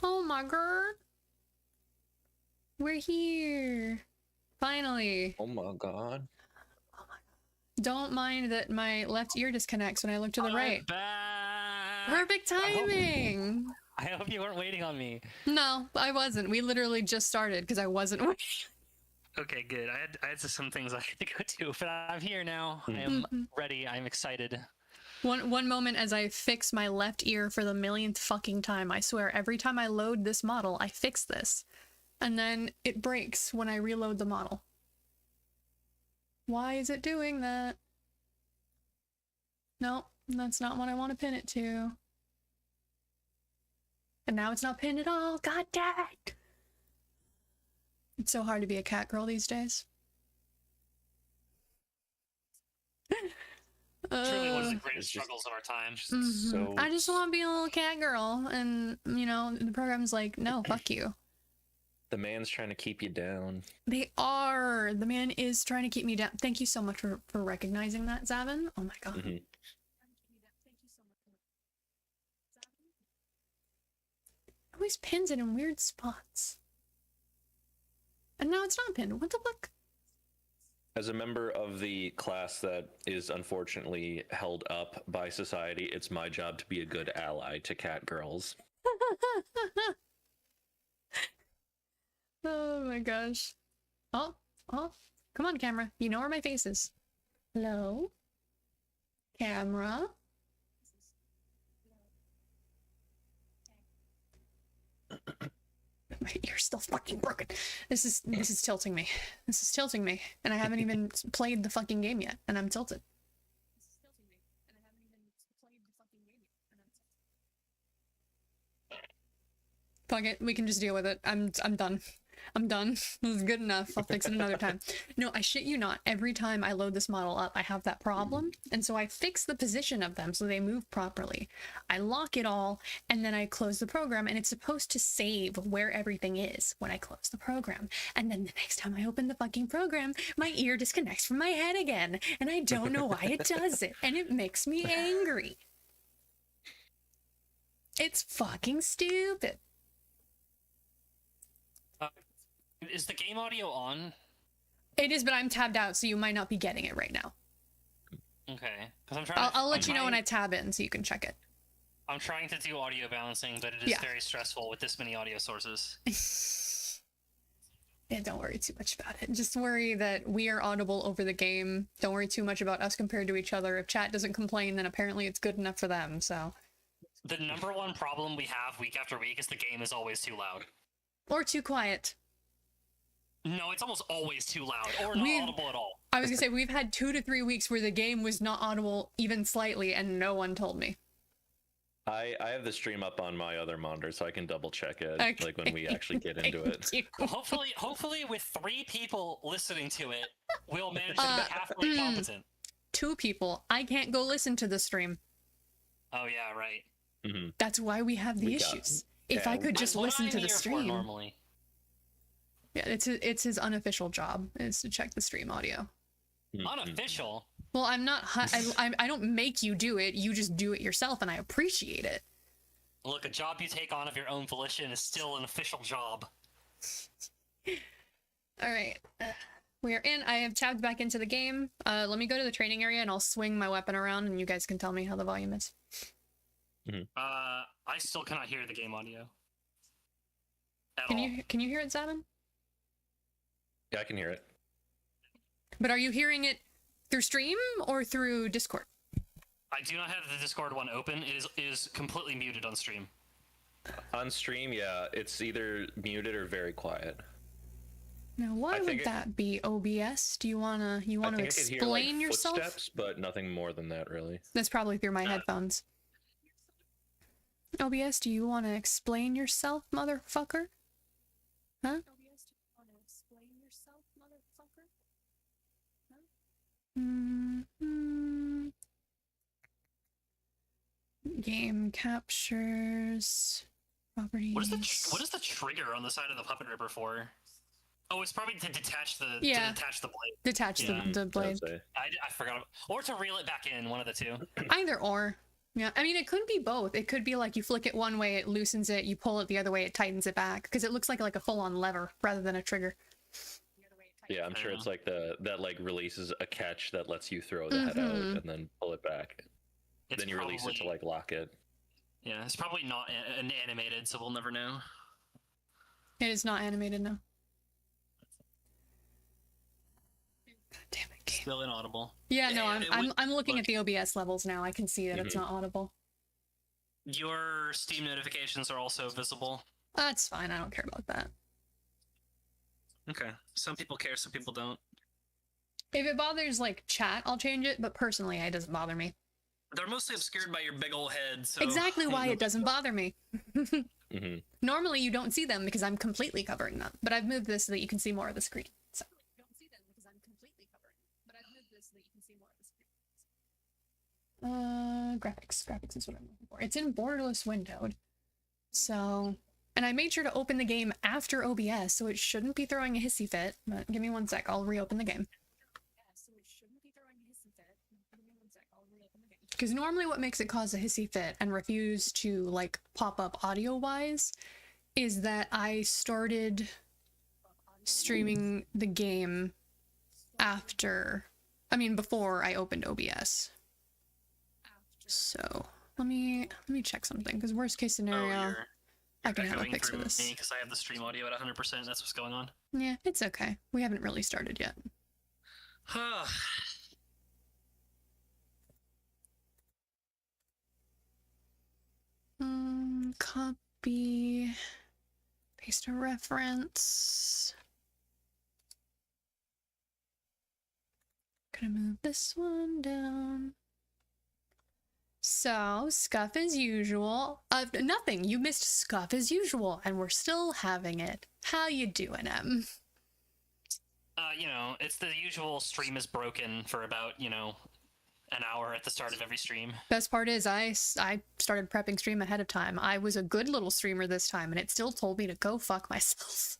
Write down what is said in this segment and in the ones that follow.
Oh my god. We're here. Finally. Oh my god. Don't mind that my left ear disconnects when I look to the right. I'm back. Perfect timing. I hope you weren't waiting on me. No, I wasn't. We literally just started because I wasn't waiting. Okay, good. I had some things I had to go to, but I'm here now. I am ready. I'm excited. One moment as I fix my left ear for the millionth fucking time. I swear, every time I load this model, I fix this. And then it breaks when I reload the model. Why is it doing that? No, that's not what I want to pin it to. And now it's not pinned at all. God damn it! It's so hard to be a cat girl these days. Truly one of the greatest struggles of our time. So I just want to be a little cat girl, and you know the program's like, no, fuck you. the man's trying to keep you down. They are. The man is trying to keep me down. Thank you so much for recognizing that, Zavin. Oh my god. Mm-hmm. Always pins it in weird spots. And now it's not pinned. What the fuck? As a member of the class that is unfortunately held up by society, it's my job to be a good ally to cat girls. Oh my gosh. Oh, come on, camera. You know where my face is. Hello? Camera? My ear's still fucking broken. This is tilting me. This is tilting me. And I haven't even played the fucking game yet, and I'm tilted. Fuck it, we can just deal with it. I'm done. I'm done. This is good enough. I'll fix it another time. No, I shit you not. Every time I load this model up, I have that problem. And so I fix the position of them so they move properly. I lock it all, and then I close the program, and it's supposed to save where everything is when I close the program. And then the next time I open the fucking program, my ear disconnects from my head again. And I don't know why it does it. And it makes me angry. It's fucking stupid. Is the game audio on? It is, but I'm tabbed out, so you might not be getting it right now. Okay, because I'm trying. I'll let you know when I tab in, so you can check it. I'm trying to do audio balancing, but it is very stressful with this many audio sources. Yeah, don't worry too much about it. Just worry that we are audible over the game. Don't worry too much about us compared to each other. If chat doesn't complain, then apparently it's good enough for them. So. The number one problem we have week after week is the game is always too loud. Or too quiet. No, it's almost always too loud, or not audible at all. I was gonna say, we've had 2 to 3 weeks where the game was not audible even slightly, and no one told me. I have the stream up on my other monitor, so I can double check it, Okay. like when we actually get into it. Hopefully with 3 people listening to it, we'll manage to be halfway competent. 2 people. I can't go listen to the stream. Oh yeah, right. Mm-hmm. That's why we have the issues. If I could just listen to the stream. Normally. Yeah, it's his unofficial job is to check the stream audio. Unofficial? Well, I'm not. I don't make you do it. You just do it yourself, and I appreciate it. Look, a job you take on of your own volition is still an official job. All right, we are in. I have tabbed back into the game. Let me go to the training area, and I'll swing my weapon around, and you guys can tell me how the volume is. I still cannot hear the game audio. Can you hear it, Zavin? Yeah, I can hear it. But are you hearing it through stream or through Discord? I do not have the Discord one open. It is completely muted on stream. On stream, yeah, it's either muted or very quiet. Now, why would that be? OBS? Do you wanna explain yourself? Footsteps, but nothing more than that, really. That's probably through my headphones. OBS, do you want to explain yourself, motherfucker? Huh? Mm-hmm. Game captures properties. What is the trigger on the side of the Puppet Ripper for? Oh, it's probably to detach the blade. Detach the blade. I forgot. Or to reel it back in, one of the two. Either or. Yeah, I mean, it could be both. It could be like you flick it one way, it loosens it, you pull it the other way, it tightens it back, because it looks like a full-on lever rather than a trigger. Yeah, I'm sure it's like that like releases a catch that lets you throw the head out and then pull it back. It's Then you release it to like lock it. Yeah, it's probably not animated, so we'll never know. It is not animated now. God damn it, game. Still inaudible. Yeah, no, Yeah, I'm looking at the OBS levels now. I can see that it's not audible. Your Steam notifications are also visible. That's fine. I don't care about that. Okay. Some people care, some people don't. If it bothers like chat, I'll change it. But personally, it doesn't bother me. They're mostly obscured by your big old head, so... Exactly why it doesn't bother me. Mm-hmm. Normally, you don't see them because I'm completely covering them. But I've moved this so that you can see more of the screen. So you don't see them because I'm completely covering them. But I've moved this so that you can see more of the screen. Graphics. Graphics is what I'm looking for. It's in borderless windowed. So, and I made sure to open the game after OBS, so it shouldn't be throwing a hissy fit. But give me one sec. I'll reopen the game. Because normally what makes it cause a hissy fit and refuse to like pop up audio wise is that I started streaming the game before I opened OBS. So let me check something, because worst case scenario, I can have a fix for this. Because I have the stream audio at 100%, that's what's going on. Yeah, it's okay. We haven't really started yet. Copy, paste a reference. Gonna move this one down. So, scuff as usual. Nothing. You missed scuff as usual, and we're still having it. How you doing, Em? You know, it's the usual stream is broken for about, an hour at the start of every stream. Best part is I started prepping stream ahead of time. I was a good little streamer this time, and it still told me to go fuck myself.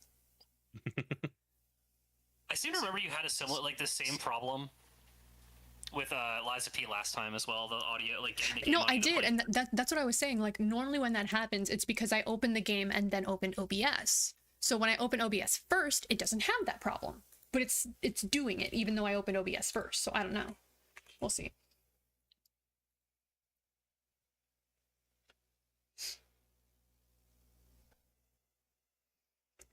I seem to remember you had a similar, the same problem with Liza P last time as well. The audio, getting the game No, audio I to did, play. and that's what I was saying. Like, normally when that happens, it's because I opened the game and then opened OBS. So when I open OBS first, it doesn't have that problem. But it's doing it, even though I opened OBS first. So I don't know. We'll see.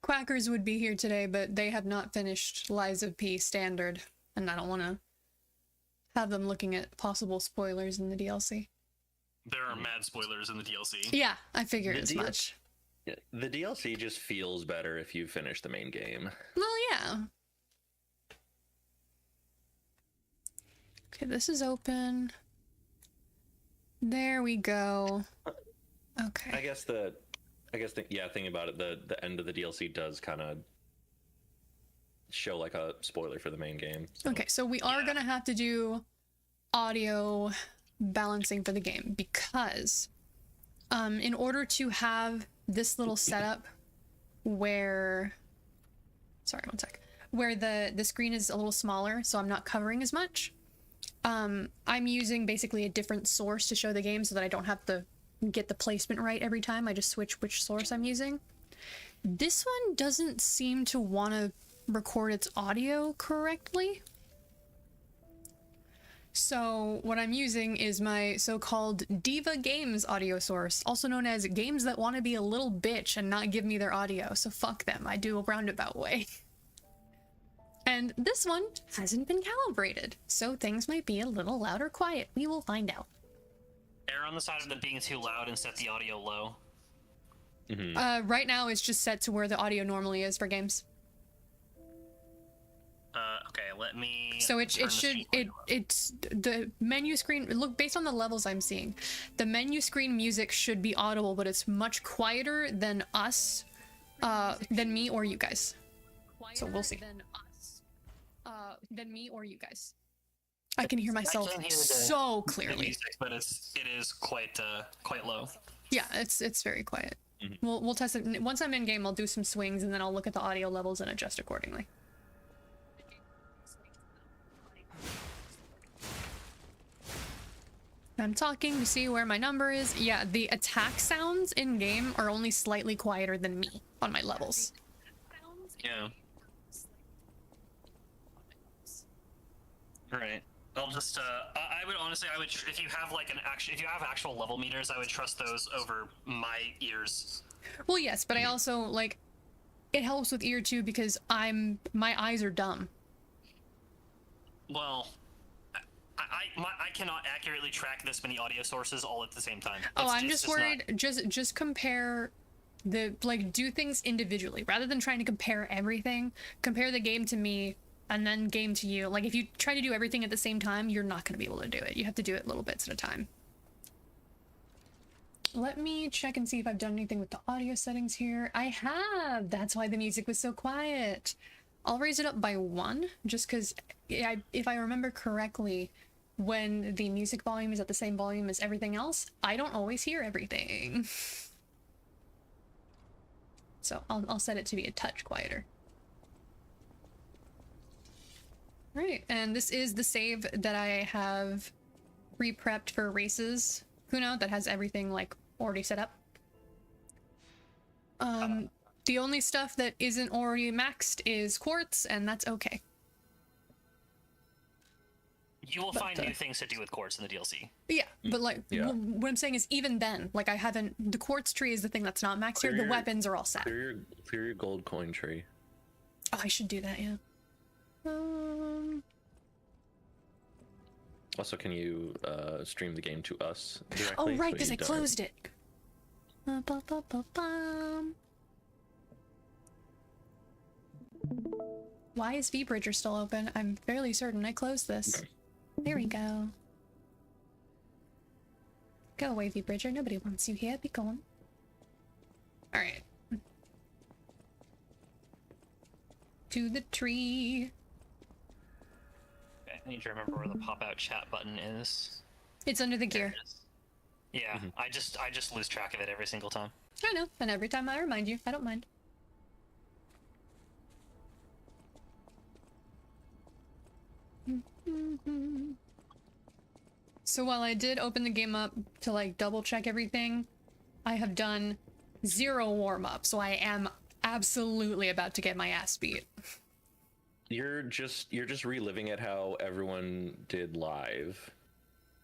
Quackers would be here today, but they have not finished Lies of P Standard, and I don't want to have them looking at possible spoilers in the DLC. There are mad spoilers in the DLC. Yeah, I figured The as much. Yeah, the DLC just feels better if you finish the main game. Well, yeah. Okay, this is open. There we go. Okay. I guess thinking about it, the end of the DLC does kind of show like a spoiler for the main game. So. Okay, so we are gonna have to do audio balancing for the game because in order to have this little setup where where the screen is a little smaller, so I'm not covering as much, I'm using basically a different source to show the game so that I don't have to get the placement right every time. I just switch which source I'm using. This one doesn't seem to want to record its audio correctly. So what I'm using is my so-called Diva Games audio source, also known as games that want to be a little bitch and not give me their audio, so fuck them. I do a roundabout way. And this one hasn't been calibrated, so things might be a little loud or quiet. We will find out. Err on the side of them being too loud and set the audio low. Mm-hmm. Right now it's just set to where the audio normally is for games. Okay, let me. So it's the menu screen. Look, based on the levels I'm seeing, the menu screen music should be audible, but it's much quieter than than me or you guys. So we'll see. Than me or you guys. I can hear myself so The clearly. music, but it is quite low. Yeah, it's very quiet. We'll test it once I'm in game. I'll do some swings and then I'll look at the audio levels and adjust accordingly. I'm talking to see where my number is. Yeah, the attack sounds in game are only slightly quieter than me on my levels. Yeah. Right. I'll just I would honestly if you have like if you have actual level meters, I would trust those over my ears. Well, yes, but I also like it helps with ear too because my eyes are dumb. Well, I cannot accurately track this many audio sources all at the same time. Oh, It's I'm just not- worried. Just compare the do things individually rather than trying to compare everything. Compare the game to me and then game to you. Like if you try to do everything at the same time, you're not going to be able to do it. You have to do it little bits at a time. Let me check and see if I've done anything with the audio settings here. I have. That's why the music was so quiet. I'll raise it up by 1 just because if I remember correctly, when the music volume is at the same volume as everything else, I don't always hear everything. So I'll set it to be a touch quieter. Right, and this is the save that I have pre-prepped for races. Kuno, that has everything like already set up. The only stuff that isn't already maxed is quartz, and that's okay. You will find new things to do with quartz in the DLC. Yeah, but like Yeah. what I'm saying is even then, like I haven't. The quartz tree is the thing that's not maxed here. The weapons are all set. Clear your gold coin tree. Oh, I should do that. Yeah. Also, can you stream the game to us directly? Oh right, so because you I don't- closed it. Why is VBridger still open? I'm fairly certain I closed this. There we go. Go away, VBridger. Nobody wants you here. Be gone. Alright. To the tree. Okay, I need to remember where the pop-out chat button is. It's under the There gear. it is. Yeah, I just lose track of it every single time. I know, and every time I remind you, I don't mind. So while I did open the game up to like double check everything, I have done 0 warm-up, so I am absolutely about to get my ass beat. You're just reliving it how everyone did live.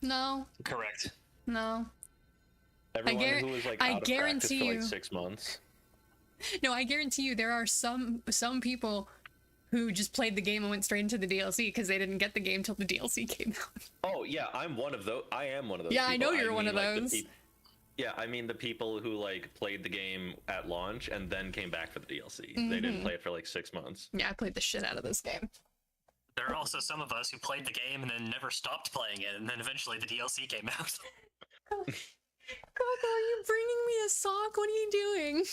No, Correct. no. Everyone guar- who was like I out of practice guarantee for like you- 6 months. No, I guarantee you there are some people who just played the game and went straight into the DLC because they didn't get the game till the DLC came out. Oh yeah, I'm one of those. I am one of those. Yeah, I people. know you're one mean, of like, the those. yeah, I mean the people who like played the game at launch and then came back for the DLC. They didn't play it for like 6 months. Yeah, I played the shit out of this game. There are also some of us who played the game and then never stopped playing it, and then eventually the DLC came out. Coco, are you bringing me a sock? What are you doing?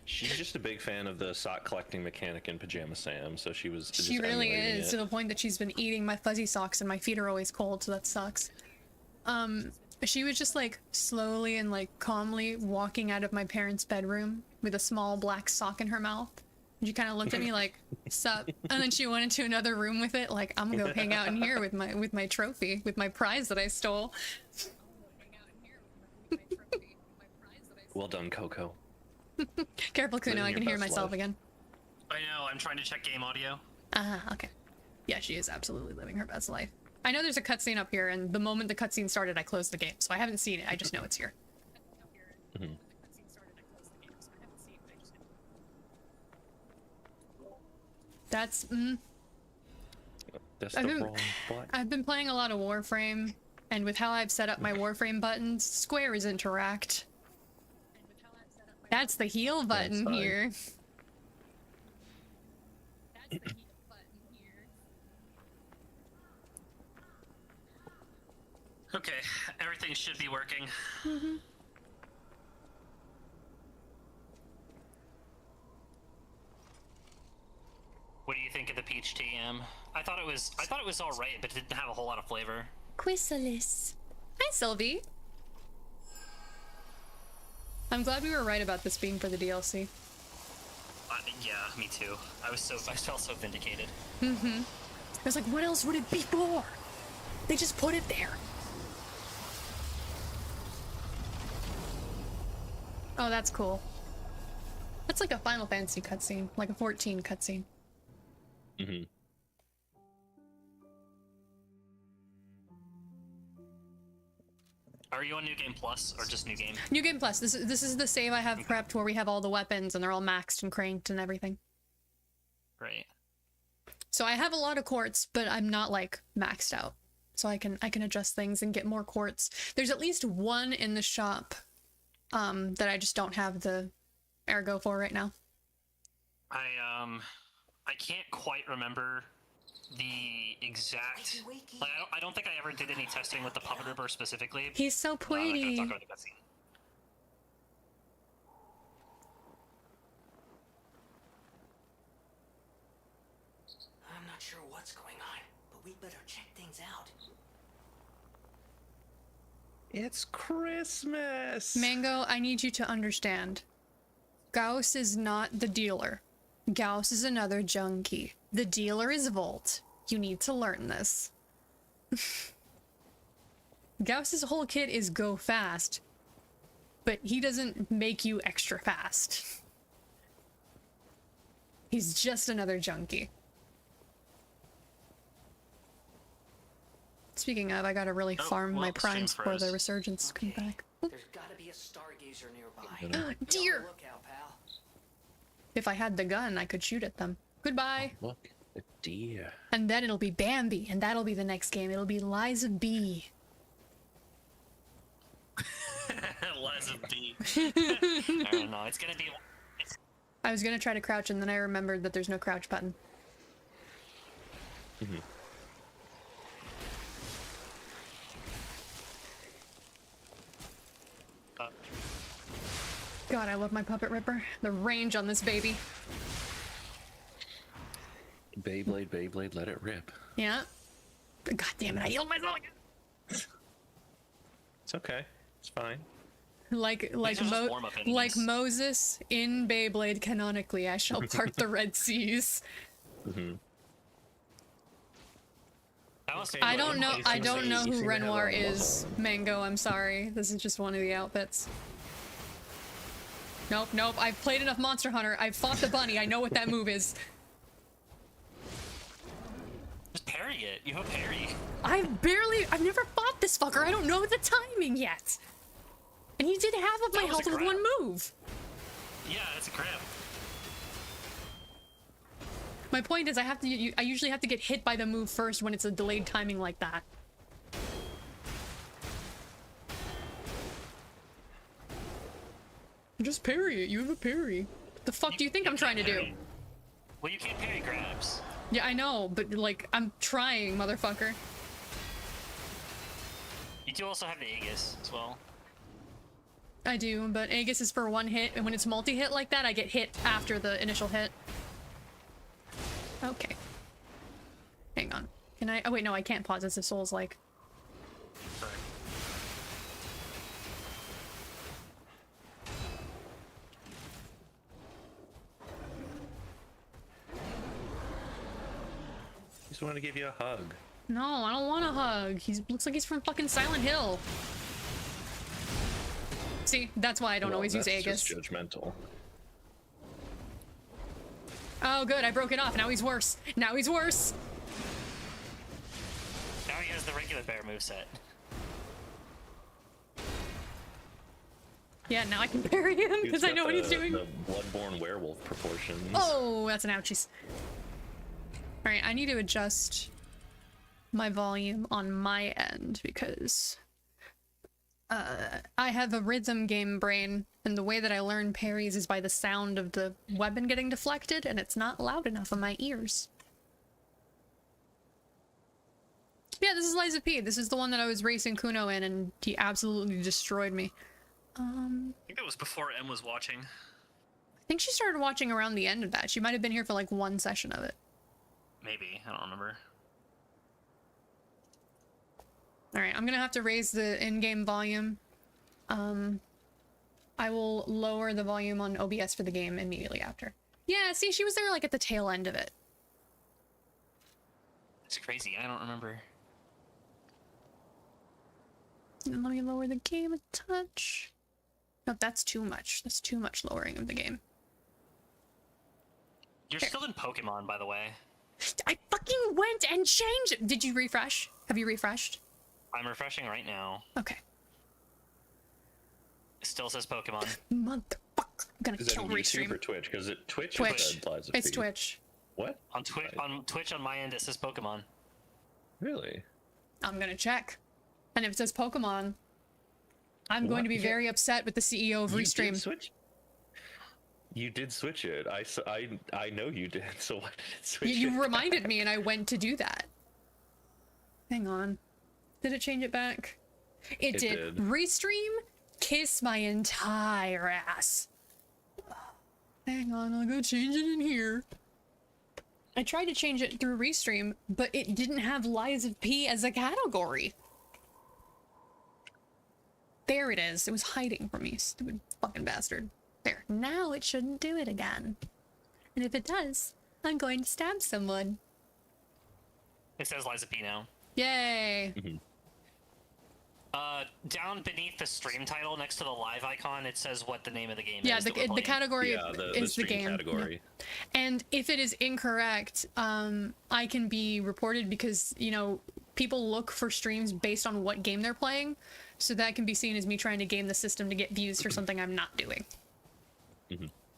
She's just a big fan of the sock collecting mechanic in Pajama Sam, so she was. She just really emulating is, it. to the point that she's been eating my fuzzy socks and my feet are always cold, so that sucks. She was just like slowly and like calmly walking out of my parents' bedroom with a small black sock in her mouth. And she kind of looked at me like, "Sup?" And then she went into another room with it, like, "I'm gonna go hang out in here with my trophy, with my prize that I stole." Well done, Coco. Careful, Kuno, Living I your can hear best myself life. again. I know, I'm trying to check game audio. Okay. Yeah, she is absolutely living her best life. I know there's a cutscene up here, and the moment the cutscene started, I closed the game, so I haven't seen it. I just know it's here. That's That's I the don't- wrong button. I've been playing a lot of Warframe, and with how I've set up my Warframe buttons, square is interact. That's the heal button fine. here. Okay, everything should be working. What do you think of the peach TM? I thought it was all right, but it didn't have a whole lot of flavor. Chrysalis. Hi, Sylvie. I'm glad we were right about this being for the DLC. Yeah, me too. I felt so vindicated. was like, what else would it be for? They just put it there. Oh, that's cool. That's like a Final Fantasy cutscene, like a 14 cutscene. Mm-hmm. Are you on New Game Plus or just New Game? New Game Plus. This is the save I have prepped where we have all the weapons and they're all maxed and cranked and everything. Great. So I have a lot of quartz, but I'm not like maxed out. So I can adjust things and get more quartz. There's at least one in the shop that I just don't have the ergo for right now. I can't quite remember the exact. Like, I don't think I ever did any testing with the Puppet Ripper specifically. He's so pretty. Talk about the cutscene. I'm not sure what's going on, but we'd better check things out. It's Christmas. Mango, I need you to understand. Gauss is not the dealer. Gauss is another junkie. The dealer is Volt. You need to learn this. Gauss's whole kit is go fast, but he doesn't make you extra fast. He's just another junkie. Speaking of, I gotta really farm my primes before the resurgence come back. There's gotta be a stargazer nearby. Deer! Look out, pal. If I had the gun, I could shoot at them. Goodbye. Look, a deer. And then it'll be Bambi, and that'll be the next game. It'll be Lies of B. Lies of B. I don't know. It's gonna be. I was gonna try to crouch, and then I remembered that there's no crouch button. Mm-hmm. God, I love my Puppet Ripper. The range on this baby. Beyblade, Beyblade, let it rip. Yeah. God damn it, I healed myself again. It's okay. It's fine. Like are just warm-up enemies. Moses in Beyblade canonically, I shall part the Red Seas. Mm-hmm. I don't know who Renoir is. Mango, I'm sorry. This is just one of the outfits. Nope. I've played enough Monster Hunter. I've fought the bunny. I know what that move is. Just parry it. You have parry. I've never fought this fucker. I don't know the timing yet. And he did half of my health with one move. Yeah, it's a grab. My point is I usually have to get hit by the move first when it's a delayed timing like that. Just parry it. You have a parry. What the fuck do you think I'm trying to do? Well, you can't parry grabs. Yeah, I know, but like, I'm trying, motherfucker. You do also have the Aegis as well. I do, but Aegis is for one hit, and when it's multi-hit like that, I get hit after the initial hit. Okay. Hang on. Can I? Oh wait, no, I can't pause. It's a Souls-like. Correct. Just want to give you a hug. No, I don't want a hug. He looks like he's from fucking Silent Hill. See, that's why I don't always use Aegis. Just judgmental. Oh, good. I broke it off. Now he's worse. Now he's worse. Now he has the regular bear moveset. Yeah, now I can parry him because I know what he's doing. The Bloodborne werewolf proportions. Oh, that's an ouchies. Alright, I need to adjust my volume on my end because I have a rhythm game brain, and the way that I learn parries is by the sound of the weapon getting deflected, and it's not loud enough in my ears. Yeah, this is Lies of P. This is the one that I was racing Kuno in, and he absolutely destroyed me. I think it was before M was watching. I think she started watching around the end of that. She might have been here for like one session of it. Maybe. I don't remember. Alright, I'm gonna have to raise the in-game volume. I will lower the volume on OBS for the game immediately after. Yeah, see, she was there like at the tail end of it. It's crazy. I don't remember. Let me lower the game a touch. No, that's too much. That's too much lowering of the game. You're Here. still in Pokemon, by the way. I fucking went and changed it. Did you refresh? Have you refreshed? I'm refreshing right now. Okay. It still says Pokemon. Motherfucker. I'm gonna Is that kill on YouTube Restream. or Twitch? Because Twitch Twitch. said Lies of It's P. Twitch. What? On Twitch on my end, it says Pokemon. Really? I'm gonna check. And if it says Pokemon, I'm going What? to be Yeah. very upset with the CEO of You Restream. did switch? You did switch it. I know you did. So why did it switch it? You reminded me and I went to do that. Hang on. Did it change it back? It did. did. Restream, kiss my entire ass. Hang on, I'll go change it in here. I tried to change it through Restream, but it didn't have Lies of P as a category. There it is. It was hiding from me, stupid fucking bastard. There. Now it shouldn't do it again. And if it does, I'm going to stab someone. It says Lies of P now. Yay! Down beneath the stream title, next to the live icon, it says what the name of the game Yeah, is. that we're the playing. category Yeah, the is the stream game. category. Yeah. And if it is incorrect, I can be reported because, you know, people look for streams based on what game they're playing. So that can be seen as me trying to game the system to get views for something I'm not doing.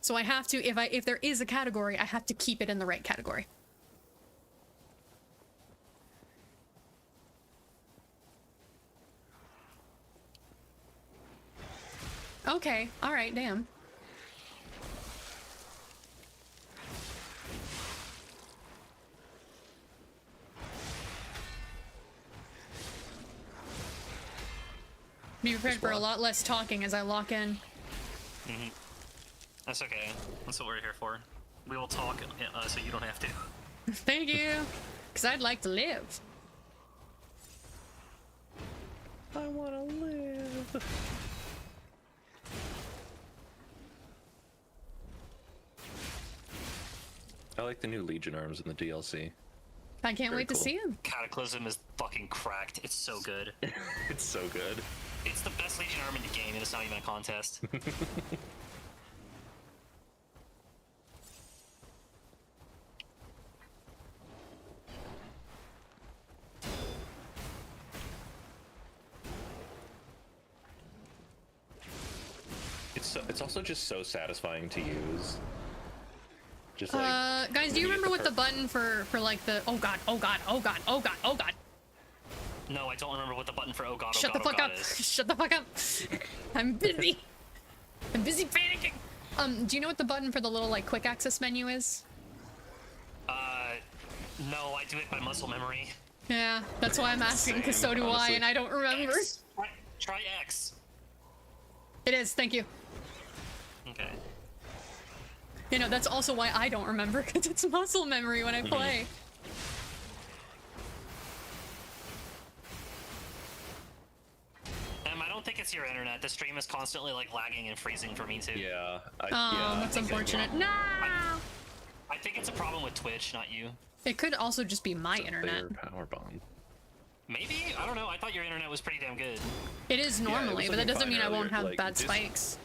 So I have to, if there is a category, I have to keep it in the right category. Okay, alright, damn. Be prepared for a lot less talking as I lock in. That's okay. That's what we're here for. We will talk so you don't have to. Thank you, because I'd like to live. I want to live. I like the new Legion arms in the DLC. I can't Very wait to cool. see him. Cataclysm is fucking cracked. It's so good. It's so good. It's the best Legion arm in the game, and it's not even a contest. It's also just so satisfying to use. Just like Guys, do you remember what the button for like the oh god, oh god, oh god, oh god, oh god. No, I don't remember what the button for Oh God, Shut the fuck up. is. Shut the fuck up. I'm busy. I'm busy panicking. Do you know what the button for the little like quick access menu is? No, I do it by muscle memory. Yeah, that's why I'm asking, because so Same, do I, honestly. and I don't remember. X. Try X. It is, thank you. Okay. You know, that's also why I don't remember, because it's muscle memory when I play. I don't think it's your internet. The stream is constantly like lagging and freezing for me too. yeah. Oh, yeah, that's I think unfortunate. No! I think it's a problem with Twitch, not you. It could also just be my Player internet. power bomb. Maybe? I don't know. I thought your internet was pretty damn good. It is it normally, was but that looking doesn't fine mean I won't earlier, have like, bad this- spikes.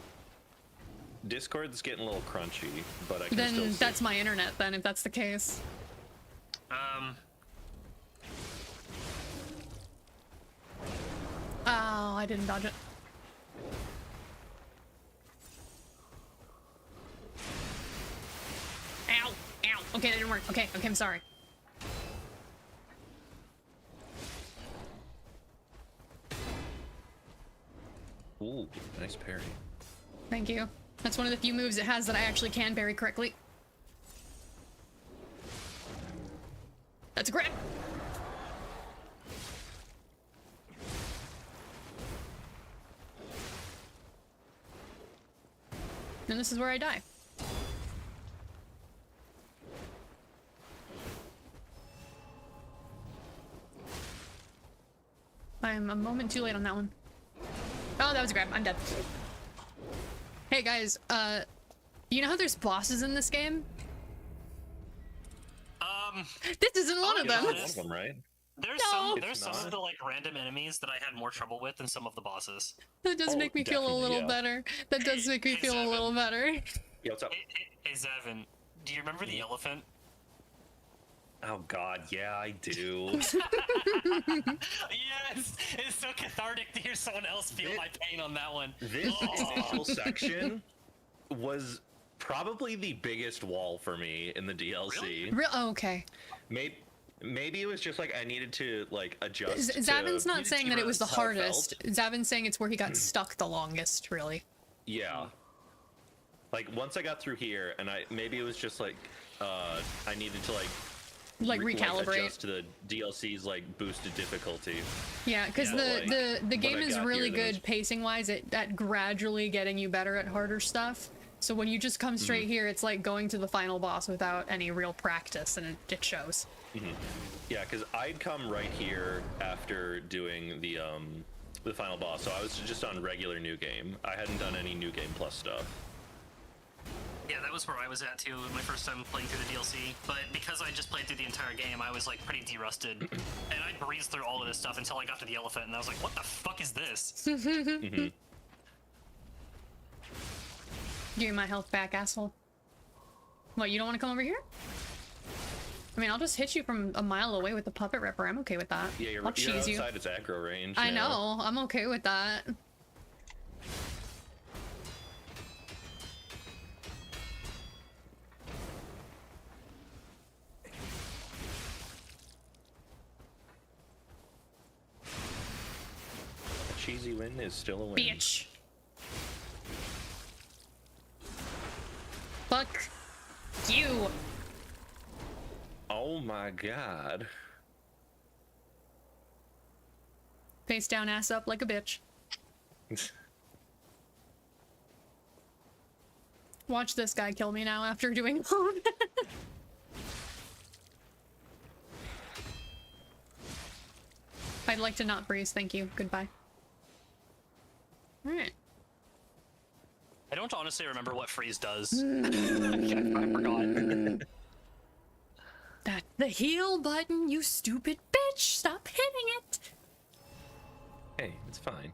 Discord's getting a little crunchy, but I can still Then see. that's my internet then, if that's the case. Oh, I didn't dodge it. Ow! Ow! Okay, that didn't work. Okay, I'm sorry. Ooh, nice parry. Thank you. That's one of the few moves it has that I actually can parry correctly. That's a grab! And this is where I die. I'm a moment too late on that one. Oh, that was a grab. I'm dead. Hey guys, you know how there's bosses in this game? This isn't one of yeah, them. One of them, right? There's No. there's some It's of the like random enemies that I had more trouble with than some of the bosses. That does Oh, make me feel a definitely, little yeah. better. That does make me Hey, feel a little better. Yeah, what's up? Hey Zavin, do you remember the elephant? Oh god, yeah, I do. Yes, it's so cathartic to hear someone else feel my pain on that one. This Oh. initial section was probably the biggest wall for me in the DLC. Oh, okay. Maybe it was just like I needed to like adjust. Zavin's to, not saying that it was the how it hardest. felt. Zavin's saying it's where he got stuck the longest, really. Yeah. Like once I got through here, and maybe it was just like I needed to Like recalibrate. adjust to the DLC's like boosted difficulty. Yeah, because Yeah, the game I is got really here, there was- good pacing wise at gradually getting you better at harder stuff. So when you just come straight here, it's like going to the final boss without any real practice, and it shows. Yeah, because I'd come right here after doing the final boss, so I was just on regular new game. I hadn't done any new game plus stuff. Yeah, that was where I was at too my first time playing through the DLC. But because I just played through the entire game, I was like pretty derusted, and I breezed through all of this stuff until I got to the elephant, and I was like, "What the fuck is this?" Give me my health back, asshole. What, you don't want to come over here? I mean, I'll just hit you from a mile away with the puppet ripper. I'm okay with that. Yeah, you're I'll cheese you. outside its aggro range. I now. know. I'm okay with that. A cheesy win is still a win. Bitch. Fuck you. Oh my god. Face down, ass up like a bitch. Watch this guy kill me now after doing all that. I'd like to not breeze, thank you. Goodbye. Alright. I don't honestly remember what freeze does. I forgot. That the heal button, you stupid bitch! Stop hitting it! Hey, it's fine.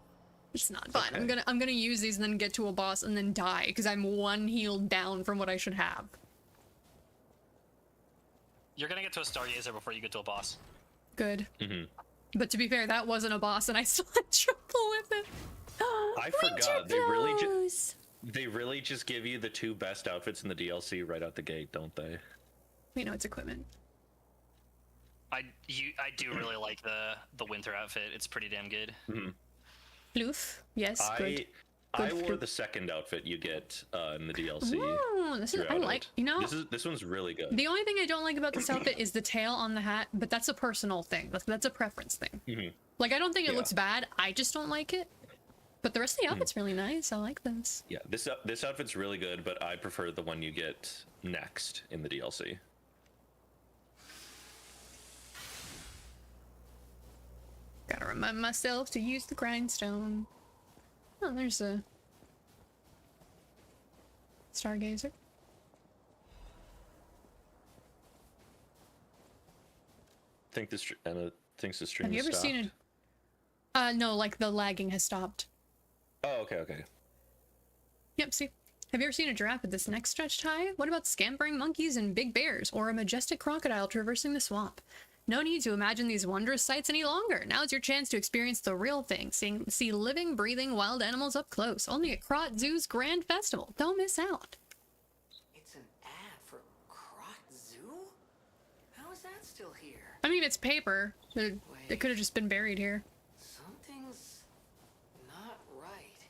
It's not fine. Okay. I'm gonna use these and then get to a boss and then die because I'm one heal down from what I should have. You're gonna get to a Stargazer before you get to a boss. Good. Mm-hmm. But to be fair, that wasn't a boss and I still had trouble with it. I forgot. They really just give you the two best outfits in the DLC right out the gate, don't they? We know it's equipment. I do really like the winter outfit. It's pretty damn good. Floof. Yes, good. I Good wore fruit. the second outfit you get in the DLC. Ooh, this is, I throughout like, it. you know, This one's really good. the only thing I don't like about this outfit is the tail on the hat, but that's a personal thing. That's a preference thing. Mhm. Like, I don't think it Yeah. looks bad. I just don't like it. But the rest of the outfit's really nice. I like this. Yeah, this outfit's really good, but I prefer the one you get next in the DLC. Gotta remind myself to use the grindstone. Oh, there's a Stargazer. Emma thinks the stream Have you has ever stopped. seen a... no, like the lagging has stopped. Oh, okay. Yep, see. Have you ever seen a giraffe with this neck stretched high? What about scampering monkeys and big bears, or a majestic crocodile traversing the swamp? No need to imagine these wondrous sights any longer. Now's your chance to experience the real thing. See living, breathing wild animals up close. Only at Krot Zoo's Grand Festival. Don't miss out. It's an ad for Krot Zoo? How is that still here? I mean, it's paper. It could have just been buried here. Something's not right.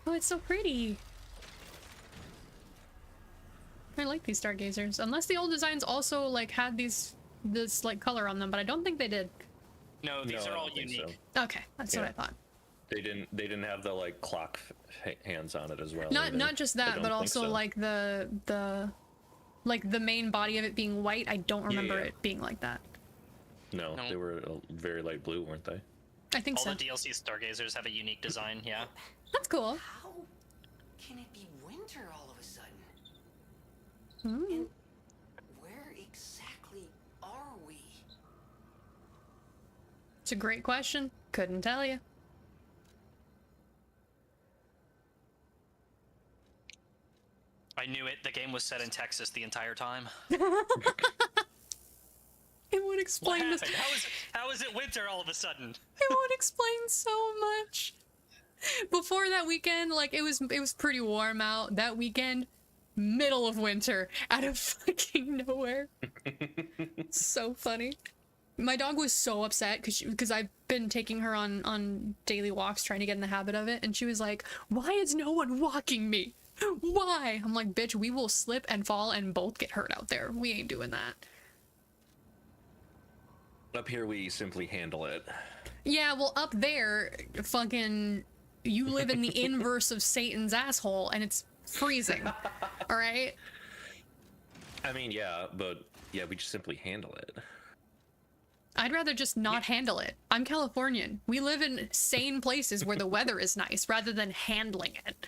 Oh, it's so pretty. I like these stargazers. Unless the old designs also like had this like color on them, but I don't think they did. No, these No, are I all don't think unique. so. Okay, that's what Yeah. I thought. They didn't have the like clock hands on it as well. Not either. not just I that, don't but think also so. like the main body of it being white. I don't remember yeah. it being like that. No, No. they were very light blue, weren't they? I think All so. the DLC Stargazers have a unique design, yeah. That's cool. How can it be winter all of a sudden? And where exactly are we? It's a great question. Couldn't tell you. I knew it. The game was set in Texas the entire time. It would What explain this. happened? How is it winter all of a sudden? It would explain so much. Before that weekend, like it was pretty warm out. That weekend, middle of winter, out of fucking nowhere. So funny. My dog was so upset because I've been taking her on daily walks, trying to get in the habit of it, and she was like, "Why is no one walking me? Why?" I'm like, "Bitch, we will slip and fall and both get hurt out there. We ain't doing that." Up here, we simply handle it. Yeah, well, up there, fucking, you live in the inverse of Satan's asshole, and it's freezing. All right? I mean, yeah, but yeah, we just simply handle it. I'd rather just not handle it. I'm Californian. We live in sane places where the weather is nice, rather than handling it.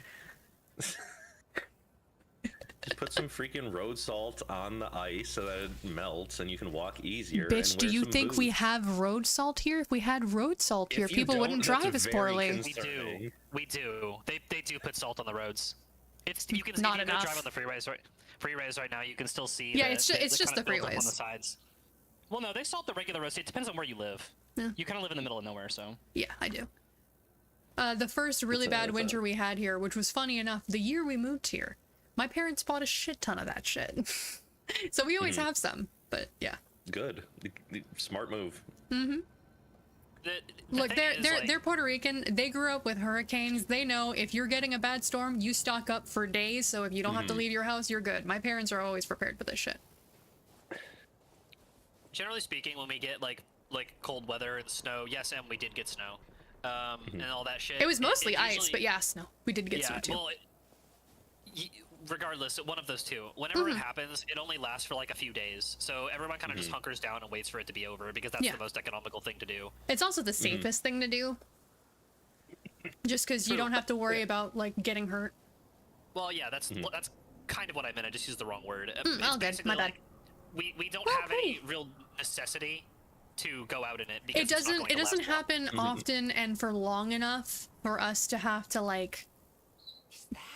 Just put some freaking road salt on the ice so that it melts and you can walk easier. Bitch, and do wear you some think we boots. have road salt here? If we had road salt here, If you people wouldn't don't, that's drive as very poorly. We do. Concerning. We do. They do put salt on the roads. It's you can Not if you go enough. drive on the freeways right now. You can still see. Yeah, the, it's just kind the of buildup freeways. on the sides. Well, no, they salt the regular roads. It depends on where you live. Yeah. You kind of live in the middle of nowhere, so. Yeah, I do. The first really bad winter we had here, which was funny enough, the year we moved here, my parents bought a shit ton of that shit. So we always have some, but yeah. Good. Smart move. The Look, thing is, like, they're Puerto Rican. They grew up with hurricanes. They know if you're getting a bad storm, you stock up for days. So if you don't have to leave your house, you're good. My parents are always prepared for this shit. generally speaking, when we get like cold weather and snow, yes, and we did get snow, and all that shit. It was mostly ice, usually- but yeah, snow. We did get yeah, snow too. well, regardless, one of those two. Whenever it happens, it only lasts for like a few days. So everyone kind of just hunkers down and waits for it to be over because that's Yeah. the most economical thing to do. It's also the safest thing to do. Just because you don't have to worry about like getting hurt. Well, yeah, that's kind of what I meant. I just used the wrong word. Oh, It's good. basically My bad. like, we don't Oh, have any hey. real necessity to go out in it because It it's not doesn't. going It to doesn't last long. happen often and for long enough for us to have to like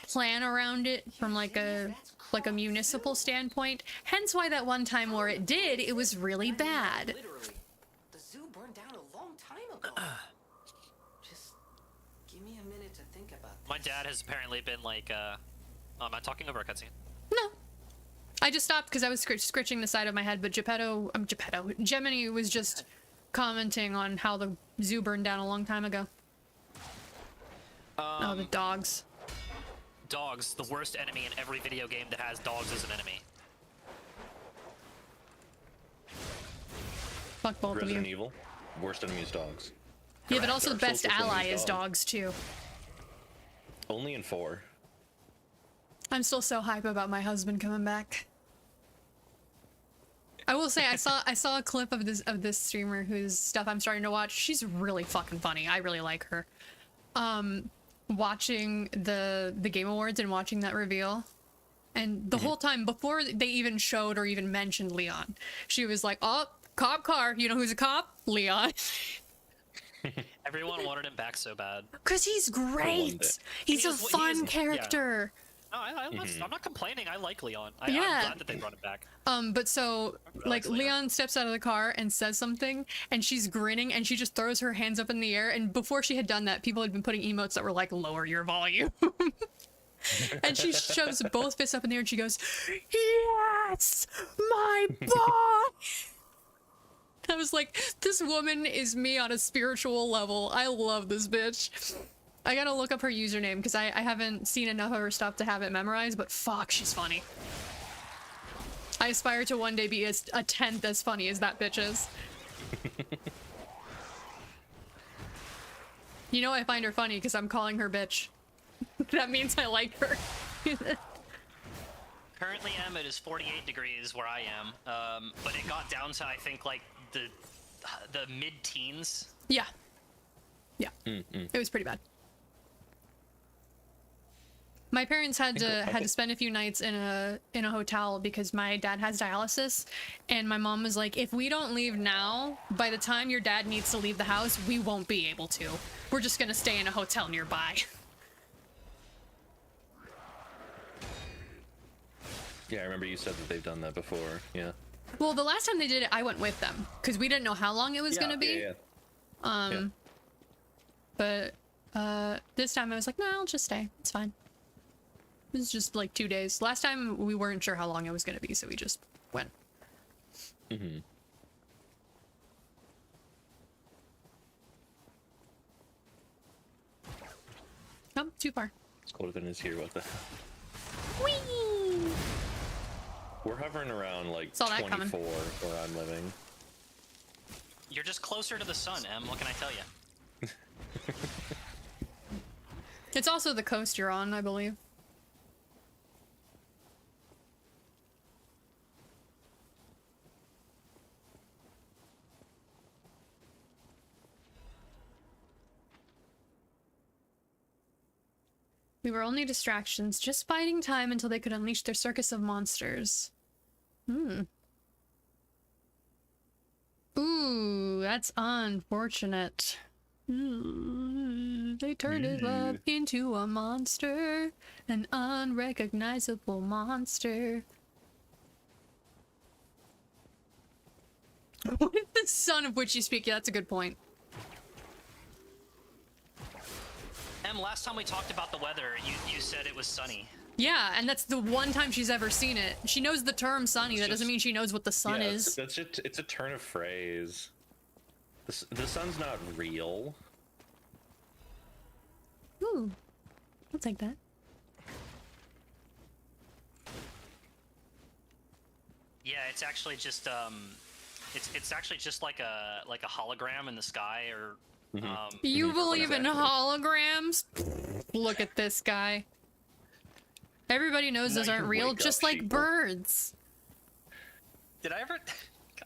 plan around it from like a municipal standpoint. Hence why that one time where it did, it was really bad. Literally, the zoo burned down a long time ago. Just give me a minute to think about this. My dad has apparently been like, am I talking over a cutscene? No. I just stopped because I was scritching the side of my head, but Gemini was just commenting on how the zoo burned down a long time ago. Oh, the dogs. Dogs, the worst enemy in every video game that has dogs as an enemy. Fuck both of Resident you. Evil, worst enemy is dogs. Yeah, but also the Dark best Souls, worst enemy ally is dogs. dogs too. Only in 4. I'm still so hype about my husband coming back. I will say I saw a clip of this streamer whose stuff I'm starting to watch. She's really fucking funny. I really like her. Watching the Game Awards and watching that reveal. And the whole time before they even showed or even mentioned Leon, she was like, "Oh, cop car. You know who's a cop? Leon." Everyone wanted him back so bad. Cuz he's great. it. He's a He is- fun yeah. character. No, I'm not complaining. I like Leon. I'm Yeah. glad that they brought him back. But so, like, Leon. Leon steps out of the car and says something, and she's grinning, and she just throws her hands up in the air, and before she had done that, people had been putting emotes that were like, "Lower your volume." And she shoves both fists up in the air, and she goes, "Yes! My boy!" I was like, this woman is me on a spiritual level. I love this bitch. I gotta look up her username, because I haven't seen enough of her stuff to have it memorized, but fuck, she's funny. I aspire to one day be a 10th as funny as that bitch is. You know I find her funny because I'm calling her bitch. That means I like her. Currently, it is 48 degrees where I am, but it got down to I think like the mid-teens. Yeah. Yeah. It was pretty bad. My parents had to spend a few nights in a hotel because my dad has dialysis, and my mom was like, if we don't leave now, by the time your dad needs to leave the house, we won't be able to. We're just gonna stay in a hotel nearby. Yeah, I remember you said that they've done that before. Yeah. Well, the last time they did it, I went with them because we didn't know how long it was gonna be. Yeah. But this time I was like, no, I'll just stay. It's fine. It was just like 2 days. Last time we weren't sure how long it was gonna be, so we just went. Mm-hmm. Oh, too far. It's colder than it is here. What the hell? Whee! We're hovering around like Saw that coming. 24 where I'm living. You're just closer to the sun, Em. What can I tell you? It's also the coast you're on, I believe. We were only distractions, just biding time until they could unleash their circus of monsters. Ooh, that's unfortunate. They turned his love into a monster, an unrecognizable monster. What is the son of which you speak? Yeah, that's a good point. Em, last time we talked about the weather, you said it was sunny. Yeah, and that's the one time she's ever seen it. She knows the term sunny. That doesn't mean she knows what the sun Yeah, is. That's just, it's a turn of phrase. The sun's not real. Ooh, I'll take that. Yeah, it's actually just it's actually just like a hologram in the sky, or You believe in holograms? Look at this guy. Everybody knows those Now aren't you real, wake just up, like sheeple. birds. Did I ever?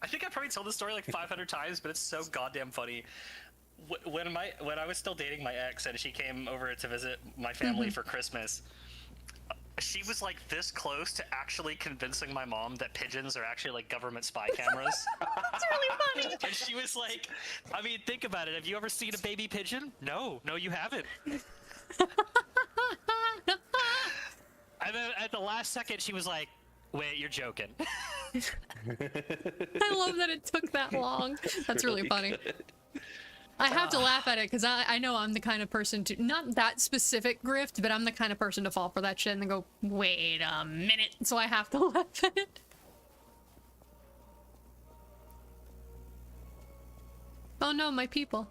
I think I probably told this story like 500 times, but it's so goddamn funny. When I was still dating my ex and she came over to visit my family for Christmas, she was like this close to actually convincing my mom that pigeons are actually like government spy cameras. That's really funny. And she was like, I mean, think about it. Have you ever seen a baby pigeon? No, you haven't. And then at the last second, she was like, wait, you're joking. I love that it took that long. That's really funny. good. I have to laugh at it because I know I'm the kind of person to, not that specific grift, but I'm the kind of person to fall for that shit and then go, wait a minute. So I have to laugh at it. Oh no, my people.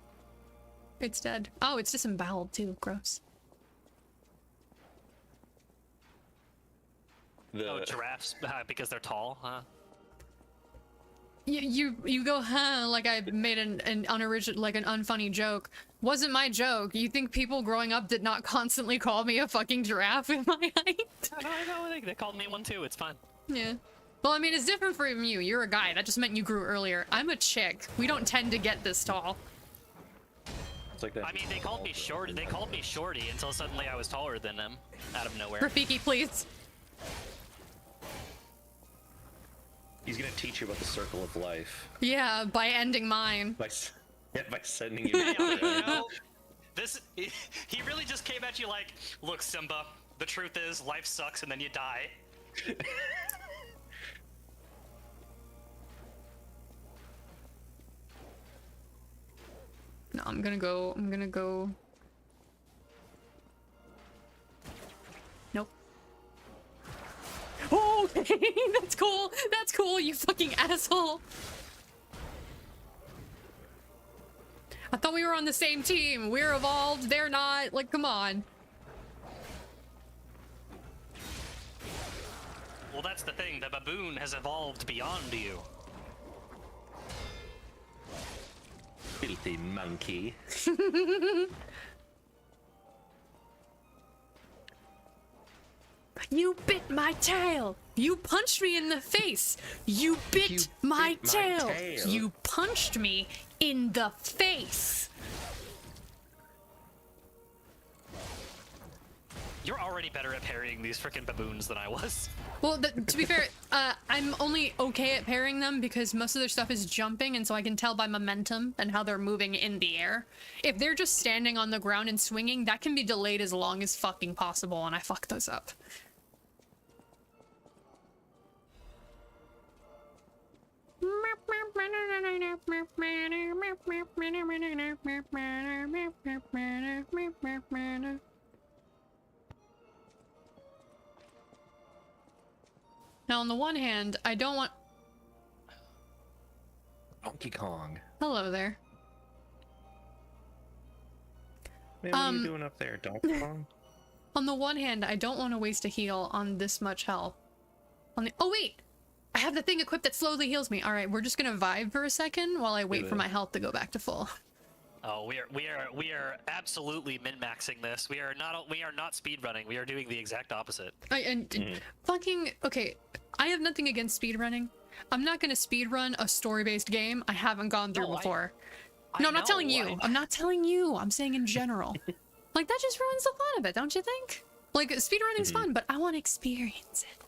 It's dead. Oh, it's disemboweled too. Gross. Oh, giraffes, because they're tall, huh? You go, huh, like I made an unoriginal, like an unfunny joke. Wasn't my joke. You think people growing up did not constantly call me a fucking giraffe in my height? I know, they called me one too, it's fine. Yeah. Well, I mean, it's different from you. You're a guy. That just meant you grew earlier. I'm a chick. We don't tend to get this tall. It's like that. I mean, they called me shorty until suddenly I was taller than them, out of nowhere. Rafiki, please. He's gonna teach you about the circle of life Yeah, by ending mine. by sending you. Hey, you know, he really just came at you like, look, Simba, the truth is life sucks and then you die. No, I'm gonna go. Nope. Oh, okay, that's cool. That's cool, you fucking asshole. I thought we were on the same team. We're evolved, they're not. Like, come on. Well, that's the thing, the baboon has evolved beyond you. Filthy monkey. You bit my tail. You punched me in the face. You bit my bit my tail. tail. You punched me in the face. You're already better at parrying these freaking baboons than I was. Well, to be fair, I'm only okay at pairing them because most of their stuff is jumping, and so I can tell by momentum and how they're moving in the air. If they're just standing on the ground and swinging, that can be delayed as long as fucking possible, and I fuck those up. Now, on the one hand, I don't want... Donkey Kong. Hello there. Man, what are you doing up there, Donkey Kong? On the one hand, I don't want to waste a heal on this much health. On the... Oh, wait! I have the thing equipped that slowly heals me. Alright, we're just gonna vibe for a second while I wait for my health to go back to full. Oh, we are absolutely min-maxing this. We are not speedrunning. We are doing the exact opposite. Fucking... Okay, I have nothing against speedrunning. I'm not gonna speedrun a story-based game I haven't gone through before. No, I'm not telling you. I'm not telling you. I'm saying in general. Like, that just ruins the fun of it, don't you think? Like, speedrunning's fun, but I want to experience it.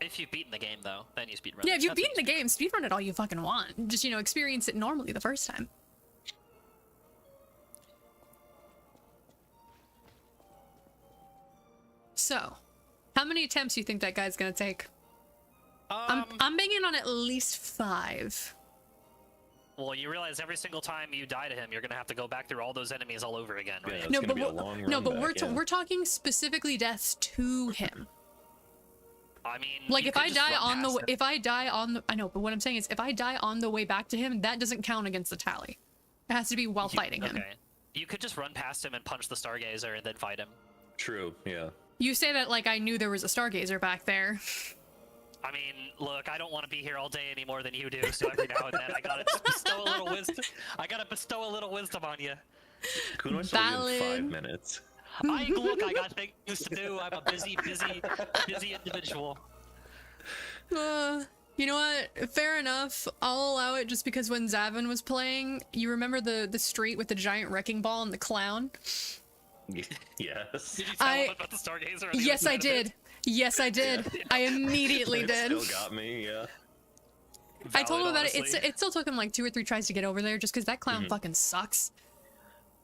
If you've beaten the game, though, then you speedrun. Yeah, if you've beaten the game, speedrun it all you fucking want. Just, you know, experience it normally the first time. So, how many attempts do you think that guy's gonna take? I'm banging on at least 5. Well, you realize every single time you die to him, you're gonna have to go back through all those enemies all over again, right? Yeah, it's No, gonna but be a long run back, we're talking specifically deaths to him. I mean, Like, you if could I just die run on the past way, him. if I die on the, I know, but what I'm saying is, if I die on the way back to him, that doesn't count against the tally. It has to be while fighting him. Okay. You could just run past him and punch the Stargazer and then fight him. True, yeah. You say that like I knew there was a Stargazer back there. I mean, look, I don't want to be here all day any more than you do, so every now and then I gotta just bestow a little wisdom. I gotta bestow a little wisdom on you. Kunoi's only in 5 Valid. minutes. Look, I got things to do. I'm a busy individual. You know what? Fair enough. I'll allow it just because when Zavin was playing, you remember the street with the giant wrecking ball and the clown? Yes. Did you tell him about the Stargazer? and he Yes, was I mad at did. it? Yes, I did. I immediately It did. still got me, yeah. I told him Valid, about it. honestly. It still took him like 2 or 3 tries to get over there, just because that clown fucking sucks.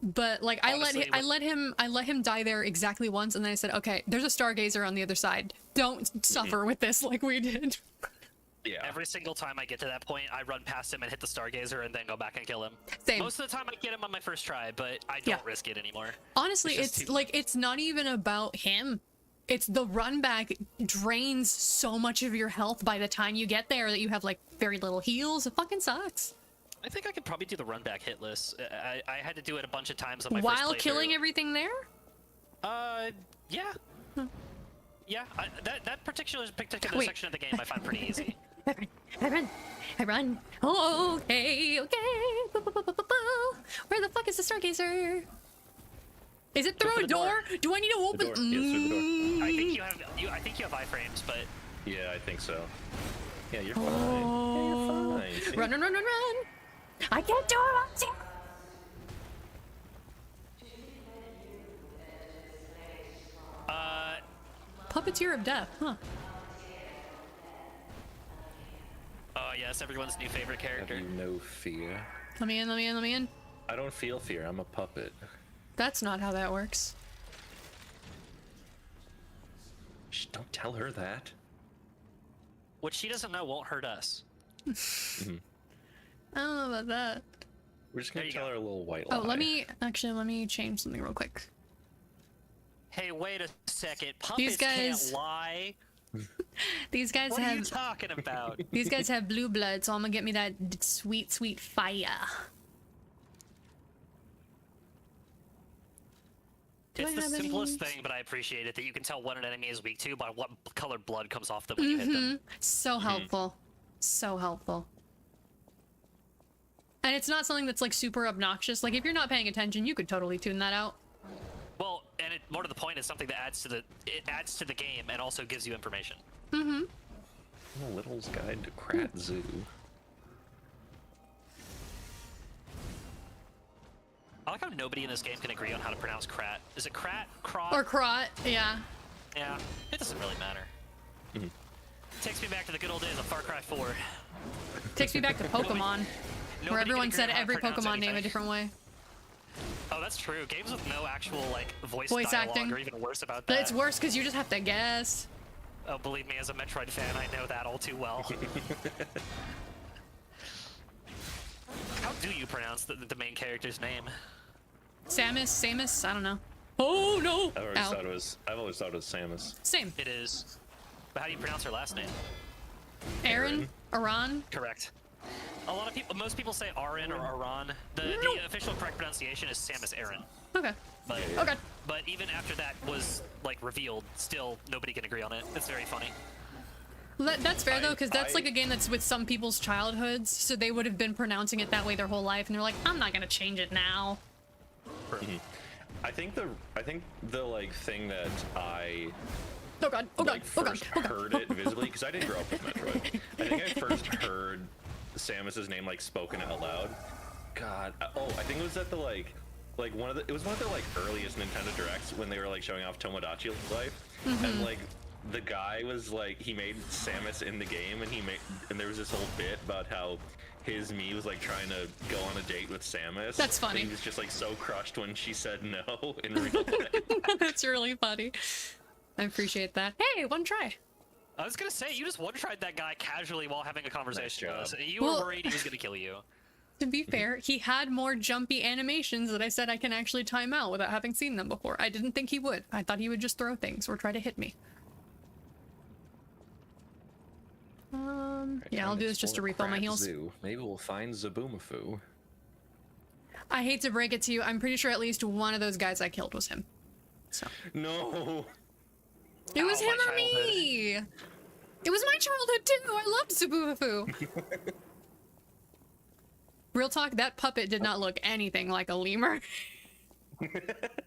But like, Honestly, I let him die there exactly once, and then I said, okay, there's a Stargazer on the other side. Don't suffer with this like we did. Yeah. Every single time I get to that point, I run past him and hit the Stargazer and then go back and kill him. Same. Most of the time I get him on my first try, but I don't Yeah. risk it anymore. Honestly, It's just it's too- like, it's not even about him. It's the run back drains so much of your health by the time you get there that you have like very little heals. It fucking sucks. I think I could probably do the run back hit list. I had to do it a bunch of times on my While first killing playthrough. everything there? Yeah. Yeah, that particular Wait. section of the game I find pretty easy. I run. Oh, okay. Where the fuck is the Stargazer? Is it through for a the door? door. Do I need to The open? door. Yes, through the door. I think you have iframes, but Yeah, I think so. Yeah, you're fine. Yeah, you're fine. See? Run, run, run, run, run! I can't do it! Puppeteer of Death, huh? oh yes, everyone's new favorite Have character. you no fear? Let me in, let me in, let me in. I don't feel fear. I'm a puppet. That's not how that works. Shh, don't tell her that. What she doesn't know won't hurt us. I don't know about that. We're just gonna There you tell go. her a little white lie. Oh, let me change something real quick. Hey, wait a second. Puppets guys- can't lie. These guys What are you have talking about? these guys have blue blood, so I'm gonna get me that sweet, sweet fire. Do It's I the have any- simplest thing, but I appreciate it that you can tell what an enemy is weak to by what color blood comes off them when you hit them. So helpful. So helpful. And it's not something that's like super obnoxious. Like if you're not paying attention, you could totally tune that out. Well, and more to the point, it's something that adds to the game and also gives you information. Little's Guide to Krat Zoo. I like how nobody in this game can agree on how to pronounce Krat. Is it Krat? Krot? Or Krot, yeah. Yeah, it doesn't really matter. Takes me back to the good old days of Far Cry 4. Takes me back to Pokemon, where Nobody everyone can said agree on how to every pronounce Pokemon name a anything. different way. Oh, that's true. Games with no actual like voice Voice dialogue acting. are even worse about But that. it's worse because you just have to guess. Oh, believe me, as a Metroid fan, I know that all too well. How do you pronounce the main character's name? Samus, I don't know. Oh no! I've Ow. always thought it was Samus. Same. It is. But how do you pronounce her last name? Aaron? Aran? Correct. A lot of people, most people say Arin or Aran. The official correct pronunciation is Samus Aran. Okay. But, Okay. but even after that was like revealed, still nobody can agree on it. It's very funny. That's fair though, because that's I- like a game that's with some people's childhoods, so they would have been pronouncing it that way their whole life, and they're like, I'm not gonna change it now. I think the like thing that I Oh god, oh god, like oh god, first oh god. heard it visibly, because I didn't grow up with Metroid. I think I first heard Samus's name like spoken out loud. God, I think it was at the like one of the, it was one of the like earliest Nintendo Directs when they were like showing off Tomodachi Life, and like the guy was like, he made Samus in the game, and there was this whole bit about how his me was like trying to go on a date with Samus. That's but funny. He was just like so crushed when she said no in real life. That's really funny. I appreciate that. Hey, one try. I was gonna say, you just one-tried that guy casually while having a conversation with job. us. You Well- were worried he was gonna kill you. To be fair, he had more jumpy animations that I said I can actually time out without having seen them before. I didn't think he would. I thought he would just throw things or try to hit me. Yeah, I'll do this just to refill my heals. Maybe we'll find Zaboomafoo. I hate to break it to you, I'm pretty sure at least one of those guys I killed was him. So No. it was Ow, him my or me. It was my childhood too. I loved Zaboomafoo. Real talk, that puppet did not look anything like a lemur.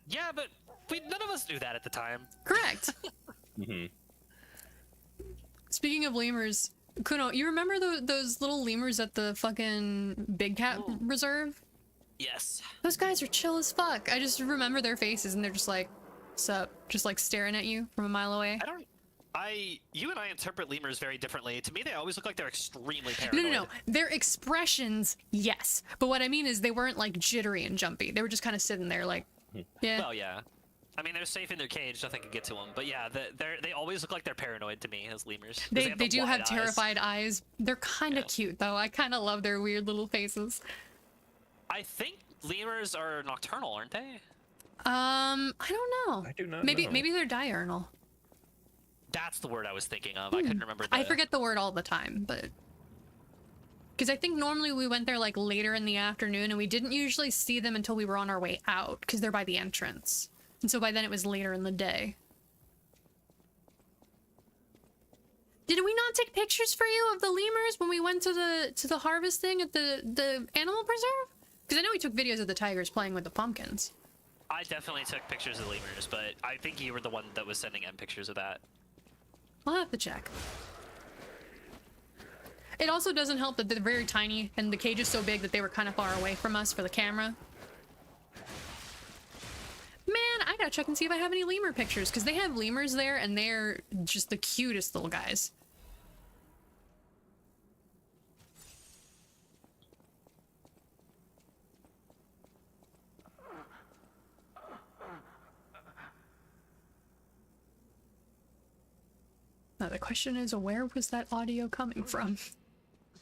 Yeah, but none of us knew that at the time. Correct. Speaking of lemurs, Kuno, you remember those little lemurs at the fucking Big Cat Reserve? Yes. Those guys are chill as fuck. I just remember their faces and they're just like, sup, just like staring at you from a mile away. You and I interpret lemurs very differently. To me, they always look like they're extremely No, paranoid. no, no. Their expressions, yes. But what I mean is they weren't like jittery and jumpy. They were just kind of sitting there like, yeah. Well, yeah. I mean, they're safe in their cage. Nothing can get to them. But yeah, they always look like they're paranoid to me as lemurs. 'Cause They have they the do wide have eyes. terrified eyes. They're kind of Yeah. cute though. I kind of love their weird little faces. I think lemurs are nocturnal, aren't they? I don't know. I do not maybe know. maybe they're diurnal. That's the word I was thinking of. I couldn't remember. I forget the word all the time, but because I think normally we went there like later in the afternoon, and we didn't usually see them until we were on our way out because they're by the entrance, and so by then it was later in the day. Did we not take pictures for you of the lemurs when we went to the harvest thing at the animal preserve? Because I know we took videos of the tigers playing with the pumpkins. I definitely took pictures of the lemurs, but I think you were the one that was sending M pictures of that. I'll have to check. It also doesn't help that they're very tiny and the cage is so big that they were kind of far away from us for the camera. Man, I gotta check and see if I have any lemur pictures because they have lemurs there and they're just the cutest little guys. Now the question is, where was that audio coming from?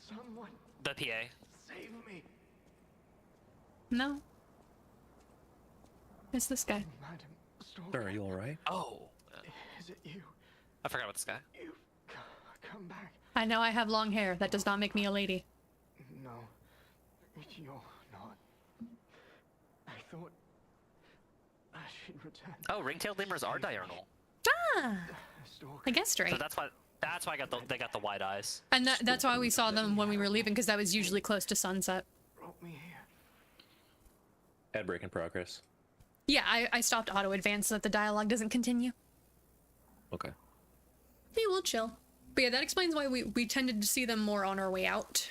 Someone The PA. save me. No. It's this guy. Madam Stalker, Sir, are you all right? Oh, is it you? I forgot about this guy. You come back. I know I have long hair. That does not make me a lady. No, you're not. I thought I should return. Oh, ring-tailed lemurs are diurnal. Ah, Stalker. I guessed right. So that's why they got the wide eyes. And that's why we saw them when we were leaving, because that was usually close to sunset. Brought me here. Ad break in progress. Yeah, I stopped auto advance so that the dialogue doesn't continue. Okay. Hey, we'll chill. But yeah, that explains why we tended to see them more on our way out.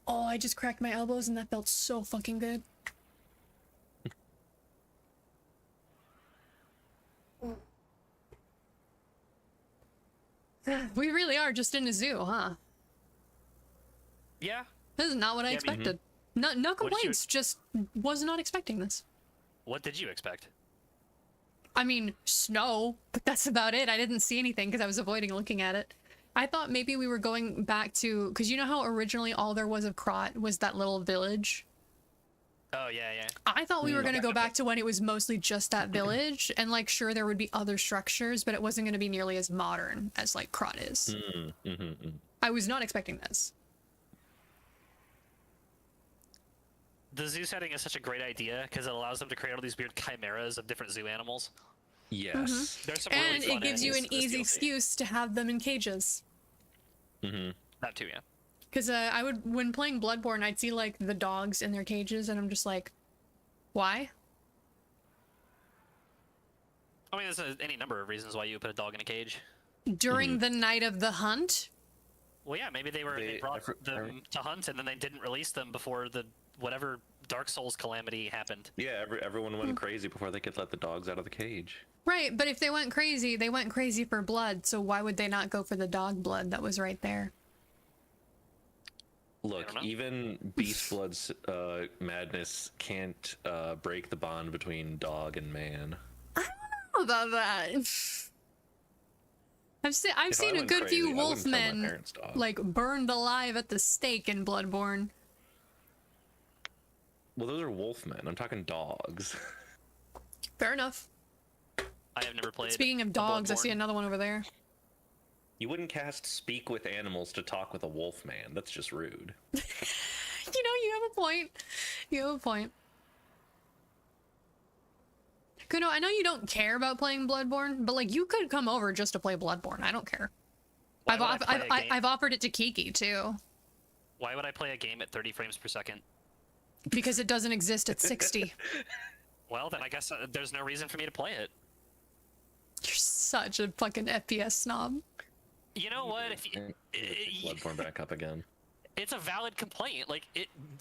Oh, I just cracked my elbows and that felt so fucking good. We really are just in a zoo, huh? Yeah. This is not what I Yeah, I mean- expected. No What did you- complaints, just was not expecting this. What did you expect? I mean, snow, but that's about it. I didn't see anything because I was avoiding looking at it. I thought maybe we were going back to, because you know how originally all there was of Krot was that little village? Oh yeah, yeah. I thought we were going to go back to when it was mostly just that village, and like, sure, there would be other structures, but it wasn't going to be nearly as modern as like Krot is. I was not expecting this. The zoo setting is such a great idea because it allows them to create all these weird chimeras of different zoo animals. Yes. There's some really And fun it gives you an animals in this easy DLC. excuse to have them in cages. That too, yeah. Because I would, when playing Bloodborne, I'd see like the dogs in their cages, and I'm just like, why? I mean, there's any number of reasons why you would put a dog in a cage. During the night of the hunt? Well, yeah, maybe they brought them to hunt and then they didn't release them before the whatever Dark Souls calamity happened. Yeah, everyone went crazy before they could let the dogs out of the cage. Right, but if they went crazy for blood, so why would they not go for the dog blood that was right there? Look, don't know. even Beast Blood's madness can't break the bond between dog and man. How about that? I've If I seen a went good few crazy, I wouldn't kill my wolfmen parents' dog. like burned alive at the stake in Bloodborne. Well, those are wolfmen. I'm talking dogs. Fair enough. I have never played. Speaking of a dogs, I see Bloodborne. another one over there. You wouldn't cast Speak with Animals to talk with a wolf man. That's just rude. You know, you have a point. You have a point. Kuno, I know you don't care about playing Bloodborne, but like you could come over just to play Bloodborne. I don't care. Why would I play a game- I've offered it to Kiki too, Why would I play a game at 30 frames per second? because it doesn't exist at 60. Well, then I guess there's no reason for me to play it. You're such a fucking FPS snob. You know what? If you, Bloodborne back up again. it's a valid complaint. Like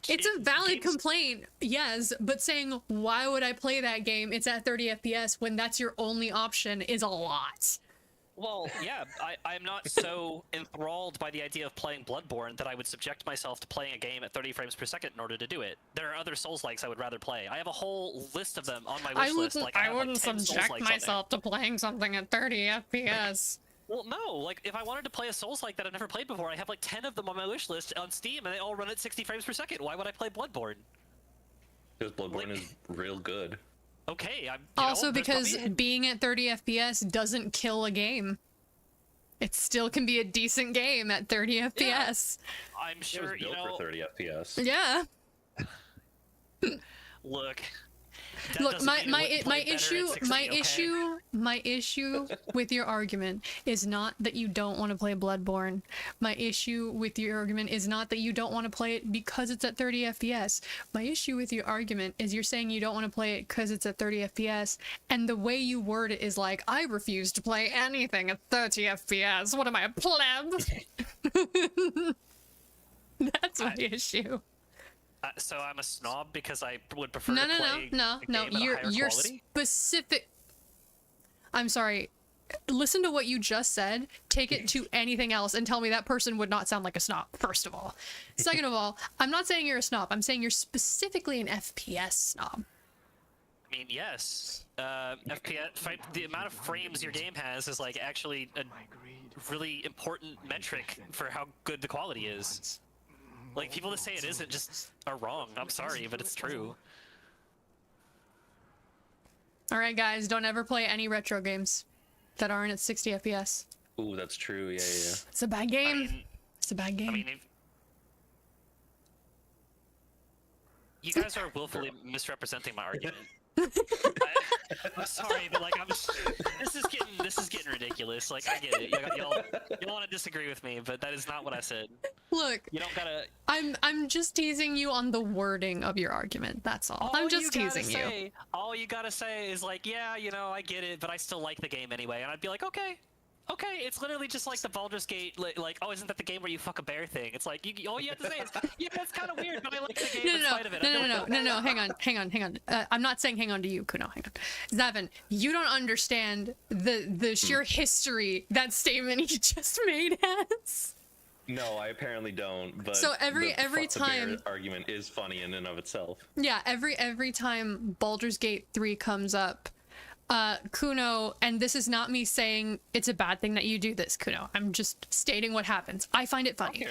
It's a valid games- complaint, yes, but saying why would I play that game? It's at 30 FPS when that's your only option is a lot. Well, yeah, I'm not so enthralled by the idea of playing Bloodborne that I would subject myself to playing a game at 30 frames per second in order to do it. There are other Souls-likes I would rather play. I have a whole list of them on my wish list. Like, I have, like, 10 subject Souls-likes on there. myself to playing something at 30 FPS. Well, no, like, if I wanted to play a Souls-like that I've never played before, I have like 10 of them on my wish list on Steam, and they all run at 60 frames per second. Why would I play Bloodborne? Because Bloodborne is real good. Okay, Also, because being at 30 FPS doesn't kill a game. It still can be a decent game at 30 FPS. I'm It was sure, you built know, for 30 FPS. Yeah. look. that Look, doesn't my mean it my wouldn't my play better at issue 60, my okay? issue with your argument is not that you don't want to play Bloodborne. My issue with your argument is not that you don't want to play it because it's at 30 FPS. My issue with your argument is you're saying you don't want to play it because it's at 30 FPS, and the way you word it is like, I refuse to play anything at 30 FPS. What am I, a pleb? That's my issue. So I'm a snob because I would prefer No, to no, no, play no, a no. game at a You're higher quality. specific. I'm sorry. Listen to what you just said. Take it to anything else and tell me that person would not sound like a snob. First of all, second of all, I'm not saying you're a snob. I'm saying you're specifically an FPS snob. I mean, yes. FPS, the amount of frames your game has is like actually a really important metric for how good the quality is. Like, people that say it isn't just are wrong. I'm sorry, but it's true. All right, guys, don't ever play any retro games that aren't at 60 FPS. Ooh, that's true. Yeah, yeah. It's a bad game. mean- It's a bad game. I mean, you guys are willfully misrepresenting my argument. I'm sorry, but like, this is getting ridiculous. Like, I get it. Y'all want to disagree with me, but that is not what I said. Look, You don't gotta. I'm just teasing you on the wording of your argument. That's all. I'm just teasing you. All you gotta say is like, yeah, you know, I get it, but I still like the game anyway. And I'd be like, okay, okay, it's literally just like the Baldur's Gate, like, oh, isn't that the game where you fuck a bear thing? It's like, all you have to say is, yeah, that's kind of weird, but I like the game in spite of it. No, hang on. I'm not saying hang on to you, Kuno, hang on. Zavin, you don't understand the sheer history that statement he just made has. No, I apparently don't. But So every the fuck the bear time- argument is funny in and of itself. Yeah, every time Baldur's Gate 3 comes up, Kuno, and this is not me saying it's a bad thing that you do this, Kuno. I'm just stating what happens. I find it funny.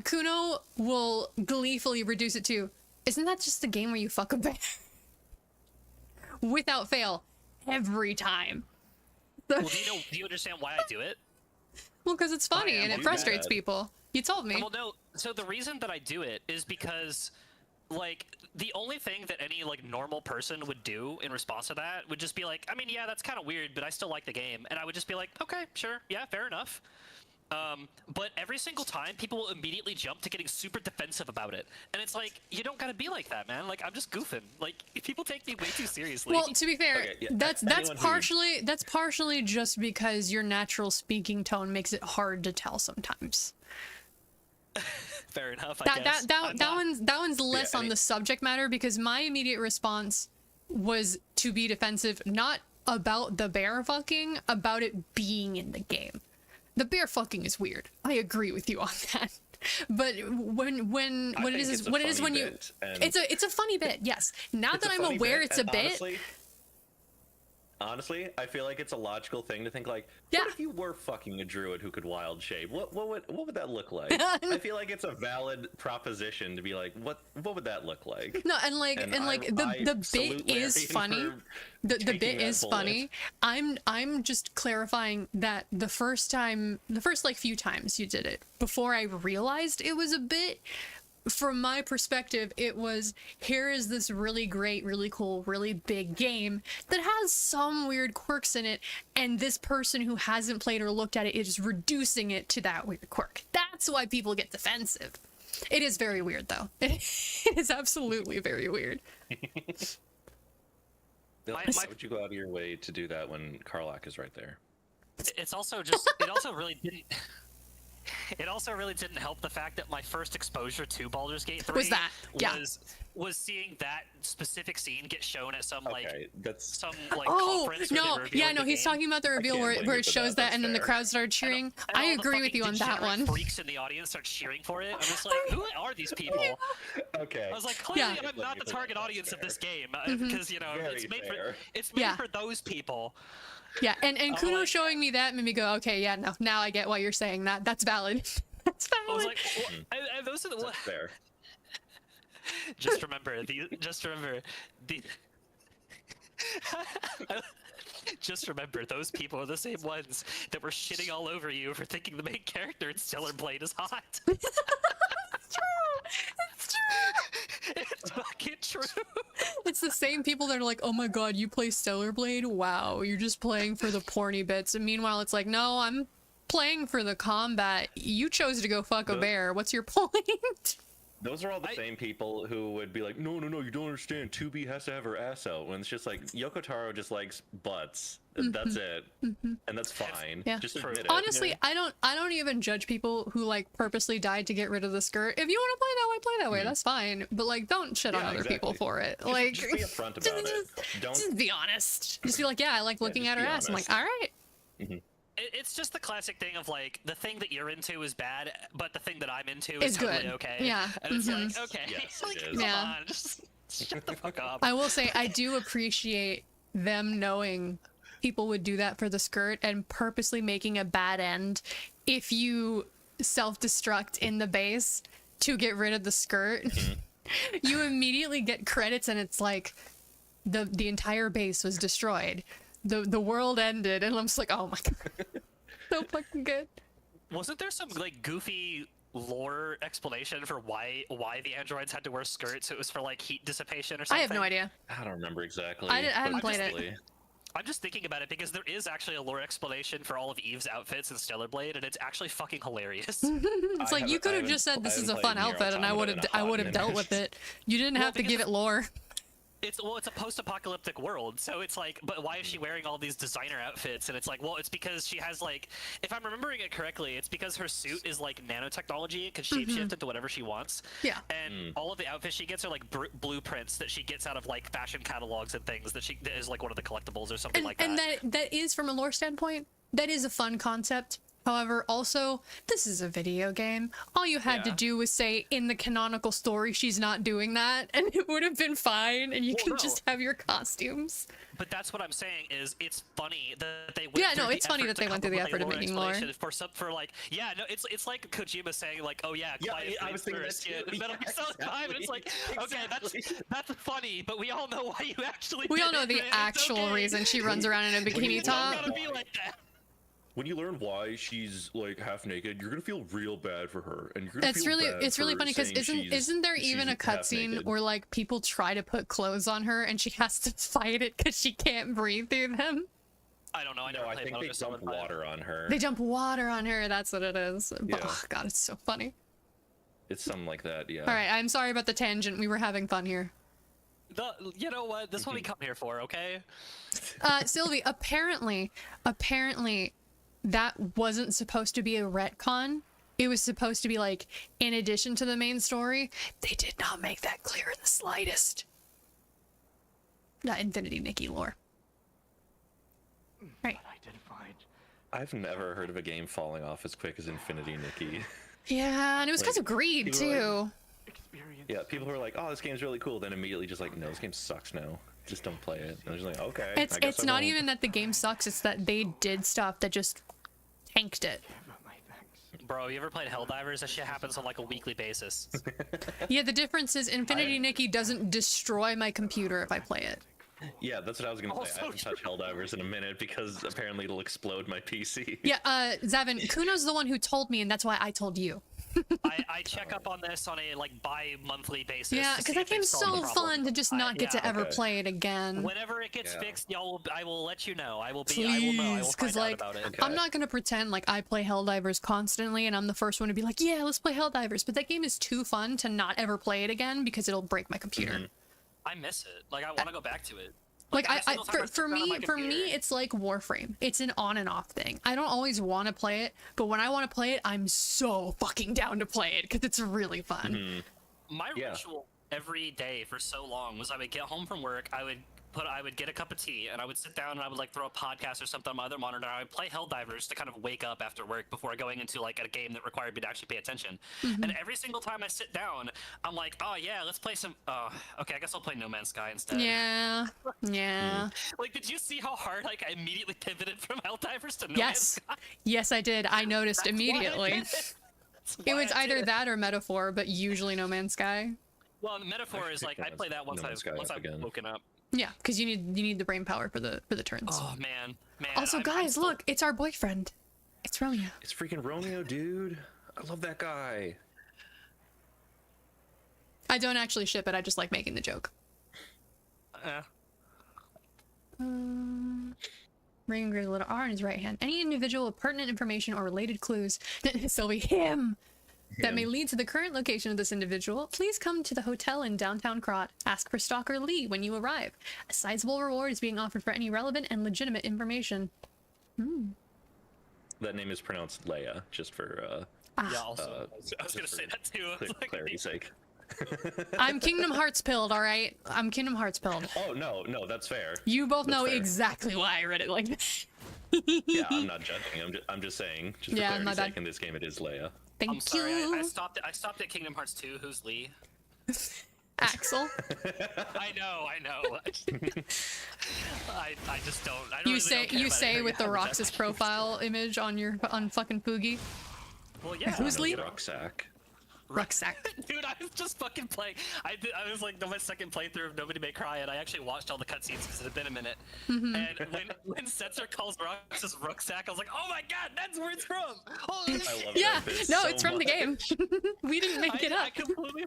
Kuno will gleefully reduce it to, isn't that just a game where you fuck a bear? Without fail, every time. Well, do you understand why I do it? Well, because it's funny am and it too frustrates bad. people. You told me. Well, no. So the reason that I do it is because, like, the only thing that any like normal person would do in response to that would just be like, I mean, yeah, that's kind of weird, but I still like the game, and I would just be like, okay, sure, yeah, fair enough. But every single time, people will immediately jump to getting super defensive about it, and it's like, you don't gotta be like that, man. Like, I'm just goofing. Like, people take me way too seriously. Well, to be fair, Okay, yeah, that's anyone who- partially just because your natural speaking tone makes it hard to tell sometimes. fair enough. I guess. That one's less Yeah, on the subject matter, because my immediate response was to be defensive, not about the bear fucking, about it being in the game. The bear fucking is weird. I agree with you on that. But when it think is it's a when it is funny when you bit, and- it's a funny bit, yes. Now It's that a I'm funny aware bit, it's a and bit, Honestly, I feel like it's a logical thing to think like, Yeah. what if you were fucking a druid who could wild shape? What would that look like? I feel like it's a valid proposition to be like, what would that look like? no, and like And the salute bit is Larry funny. for The taking bit that is bullet. funny. I'm just clarifying that the first like few times you did it, before I realized it was a bit, from my perspective, it was, here is this really great, really cool, really big game that has some weird quirks in it, and this person who hasn't played or looked at it is reducing it to that weird quirk. That's why people get defensive. It is very weird, though. It is absolutely very weird. Why my- would you go out of your way to do that when Karlach is right there? It's also just it also really didn't help the fact that my first exposure to Baldur's Gate 3 Was that, yeah. was seeing that specific scene get shown at some Okay, that's Oh conference where no, they were yeah, revealing no, the he's game. talking about the reveal can't where blame it you for shows that, that, and then the that's crowd started cheering. And I all the agree with fucking you on that degenerate one. Freaks in the audience start cheering for it. I'm just like, who are these people? okay. I was like, clearly Yeah. I'm not the target audience of this game Mm-hmm. because you know Very it's made fair. Yeah. for those people. Yeah, and Kuno like- showing me that made me go, okay, yeah, no, now I get why you're saying that. That's valid. That's I was valid. like, and those are the That's fair. just remember just remember those people are the same ones that were shitting all over you for thinking the main character in Stellar Blade is hot. It's true. It's fucking true. It's the same people that are like, oh my god, you play Stellar Blade? Wow, you're just playing for the porny bits. And meanwhile, it's like, no, I'm playing for the combat. You chose to go fuck a bear. What's your point? Those are all the same people who would be like, no, you don't understand. 2B has to have her ass out. When it's just like, Yoko Taro just likes butts. That's it. And that's fine. Yeah. Just admit it. Honestly, I don't even judge people who like purposely died to get rid of the skirt. If you want to play that way, play that way. That's fine. But like, don't shit on Yeah, other people exactly. for it. Just- Like, just be upfront about it. Don't. just be honest. Just be like, yeah, I like looking just at her be ass. I'm like, honest. all right. It's just the classic thing of like the thing that you're into is bad, but the thing that I'm into is It's totally good. okay. Yeah. And it's like, okay, Yes, like, it is. come Yeah. on, just shut the fuck up. I will say I do appreciate them knowing people would do that for the skirt and purposely making a bad end if you self-destruct in the base to get rid of the skirt. You immediately get credits and it's like the entire base was destroyed. The world ended and I'm just like, oh my god. So fucking good. Wasn't there some like goofy lore explanation for why the androids had to wear skirts? It was for like heat dissipation or I something. have no idea. I don't remember exactly. I haven't but played it. basically- I'm just thinking about it because there is actually a lore explanation for all of Eve's outfits in Stellar Blade, and it's actually fucking hilarious. It's like you haven't- could I have just haven't- said this I is a haven't fun played Nier outfit and I would Automata have in a hot dealt minute. with it. You didn't Well, have to because give it lore. it's a post-apocalyptic world, so it's like, but why is she wearing all these designer outfits? And it's like, well, it's because she has like, if I'm remembering it correctly, it's because her suit is like nanotechnology, it can shapeshift into whatever she wants. Yeah. And all of the outfits she gets are like blueprints that she gets out of like fashion catalogs and things that is like one of the collectibles or something like that. And that is, from a lore standpoint, that is a fun concept. However, also, this is a video game. All you had to Yeah. do was say, in the canonical story, she's not doing that, and it would have been fine, and you Well, can no. just have your costumes. But that's what I'm saying is it's funny that they went Yeah, through no, the it's funny effort that they to went come through the up with effort a of making lore. explanation for like it's like Kojima saying like, oh yeah, Yeah, quiet I was please thinking first, that too. yeah, Metal Gear Solid 5, and it's like, okay, that's funny, but we all know why you actually We all did know it, the man. It's actual okay. reason she runs around in a bikini It's top. not gotta be like that. When you learn why she's like half naked, you're gonna feel real bad for her, and you're gonna It's feel really bad it's really for funny because saying isn't there she's even a half cutscene naked. where like people try to put clothes on her and she has to fight it because she can't breathe through them? I don't know. I never No, I played think Metal they Gear Solid dump 5. water on her. They dump water on her. That's what it is. But, Yeah. oh god, it's so funny. It's something like that, yeah. All right, I'm sorry about the tangent. We were having fun here. You know what? This is what we come here for, okay? Sylvie, apparently, that wasn't supposed to be a retcon. It was supposed to be like in addition to the main story. They did not make that clear in the slightest. Not Infinity Nikki lore. Right. I've never heard of a game falling off as quick as Infinity Nikki. Yeah, and it was because of greed people were too. Yeah, people who are like, oh, this game's really cool, then immediately just like, no, this game sucks now. Just don't play it. And I'm just like, okay. It's I guess it's I not won't. even that the game sucks. It's that they did stuff that just tanked it. Bro, you ever played Helldivers? That shit happens on like a weekly basis. Yeah, the difference is Infinity Nikki doesn't destroy my computer if I play it. Yeah, that's what I was gonna say. Also I haven't touched Helldivers in a minute because apparently it'll explode my PC. Yeah, Zavin, Kuno's the one who told me, and that's why I told you. I check up on this on a like bi-monthly basis. Yeah, to because see that if they've game's solved so the problem. fun to just not get to ever okay. play it again. Whenever it gets Yeah. fixed, I will let you know. I will be. I will know. I will Please, because find like out about it. I'm not gonna pretend like I play Helldivers constantly, and I'm the first one to be like, yeah, let's play Helldivers. But that game is too fun to not ever play it again because it'll break my computer. I miss it. Like I want to go back to it. Like every single time I for sit down on my me, computer- it's like Warframe. It's an on and off thing. I don't always want to play it, but when I want to play it, I'm so fucking down to play it because it's really fun. My Yeah. ritual every day for so long was I would get home from work, I would get a cup of tea, and I would sit down and I would like throw a podcast or something on my other monitor, and I would play Helldivers to kind of wake up after work before going into like a game that required me to actually pay attention. And every single time I sit down, I'm like, oh yeah, let's play some. Okay, I guess I'll play No Man's Sky instead. Yeah, yeah. Like, did you see how hard like I immediately pivoted from Helldivers to No Man's Yes, Sky? yes, I did. I noticed That's why I immediately. did it. That's It why was I did either it. that or Metaphor, but usually No Man's Sky. Well, the metaphor is like I play that once No Man's Sky I've up again. woken up. Yeah, because you need the brain power for the turns. Oh man. Also, I'm guys, still- look, it's our boyfriend. It's Romeo. It's freaking Romeo, dude. I love that guy. I don't actually ship it. I just like making the joke. Ring engraved letter R in his right hand. Any individual with pertinent information or related clues, Sylvie, him, that may lead to the current location of this individual, please come to the hotel in downtown Krot. Ask for Stalker Lee when you arrive. A sizable reward is being offered for any relevant and legitimate information. That name is pronounced Leia, just for Yeah, also, I was gonna say that too. I was like, clarity's sake. I'm Kingdom Hearts pilled, all right? I'm Kingdom Hearts pilled. Oh no, that's fair. You both That's know fair. exactly why I read it like that. Yeah, I'm not judging. I'm just saying. Just for Yeah, my clarity's bad. sake, in this game it is Leia. Thank I'm sorry, you, I stopped at Kingdom Hearts 2. Who's Lee? Axel. I know. I just don't. I don't You really say don't care you about say anything with the that happens Roxas after- profile image on fucking Fugi. Well, yeah. Who's Lee? Rucksack. Rucksack. Dude, I was just fucking playing. I was like on my second playthrough of Nobody May Cry, and I actually watched all the cutscenes because it had been a minute. Mm-hmm. And when Setzer calls Roxas Rucksack, I was like, oh my god, that's where it's from. Oh, I love Yeah, that bit no, so it's from the much. game. We didn't make it I up. completely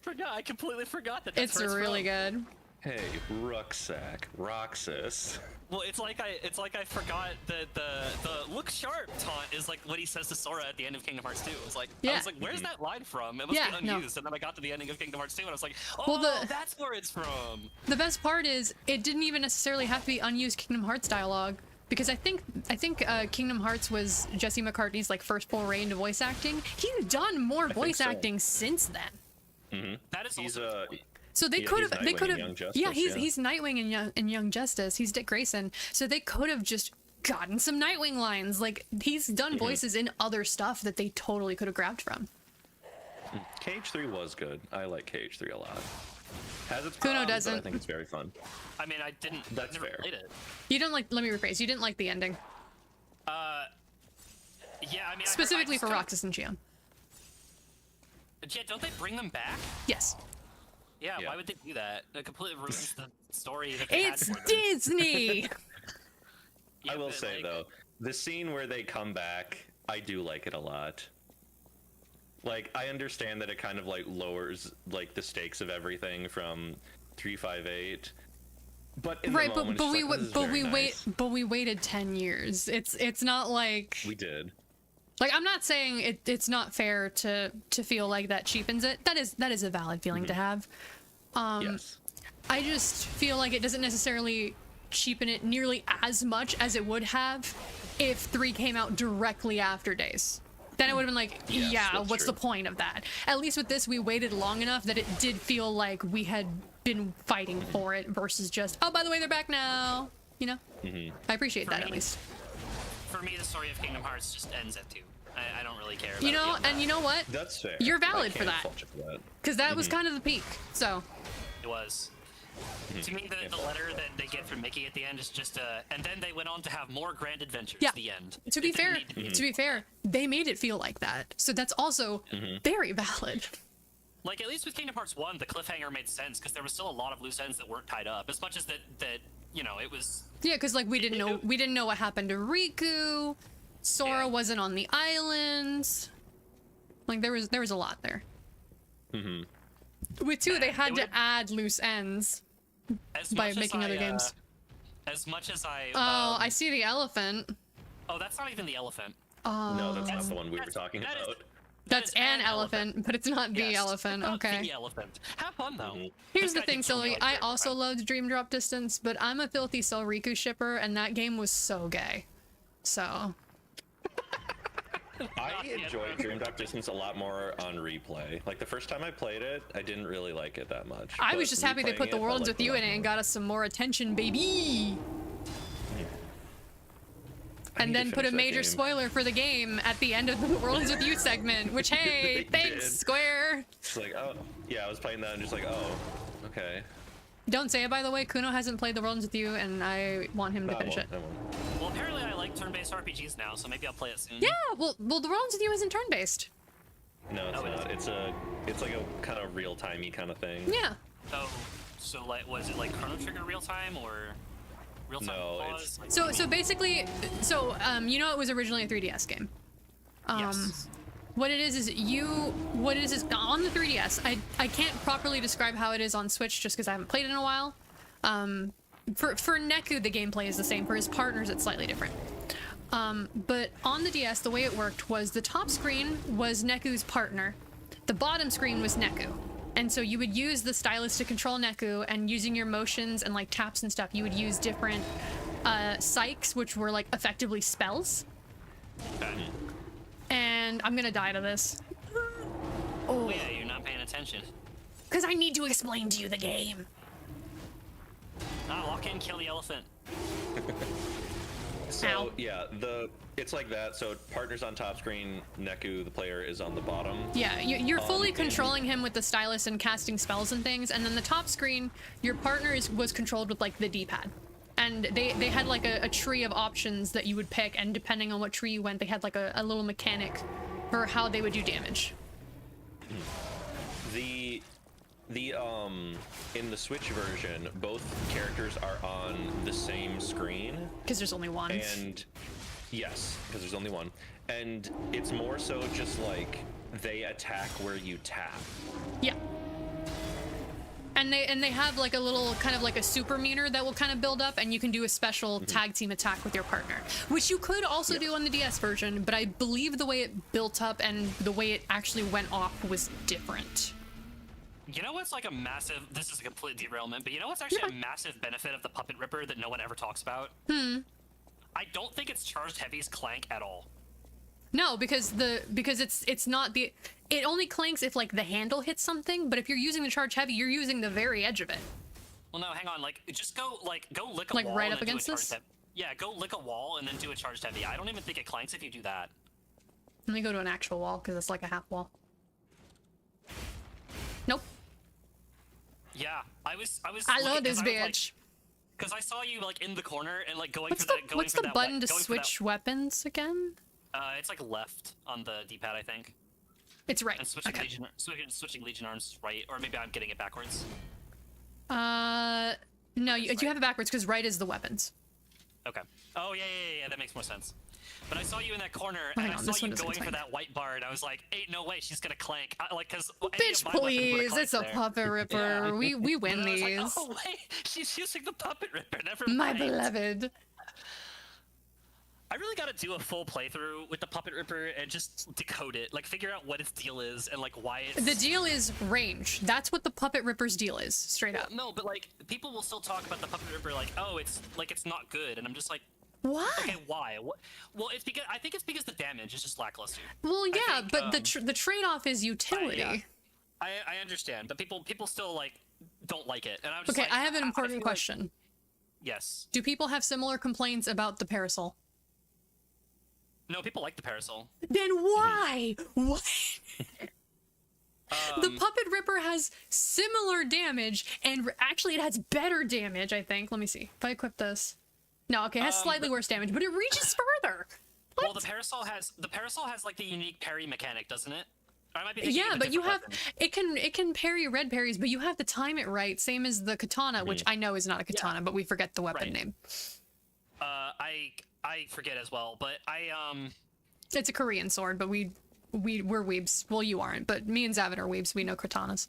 forgot that. That's It's where really from. good. Hey, rucksack, Roxas. Well, it's like I forgot that the look sharp taunt is like what he says to Sora at the end of Kingdom Hearts 2. It was like, I Yeah. was like, where's that line from? It must Yeah, be no. unused. And then I got to the ending of Kingdom Hearts 2 and I was like, oh, Well, that's where it's from. The best part is it didn't even necessarily have to be unused Kingdom Hearts dialogue, because I think Kingdom Hearts was Jesse McCartney's like first foray into voice acting. He's done more voice so. acting since then. That is He's also So they Yeah, could he's have, they Nightwing could in have, Young Justice, yeah, yeah. he's Nightwing in Young Justice. He's Dick Grayson. So they could have just gotten some Nightwing lines. Like he's done voices in other stuff that they totally could have grabbed from. KH3 was good. I like KH3 a lot. Has its Kuno problems, but I doesn't. think it's very fun. I mean, I That's never fair. played it. You didn't like. Let me rephrase. You didn't like the ending, Yeah, I mean, specifically I for just Roxas and Xion. Yeah, don't they bring them back? Yes, Yeah, Yeah. why would they do that? It completely ruins the story that they it's had for them. Disney. Yeah, I will but, say like, though, the scene where they come back, I do like it a lot. Like, I understand that it kind of like lowers like the stakes of everything from 358, but in Right, the but moment, but it's we like, wa- this is but very we nice. we waited 10 years. It's not like We did. like I'm not saying it's not fair to feel like that cheapens it. That is a valid feeling to have. Yes. I just feel like it doesn't necessarily cheapen it nearly as much as it would have if 3 came out directly after Days. Then it would have been like, Yes, yeah, that's what's true. the point of that? At least with this, we waited long enough that it did feel like we had been fighting for it versus just, oh, by the way, they're back now. You know? I appreciate that at me, least. For me, the story of Kingdom Hearts just ends at 2. I don't really care about You know, it beyond and you know what? That's fair. You're I valid for can't that. fault you for that. Because that was kind of the peak. So, It was. To me, the letter that they get from Mickey at the end is just and then they went on to have more grand adventures. Yeah. The end. to be It didn't fair, need to be- to be fair, they made it feel like that. So that's also very valid. Like, at least with Kingdom Hearts 1, the cliffhanger made sense because there was still a lot of loose ends that weren't tied up. As much as that you know, it was. Yeah, because like we didn't know what happened to Riku. Sora Yeah. wasn't on the islands. Like there was a lot there. With 2, they had It to would- add loose ends As by much as making other I, games. As much as I. Oh, I see the elephant. Oh, that's not even the elephant. No, that's not That's- the one we were that's- talking that is- about. That's is an elephant, but it's not the Yes, elephant. not Okay. The elephant. Have fun though. Here's This the guy thing, did kill me Sylvie. like I Dream also Drop. loved Dream Drop Distance, but I'm a filthy Cell Riku shipper, and that game was so gay. So I enjoyed Dream Drop Distance a lot more on replay. Like the first time I played it, I didn't really like it that much. I but was just happy they put replaying the it, I worlds liked with you a lot in it and more. got us some more attention, baby. And need to then put a finish that major game. spoiler for the game at the end of the Worlds with You segment, which, hey, They thanks, did. Square. It's like, oh, yeah, I was playing that and just like, oh, okay. Don't say it, by the way. Kuno hasn't played the Worlds with You, and I want him to I finish won't, it. I won't. Well, apparently I like turn-based RPGs now, so maybe I'll play it soon. Yeah, well, the Worlds with You isn't turn-based. No, it's Oh, it not. It's like a kind of real-timey kind of thing. Yeah. So like, was it like Chrono Trigger real time or real time? No, pause? Like, So basically, you know, it was originally a 3DS game. yes. What it is on the 3DS. I can't properly describe how it is on Switch just because I haven't played it in a while. For Neku, the gameplay is the same. For his partners, it's slightly different. But on the DS, the way it worked was the top screen was Neku's partner. The bottom screen was Neku. And so you would use the stylus to control Neku, and using your motions and like taps and stuff, you would use different psychs, which were like effectively spells. Okay. And I'm gonna die to this. Oh yeah, you're not paying attention. Because I need to explain to you the game. Lock in, kill the elephant. So Ow. yeah, it's like that. So partners on top screen, Neku the player is on the bottom. Yeah, you're fully and- controlling him with the stylus and casting spells and things, and then the top screen, your partner was controlled with like the D-pad. And they had like a tree of options that you would pick, and depending on what tree you went, they had like a little mechanic for how they would do damage. The in the Switch version, both characters are on the same screen, Because there's only one. and yes, because there's only one, and it's more so just like they attack where you tap. Yeah. And they have like a little kind of like a super meter that will kind of build up, and you can do a special tag team attack with your partner, which you could also do on the DS version, but I believe the way it built up and the way it actually went off was different. You know what's like a massive, this is a complete derailment, but you know what's actually a massive benefit of the Puppet Ripper that no one ever talks about? I don't think it's charged heavies clank at all. No, because it's not the, it only clanks if like the handle hits something, but if you're using the charge heavy, you're using the very edge of it. Well, no, hang on, like, just go lick a Like, wall right and up then do a against charged this? heavy. Yeah, go lick a wall and then do a charged heavy. I don't even think it clanks if you do that. Let me go to an actual wall, because it's like a half wall. Nope. Yeah, I was I love this bitch. Because I saw you like in the corner and like going What's for the that. what's the button to switch weapons again? It's like left on the D-pad, I think. It's right. And switching Okay. switching Legion arms right, or maybe I'm getting it backwards. No, you have it backwards because right is the weapons. Okay. Oh yeah, that makes more sense. But I saw you in that corner, Hang and I on, saw this one you doesn't going for clank. that white bar, and I was like, "Ain't no way she's gonna clank!" Like, cause Bitch, please! It's a puppet ripper. We win And I was these. like, oh wait, she's using the puppet ripper. Never My mind. beloved. I really gotta do a full playthrough with the puppet ripper and just decode it, like figure out what its deal is and like why it's. The deal is range. That's what the puppet ripper's deal is, straight up. No, but like people will still talk about the puppet ripper like, oh, it's not good, and I'm just like, Why? okay, why? What? Well, it's because I think it's because the damage is just lackluster. Well, yeah, think, but the trade-off is utility. yeah. I understand, but people still like don't like it, and I'm just Okay, like, I have an important feel like- question. Yes. Do people have similar complaints about the parasol? No, people like the parasol. Then why? What? The Um, puppet ripper has similar damage, and actually it has better damage, I think. Let me see. If I equip this. No, okay, it has slightly worse damage, but it reaches further. Well, the parasol has like the unique parry mechanic, doesn't it? Or I might be thinking Yeah, of a but you different have weapon. it can parry red parries, but you have to time it right, same as the katana, which I know is not a katana, but we forget the weapon Right. name. I forget as well, but It's a Korean sword, but we're weebs. Well, you aren't, but me and Zavin are weebs. We know katanas.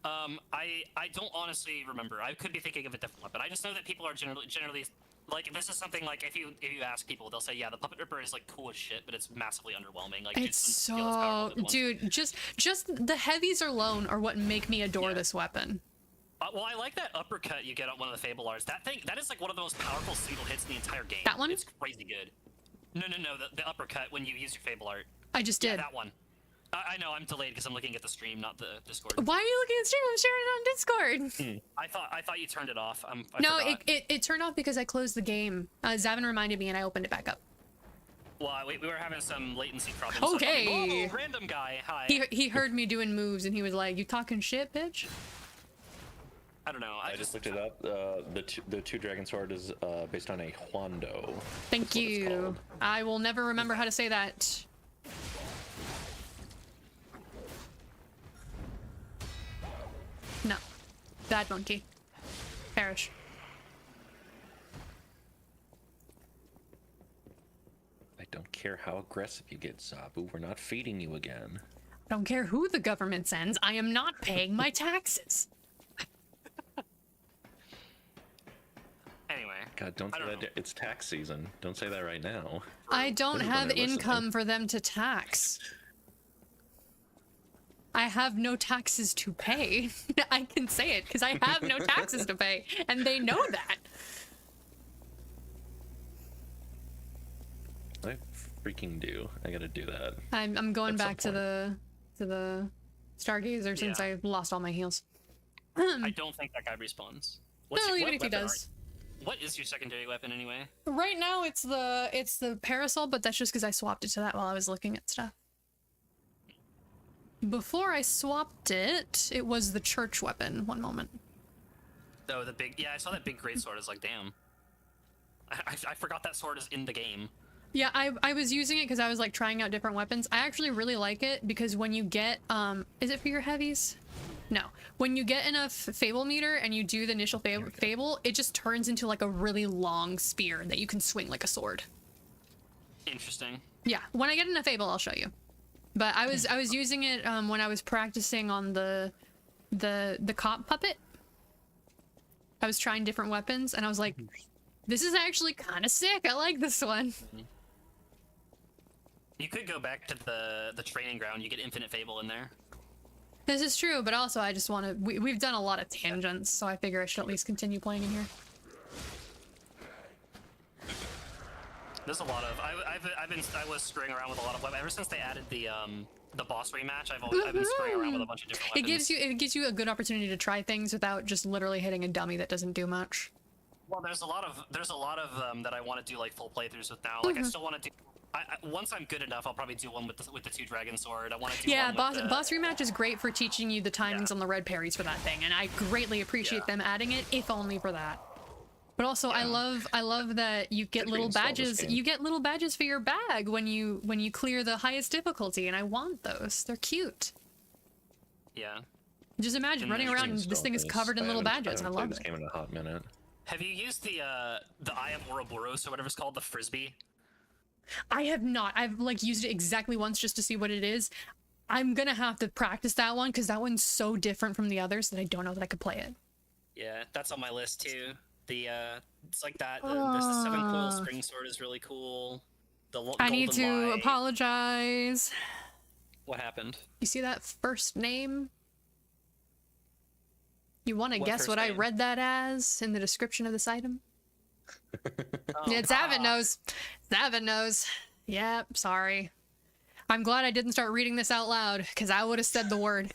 I don't honestly remember. I could be thinking of a different weapon. I just know that people are generally like, this is something like if you ask people, they'll say, yeah, the puppet ripper is like cool as shit, but it's massively underwhelming. Like It's just doesn't feel as powerful so, as one. dude. Just the heavies alone are what make me adore Yeah. this weapon. Well, I like that uppercut you get on one of the Fable Arts. That is like one of the most powerful single hits in the entire game. That one? It's crazy good. No, the uppercut when you use your Fable Art. I just Yeah, did. that one. I know, I'm delayed because I'm looking at the stream, not the Discord. Why are you looking at stream? I'm sharing it on Discord. I thought you turned it off. I No, forgot. it turned off because I closed the game. Zavin reminded me, and I opened it back up. Well, we were having some latency problems. Okay. Whoa, random guy. Hi. He heard me doing moves, and he was like, "You talking shit, bitch?" I don't know. I just looked it up. The two dragon sword is based on a Huando. Thank That's what it's you. called. I will never remember how to say that. No. Bad monkey. Perish. I don't care how aggressive you get, Zabu. We're not feeding you again. I don't care who the government sends. I am not paying my taxes. Anyway. God, don't I say don't that. It's tax season. Don't say that right now. I don't Everyone have are listening. income for them to tax. I have no taxes to pay. I can say it because I have no taxes to pay, and they know that. I freaking do. I gotta do that. I'm going At some back to the Stargazer since Yeah. I lost all my heals. I don't think that guy respawns. Well, your- even what if he weapon does. What is your secondary weapon anyway? Right now it's the parasol, but that's just because I swapped it to that while I was looking at stuff. Before I swapped it, it was the church weapon. One moment. Oh, the big. Yeah, I saw that big great sword. I was like, damn. I forgot that sword is in the game. Yeah, I was using it because I was like trying out different weapons. I actually really like it because when you get is it for your heavies? No. When you get enough Fable meter and you do the initial Fable, it just turns into like a really long spear that you can swing like a sword. Interesting. Yeah, when I get enough Fable, I'll show you. But I was using it when I was practicing on the the cop puppet. I was trying different weapons, and I was like, this is actually kind of sick. I like this one. You could go back to the training ground. You get Infinite Fable in there. This is true, but also I just want to. We've done a lot of tangents, so I figure I should at least continue playing in here. There's a lot of I was screwing around with a lot of weapons ever since they added the boss rematch. I've been screwing around with a bunch of different weapons. It gives you a good opportunity to try things without just literally hitting a dummy that doesn't do much. Well, there's a lot of that I want to do like full playthroughs with now. Like I still want to do. Once I'm good enough, I'll probably do one with the two dragon sword. I want to do Yeah, one with boss rematch is great for teaching you the timings on the red parries for that thing, and I greatly appreciate them adding it, if only for that. But also, I love that you get little badges. You get little badges for your bag when you clear the highest difficulty, and I want those. They're cute. Yeah. Just imagine running around and this thing is covered in little badges. I love this it. game in a hot minute. Have you used the Eye of Ouroboros or whatever it's called, the frisbee? I have not. I've like used it exactly once just to see what it is. I'm gonna have to practice that one because that one's so different from the others that I don't know that I could play it. Yeah, that's on my list too. The it's like that. There's the 7-coil spring sword is really cool. I need golden to light. apologize. What happened? You see that first name? You want to What guess first what I name? read that as in the description of this item? Oh, Yeah, Zavin knows. Zavin knows. Yep, sorry. I'm glad I didn't start reading this out loud, because I would have said the word.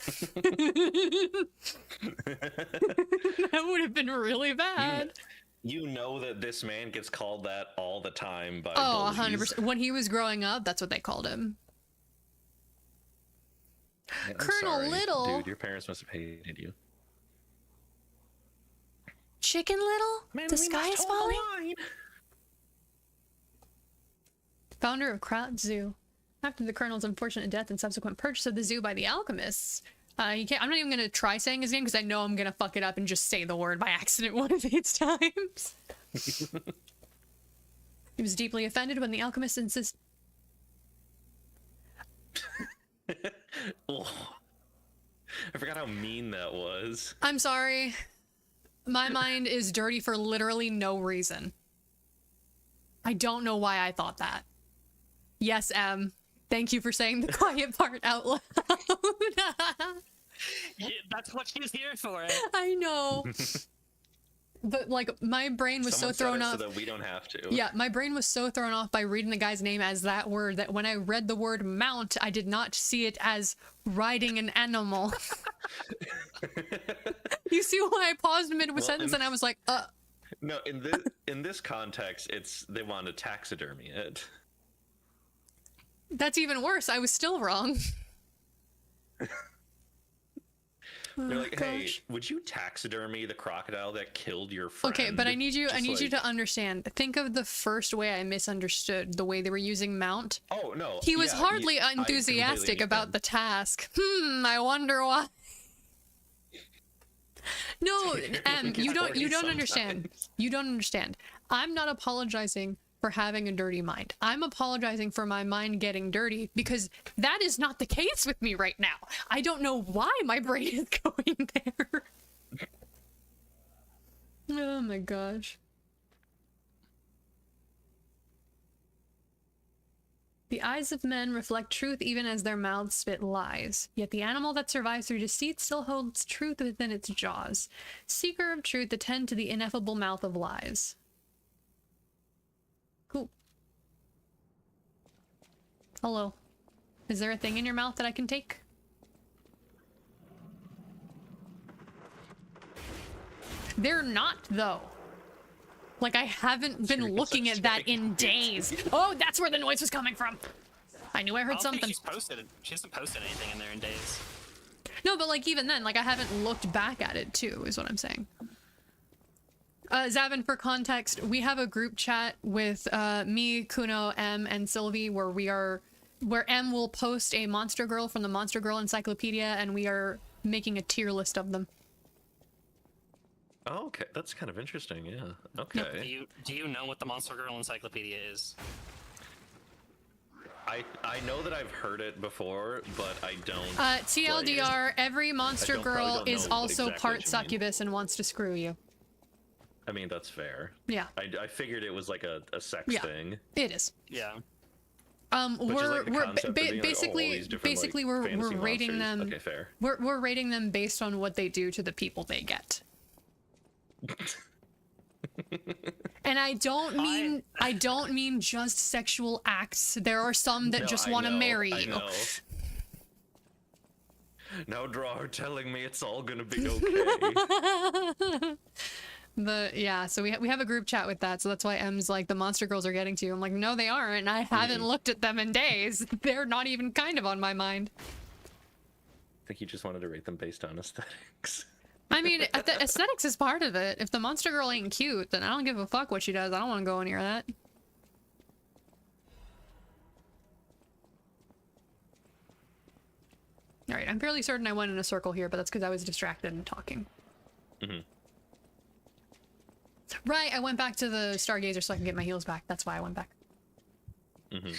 That would have been really bad. You know that this man gets called that all the time by Oh, bullies. 100%. When he was growing up, that's what they called him. I'm Colonel sorry, Little. Dude, your parents must have hated you. Chicken Little? The sky is falling? Founder of Kraut Zoo. After the Colonel's unfortunate death and subsequent purchase of the zoo by the alchemists, I'm not even going to try saying his name because I know I'm going to fuck it up and just say the word by accident one of these times. He was deeply offended when the alchemists insisted. Oh, I forgot how mean that was. I'm sorry. My mind is dirty for literally no reason. I don't know why I thought that. Yes, Em. Thank you for saying the quiet part out loud. Yeah, that's what she's here for. I know. But like my brain was Someone so thrown said it off. so that we don't have to. Yeah, my brain was so thrown off by reading the guy's name as that word that when I read the word mount, I did not see it as riding an animal. You see why I paused mid sentence and I was like, No, in this context, it's they want to taxidermy it. that's even worse. I was still wrong. They're like, hey, gosh. would you taxidermy the crocodile that killed your friend? Okay, but I need you Just you to understand. Think of the first way I misunderstood the way they were using mount. Oh no. He was yeah, hardly I enthusiastic completely about the task. I wonder why. No, you don't understand. You don't understand. I'm not apologizing for having a dirty mind. I'm apologizing for my mind getting dirty because that is not the case with me right now. I don't know why my brain is going there. Oh my gosh. The eyes of men reflect truth even as their mouths spit lies. Yet the animal that survives through deceit still holds truth within its jaws. Seeker of truth, attend to the ineffable mouth of lies. Cool. Hello. Is there a thing in your mouth that I can take? They're not, though. Like, I haven't been looking at that in days. Oh, that's where the noise was coming from. I knew I heard I don't think something. she hasn't posted anything in there in days. No, but like even then, like I haven't looked back at it too, is what I'm saying. Zavin, for context, we have a group chat with me, Kuno, M, and Sylvie where M will post a Monster Girl from the Monster Girl Encyclopedia, and we are making a tier list of them. Oh, okay, that's kind of interesting. Yeah. Okay. Do you know what the Monster Girl Encyclopedia is? I know that I've heard it before, but I don't. TLDR, every monster probably girl don't is know also exactly part what you mean. succubus and wants to screw you. I mean, that's fair. Yeah, I figured it was like a sex Yeah. thing. it is. Yeah. We're like the concept of being like, oh, all basically these different, like, we're fantasy rating monsters. them. Okay, fair. We're rating them based on what they do to the people they get. And I don't mean just sexual acts. There are some that No, just I want to know, marry I you. know. Now Draw telling me it's all gonna be okay. So we have a group chat with that, so that's why M's like, the monster girls are getting to you. I'm like, no, they aren't, and I haven't looked at them in days. They're not even kind of on my mind. I think you just wanted to rate them based on aesthetics. I mean, the aesthetics is part of it. If the monster girl ain't cute, then I don't give a fuck what she does. I don't want to go near that. Alright, I'm fairly certain I went in a circle here, but that's because I was distracted and talking. Mhm. Right, I went back to the Stargazer so I can get my heals back. That's why I went back. Mhm.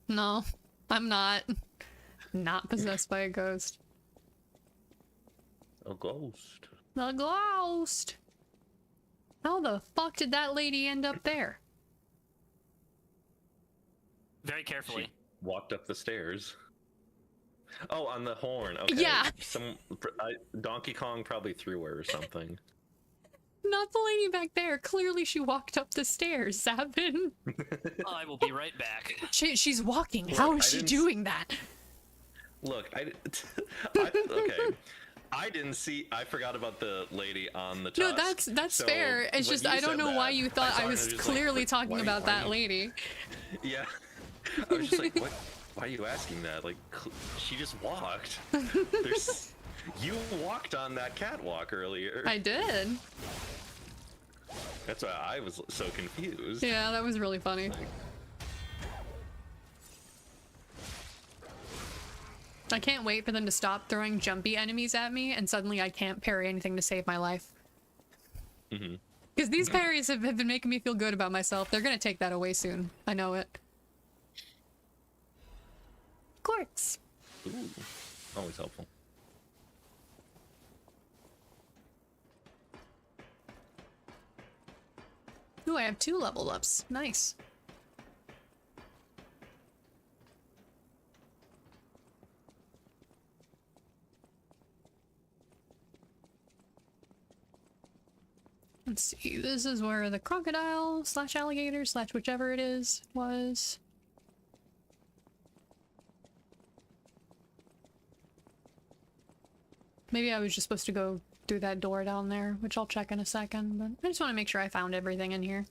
No, I'm not possessed by a ghost. A ghost. The ghost! How the fuck did that lady end up there? Very carefully. She walked up the stairs. Oh, on the horn. Okay. Yeah. Donkey Kong probably threw her or something. Not the lady back there. Clearly she walked up the stairs, Sabin. I will be right back. She's walking. Look, How I is she didn't doing that? Look, I didn't see. I forgot about the lady on the No, tusk. that's So fair. It's when just you I don't said know why that, you thought saw I it and was just like, clearly wait, talking why- about why that you- lady. Yeah. I was just like, what? Why are you asking that? Like, she just walked. You walked on that catwalk earlier. I did. That's why I was so confused. Yeah, that was really funny. I can't wait for them to stop throwing jumpy enemies at me, and suddenly I can't parry anything to save my life. Mhm. Because these parries have been making me feel good about myself. They're gonna take that away soon. I know it. Quartz. Ooh, always helpful. Ooh, I have 2 level ups. Nice. Let's see, this is where the crocodile slash alligator slash whichever it is was. Maybe I was just supposed to go through that door down there, which I'll check in a second, but I just want to make sure I found everything in here.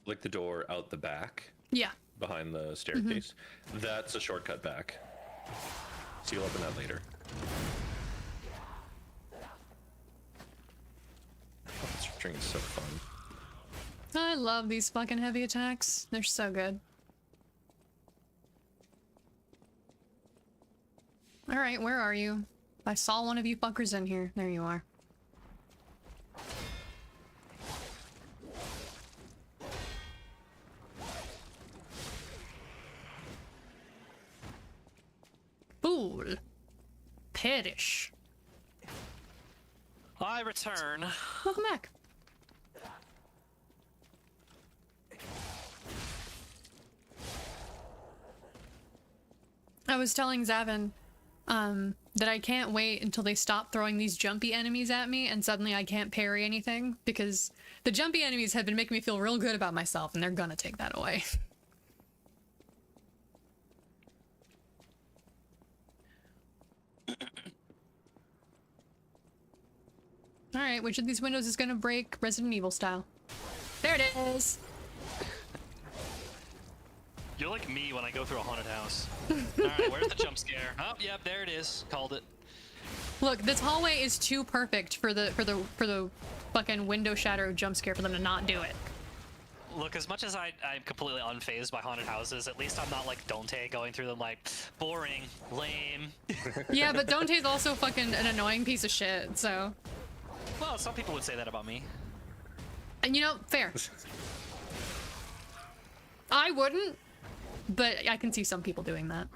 Like the door out the back Yeah. behind the staircase. That's a shortcut back. So you'll open that later. Oh, this string is so fun. I love these fucking heavy attacks. They're so good. Alright, where are you? I saw one of you fuckers in here. There you are. Fool. Perish. I return. Welcome back. I was telling Zavin, that I can't wait until they stop throwing these jumpy enemies at me and suddenly I can't parry anything, because the jumpy enemies have been making me feel real good about myself and they're gonna take that away. Alright, which of these windows is gonna break Resident Evil style? There it is! You're like me when I go through a haunted house. Alright, where's the jump scare? Oh, yep, there it is. Called it. Look, this hallway is too perfect for the fucking window shatter jump scare for them to not do it. Look, as much as I'm completely unfazed by haunted houses, at least I'm not like Dante going through them like, boring, lame. Yeah, but Dante's also fucking an annoying piece of shit, so... Well, some people would say that about me. And you know, fair. I wouldn't, but I can see some people doing that.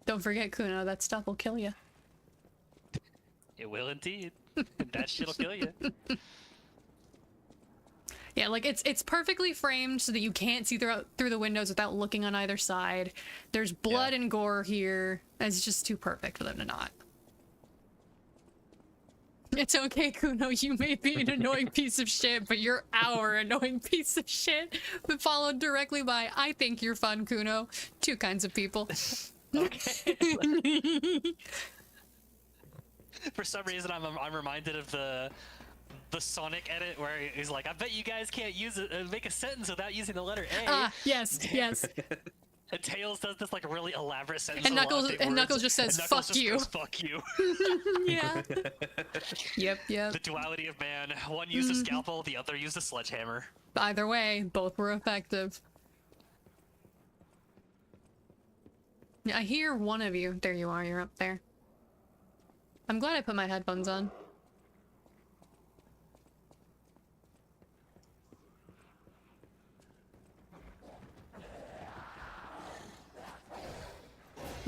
Don't forget, Kuno, that stuff will kill you. It will indeed. That shit'll kill you. Yeah, like it's perfectly framed so that you can't see through the windows without looking on either side. There's blood and gore here. It's just too perfect for them to not. It's okay, Kuno, you may be an annoying piece of shit, but you're our annoying piece of shit. But followed directly by, I think you're fun, Kuno. Two kinds of people. Okay. For some reason, I'm reminded of the Sonic edit where he's like, "I bet you guys can't use it, make a sentence without using the letter A." Ah, yes, yes. And Tails does this like really elaborate sentence. And with a lot of Knuckles- big and words, Knuckles just says, and Knuckles "Fuck just you." goes, "Fuck you." Yeah. Yep. The duality of man. One used a scalpel, the other used a sledgehammer. Either way, both were effective. Yeah, I hear one of you. There you are, you're up there. I'm glad I put my headphones on.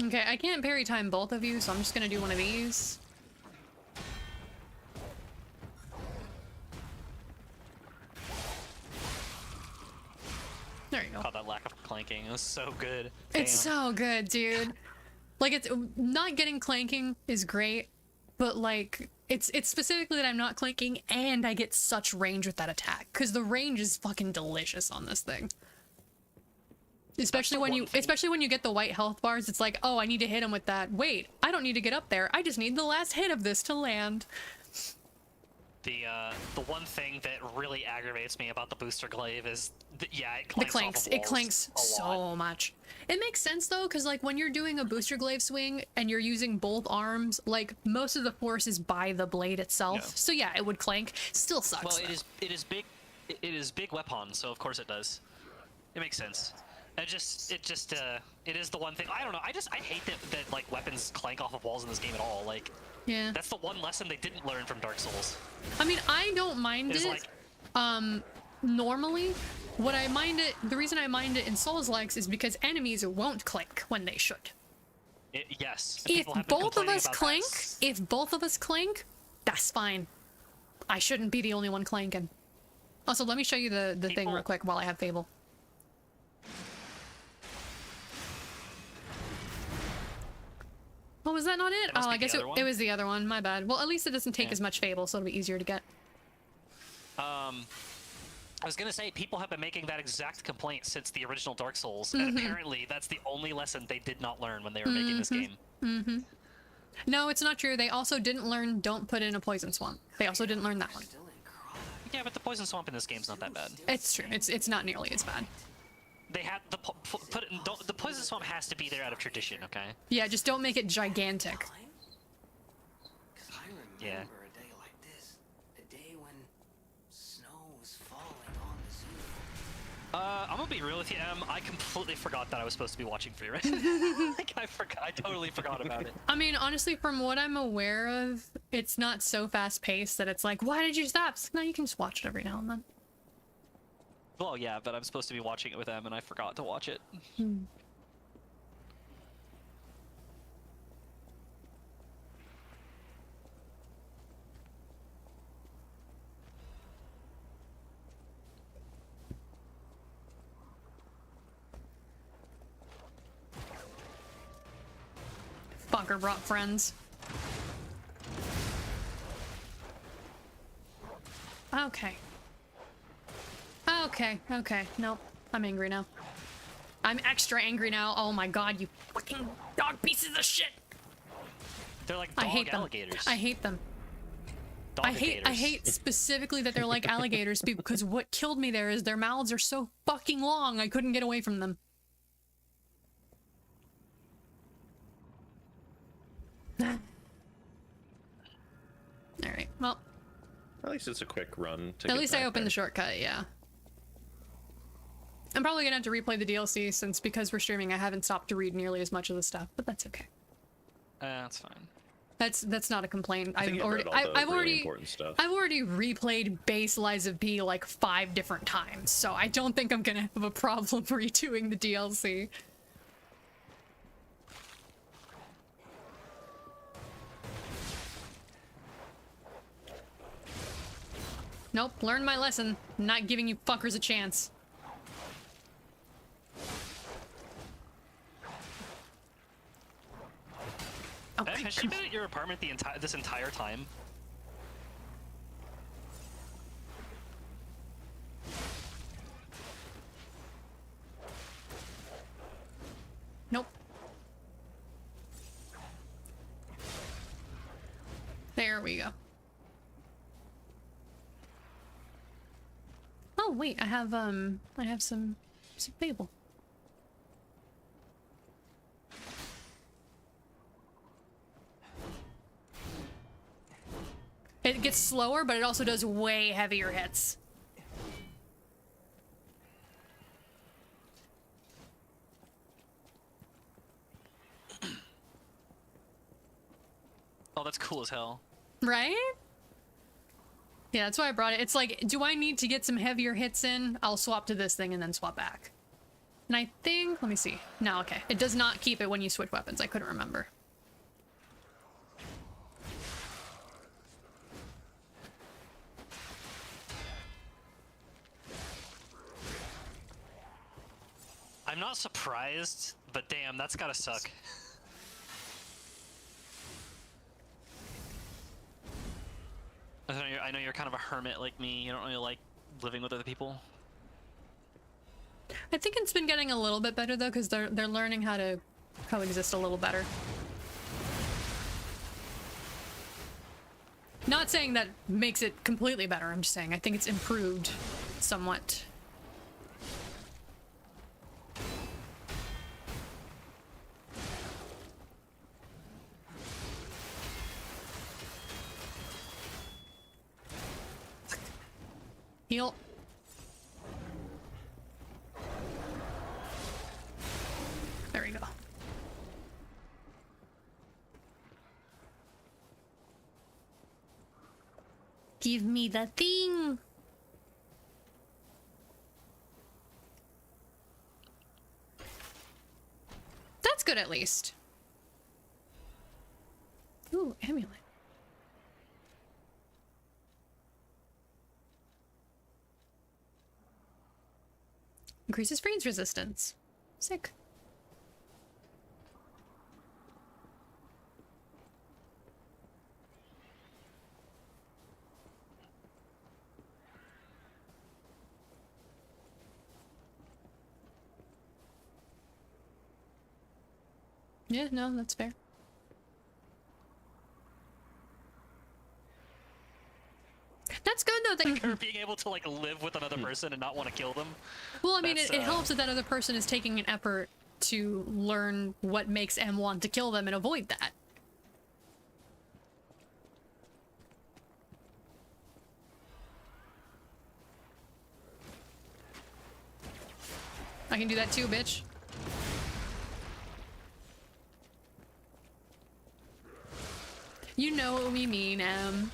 Okay, I can't parry time both of you, so I'm just gonna do one of these. There you go. Oh, that lack of clanking. It was so good. It's Damn. so good, dude. Like, it's not getting clanking is great, but like it's specifically that I'm not clanking and I get such range with that attack because the range is fucking delicious on this thing. Especially when you get the white health bars, it's like, oh, I need to hit him with that. Wait, I don't need to get up there. I just need the last hit of this to land. The one thing that really aggravates me about the booster glaive is it The clanks. clanks. Off of It walls clanks a lot. so much. It makes sense though, because like when you're doing a booster glaive swing and you're using both arms, like most of the force is by the blade itself. Yeah. So yeah, it would clank. Still sucks. Well, though. it is big weapon, so of course it does. It makes sense. It is the one thing. I don't know. I hate that like weapons clank off of walls in this game at all. Like, Yeah. that's the one lesson they didn't learn from Dark Souls. I mean, I don't mind It's it. like, Normally, the reason I mind it in Souls-likes is because enemies won't clank when they should. yes. If people have been both of complaining us about clank, that. if both of us clank, that's fine. I shouldn't be the only one clanking. Also, let me show you the thing People- real quick while I have Fable. Oh, was that not it? must Oh, be I the guess other one. it was the other one. My bad. Well, at least it doesn't take Yeah. as much Fable, so it'll be easier to get. I was gonna say, people have been making that exact complaint since the original Dark Souls, and apparently that's the only lesson they did not learn when they were making this game. No, it's not true. They also didn't learn don't put in a poison swamp. They also didn't learn that one. Still in cry. Yeah, but the poison swamp in this game's not that bad. It's true. It's not nearly as bad. They had the the poison swamp has to be there out of tradition, okay? Yeah, just don't make it gigantic. Because I remember Yeah. a day like this. A day when snow was falling on the zoo. I'm gonna be real with you, Em. I completely forgot that I was supposed to be watching Free Run. Like, I totally forgot about it. I mean, honestly, from what I'm aware of, it's not so fast paced that it's like, why did you stop? It's like, no, you can just watch it every now and then. Well, yeah, but I'm supposed to be watching it with Em, and I forgot to watch it. Fucker brought friends. Okay. Okay. Nope. I'm angry now. I'm extra angry now. Oh my god, you fucking dog pieces of shit! They're like I dog hate them. alligators. I hate them. Dog I hate specifically that they're like alligators because what killed me there is their mouths are so fucking long I couldn't get away from them. Alright, well, At least it's a quick run. To at get least I back opened there. the shortcut, yeah. I'm probably gonna have to replay the DLC since because we're streaming, I haven't stopped to read nearly as much of the stuff, but that's okay. That's fine. That's not a complaint. I think I've you already, read all the I've really already, important stuff. I've already replayed base Lies of P like 5 different times, so I don't think I'm gonna have a problem redoing the DLC. Nope, learned my lesson. Not giving you fuckers a chance. Oh, Em, has she been at your apartment this entire time? nope. There we go. Oh wait, I have some Fable. It gets slower, but it also does way heavier hits. Oh, that's cool as hell. Right? Yeah, that's why I brought it. It's like, do I need to get some heavier hits in? I'll swap to this thing and then swap back. And I think, let me see. No, okay. It does not keep it when you switch weapons. I couldn't remember. I'm not surprised, but damn, that's gotta suck. I know you're kind of a hermit like me. You don't really like living with other people. I think it's been getting a little bit better though, because they're learning how to coexist a little better. Not saying that makes it completely better, I'm just saying I think it's improved somewhat. Heal. There we go. Give me the thing. That's good at least. Ooh, amulet. Increases freeze resistance. Sick. Yeah, no, that's fair. That's good though. That Or being able to like live with another person and not want to kill them. well, I mean, That's, it helps that that other person is taking an effort to learn what makes M want to kill them and avoid that. I can do that too, bitch. You know what we mean, M.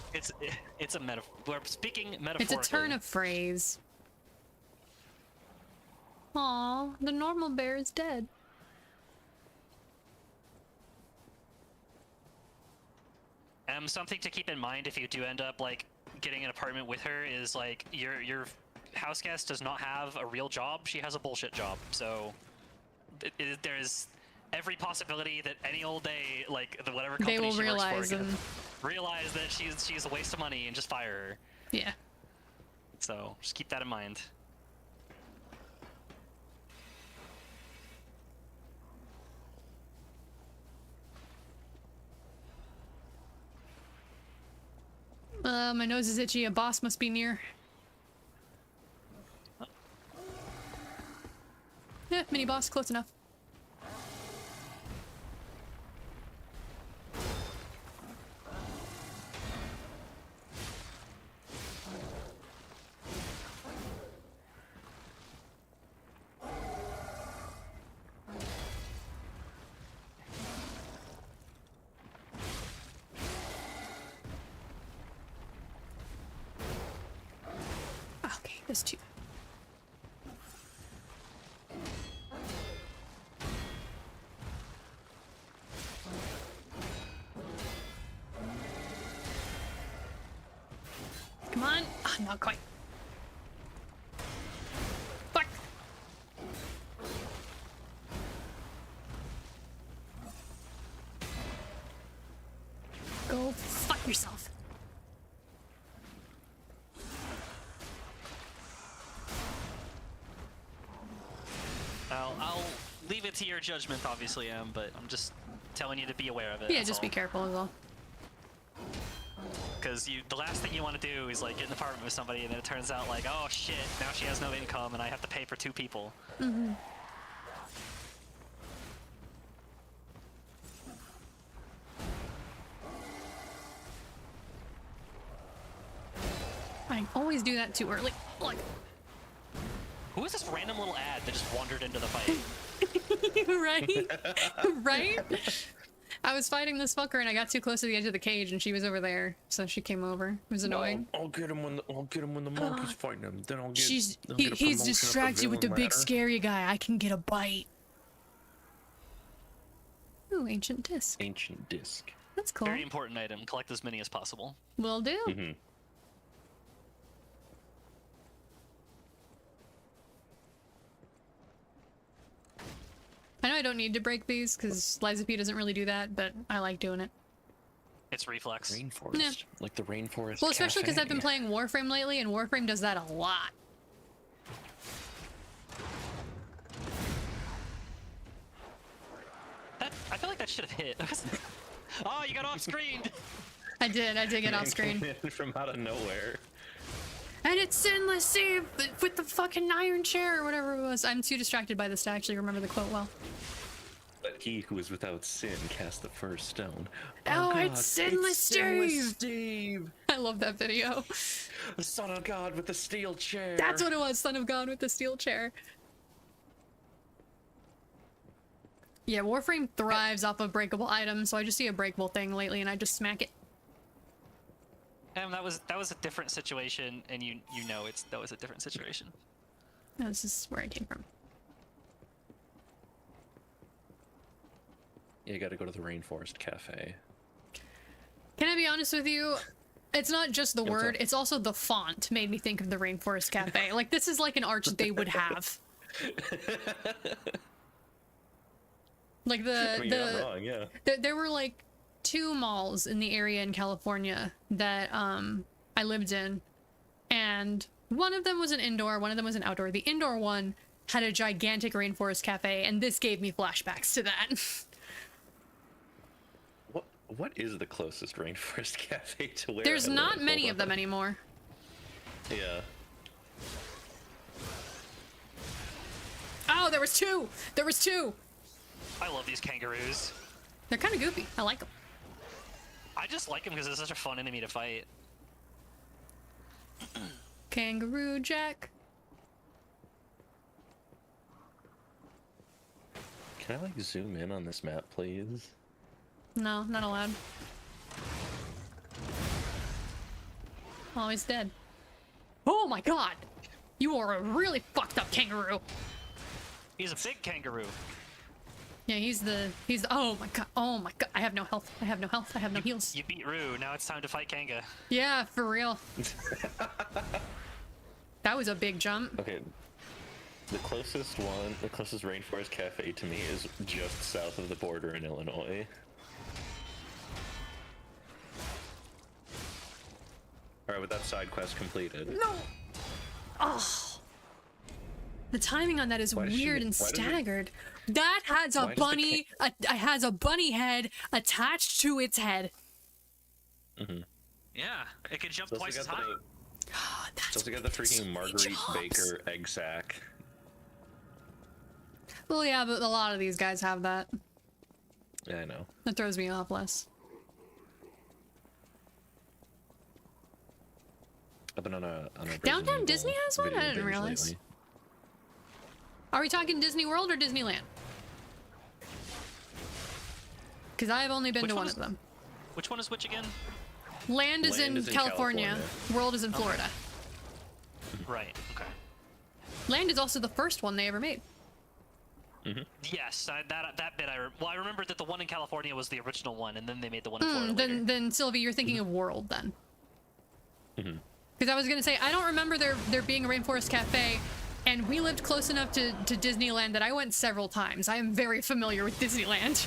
It's a metaphor. We're speaking metaphorically. It's a turn of phrase. Aw, the normal bear is dead. Something to keep in mind if you do end up like getting an apartment with her is like your house guest does not have a real job. She has a bullshit job. So there's every possibility that any old day, like whatever company They will she realize works for, and realize that she's a waste of money and just fire her. yeah. So just keep that in mind. My nose is itchy. A boss must be near. Yeah, mini boss, close enough. There's two. Come on. Ah, not quite. Fuck. Go fuck yourself. I'll leave it to your judgment, obviously, Em, but I'm just telling you to be aware of it. Yeah, just be careful as well. Because the last thing you want to do is like get in an apartment with somebody, and then it turns out like, oh shit, now she has no income, and I have to pay for 2 people. Mm-hmm. I always do that too early. Like, Who is this random little ad that just wandered into the fight? right? Right? I was fighting this fucker and I got too close to the edge of the cage and she was over there, so she came over. It was annoying. I'll get him when the monkey's fighting him. Then I'll get. He's promotion up the distracted with the villain big ladder. scary guy. I can get a bite. Ooh, ancient disc. Ancient disc. That's cool. Very important item. Collect as many as possible. Will do. Mm-hmm. I know I don't need to break these because Liza P doesn't really do that, but I like doing it. It's reflex. Rainforest, Yeah. like the rainforest. Well, especially because I've been Cafe. playing Warframe lately, and Warframe does that a lot. I feel like that should have hit. Oh, you got off screen. I did get off Man screen. came in from out of nowhere. And it's Sinless Sea with the fucking iron chair or whatever it was. I'm too distracted by this to actually remember the quote well. But he who is without sin cast the first stone. Oh, God, it's Sinless Steve! Steve! I love that video. The son of God with the steel chair. That's what it was, Son of God with the steel chair. Yeah, Warframe thrives off of breakable items, so I just see a breakable thing lately and I just smack it. That was a different situation, and you know that was a different situation. No, this is where I came from. You gotta go to the Rainforest Cafe. Can I be honest with you? It's not just the What's word, up? it's also the font made me think of the Rainforest Cafe. Like, this is like an arch they would have. Like I mean, you're not wrong, yeah. there were like 2 malls in the area in California that I lived in, and one of them was an indoor, one of them was an outdoor. The indoor one had a gigantic Rainforest Cafe, and this gave me flashbacks to that. What is the closest Rainforest Cafe to where There's I not live? many Hold of them on. anymore. Yeah. Oh, there was 2! There was 2! I love these kangaroos. They're kind of goofy. I like them. I just like them because it's such a fun enemy to fight. Kangaroo Jack. Can I like zoom in on this map, please? No, not allowed. Oh, he's dead. Oh my god! You are a really fucked up kangaroo! He's a big kangaroo. Yeah, he's the oh my god, I have no health, I have no health, I have no heals. You beat Rue. Now it's time to fight Kanga. Yeah, for real. That was a big jump. Okay. The closest Rainforest Cafe to me is just south of the border in Illinois. Alright, with that side quest completed. No! Oh. The timing on that is Why does she weird get- and why does it- staggered. That has a Why does the bunny, has a bunny head attached to its head. Yeah, it can jump It's twice also as got high. Oh, that's it's also got the freaking so Marguerite jumps. Baker egg sack. Well, yeah, but a lot of these guys have that. Yeah, I know. That throws me off less. I've been on a Downtown Resident Disney Evil has one? I video didn't binge realize. lately. Are we talking Disney World or Disneyland? Because I've only been Which to one one is- of them. Which one is which again? Land is Land in is in California. California. World is in Florida. Right. Okay. Land is also the first one they ever made. Yes, that bit I remember that the one in California was the original one, and then they made the one in Florida later. Then Sylvie, you're thinking of World then. Because I was gonna say I don't remember there being a Rainforest Cafe, and we lived close enough to Disneyland that I went several times. I am very familiar with Disneyland.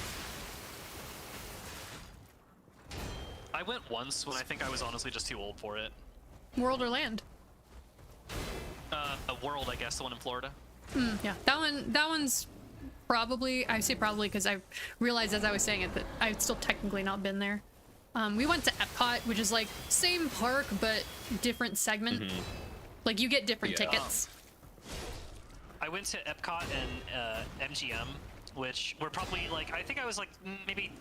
I went once when I think I was honestly just too old for it. World or Land? A World, I guess, the one in Florida. Yeah, that one's probably, I say probably because I realized as I was saying it that I'd still technically not been there. We went to Epcot, which is like same park but different segment. Like you get different Yeah. tickets. I went to Epcot and MGM, which were probably like, I think I was like maybe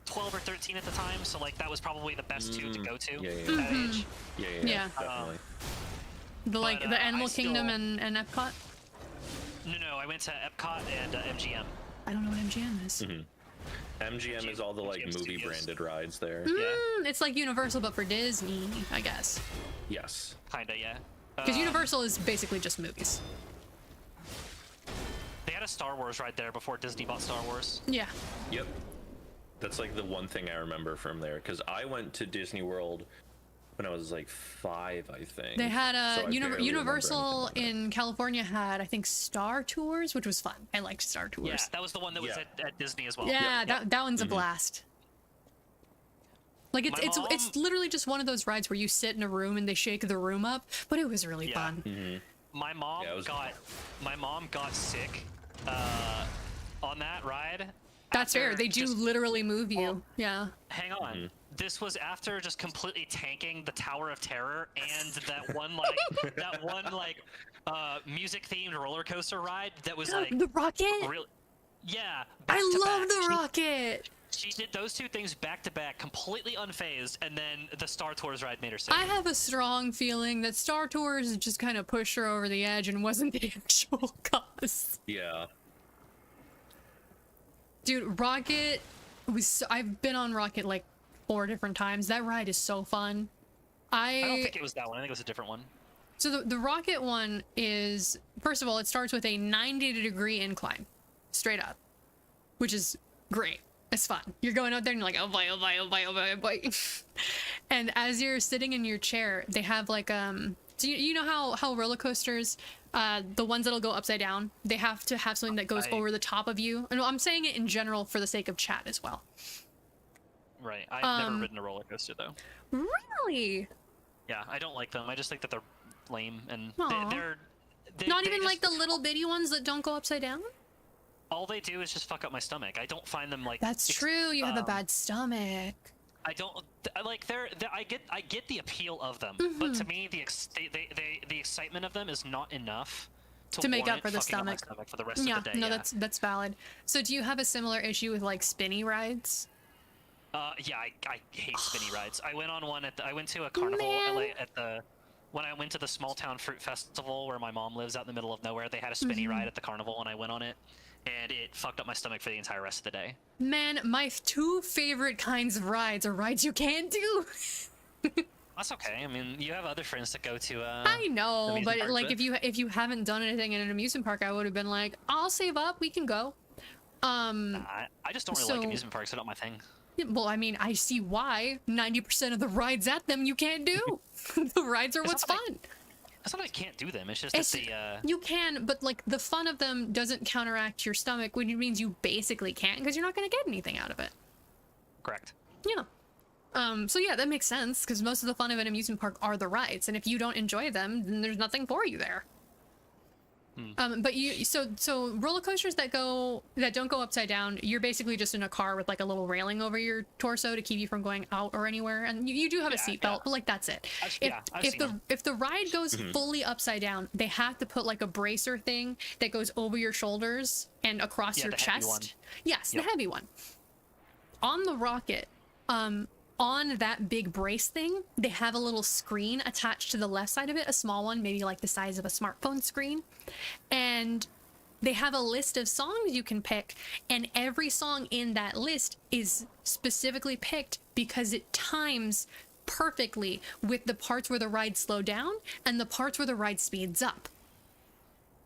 12 or 13 at the time, so like that was probably the best two to go to Yeah, at yeah. that age. Yeah, Yeah. definitely. But, The Animal I still- Kingdom and Epcot. No, I went to Epcot and MGM. I don't know what MGM is. MGM is all the like MGM movie Studios. branded rides there. It's like Universal but for Disney, I guess. Yes. Kinda, yeah. Because Universal is basically just movies. They had a Star Wars ride there before Disney bought Star Wars. Yeah. Yep. That's like the one thing I remember from there because I went to Disney World when I was like 5, I think. They had So I barely remember Universal anything about it. in California had, I think, Star Tours, which was fun. I liked Star Tours. Yeah, that was the one that was Yeah. at Disney as well. Yeah, that one's a blast. Like My it's mom- literally just one of those rides where you sit in a room and they shake the room up, but it was really Yeah. fun. My mom Yeah, it was- got sick on that ride. That's fair. after They do just- literally move you. Well, Yeah. Hang on. This was after just completely tanking the Tower of Terror and that one music themed roller coaster ride that was like The rocket. real. Yeah. I back to love back. the rocket. She did those two things back to back, completely unfazed, and then the Star Tours ride made her sick. I have a strong feeling that Star Tours just kind of pushed her over the edge and wasn't the actual cause. Yeah. Dude, Rocket I've been on Rocket like 4 different times. That ride is so fun. I don't think it was that one. I think it was a different one. So the Rocket one is, first of all, it starts with a 90-degree incline, straight up, which is great. It's fun. You're going out there and you're like, oh boy, oh boy, oh boy, oh boy, oh boy. And as you're sitting in your chair, they have like, so you know how roller coasters, the ones that'll go upside down, they have to have something that goes over the top of you. And I'm saying it in general for the sake of chat as well. Right. I've never ridden a roller coaster though. Really? Yeah, I don't like them. I just think that they're lame and Aw. they Not they even like just- the little bitty ones that don't go upside down? All they do is just fuck up my stomach. I don't find them like. That's true. You have a bad stomach. I don't like. I get the appeal of them, Mm-hmm. but to me, the excitement of them is not enough To make up warrant for the fucking up my stomach. for the rest Yeah, of the day. no, yeah. that's valid. So do you have a similar issue with like spinny rides? Yeah, I hate spinny rides. I went on one I went to a carnival Man. when I went to the Small Town Fruit Festival where my mom lives out in the middle of nowhere. They had a spinny Mm-hmm. ride at the carnival, and I went on it, and it fucked up my stomach for the entire rest of the day. Man, my 2 favorite kinds of rides are rides you can't do. That's okay. I mean, you have other friends that go to. I know, amusement but parks, like but- if you haven't done anything in an amusement park, I would have been like, I'll save up, we can go. I just don't really like so- amusement parks. They're not my thing. Yeah, well, I mean, I see why 90% of the rides at them you can't do. The rides are It's what's not like- fun. It's not that I can't do them. It's just It's, that you can, but like the fun of them doesn't counteract your stomach, which means you basically can't because you're not going to get anything out of it. correct. Yeah. So yeah, that makes sense because most of the fun of an amusement park are the rides, and if you don't enjoy them, then there's nothing for you there. But so roller coasters that don't go upside down, you're basically just in a car with like a little railing over your torso to keep you from going out or anywhere, and you do have a Yeah, seatbelt, yeah. but like that's it. I've seen them. If the ride goes fully upside down, they have to put like a bracer thing that goes over your shoulders and across Yeah, your the heavy one. chest. Yes, Yep. the heavy one. On the Rocket, on that big brace thing, they have a little screen attached to the left side of it, a small one, maybe like the size of a smartphone screen. And they have a list of songs you can pick, and every song in that list is specifically picked because it times perfectly with the parts where the ride slowed down and the parts where the ride speeds up.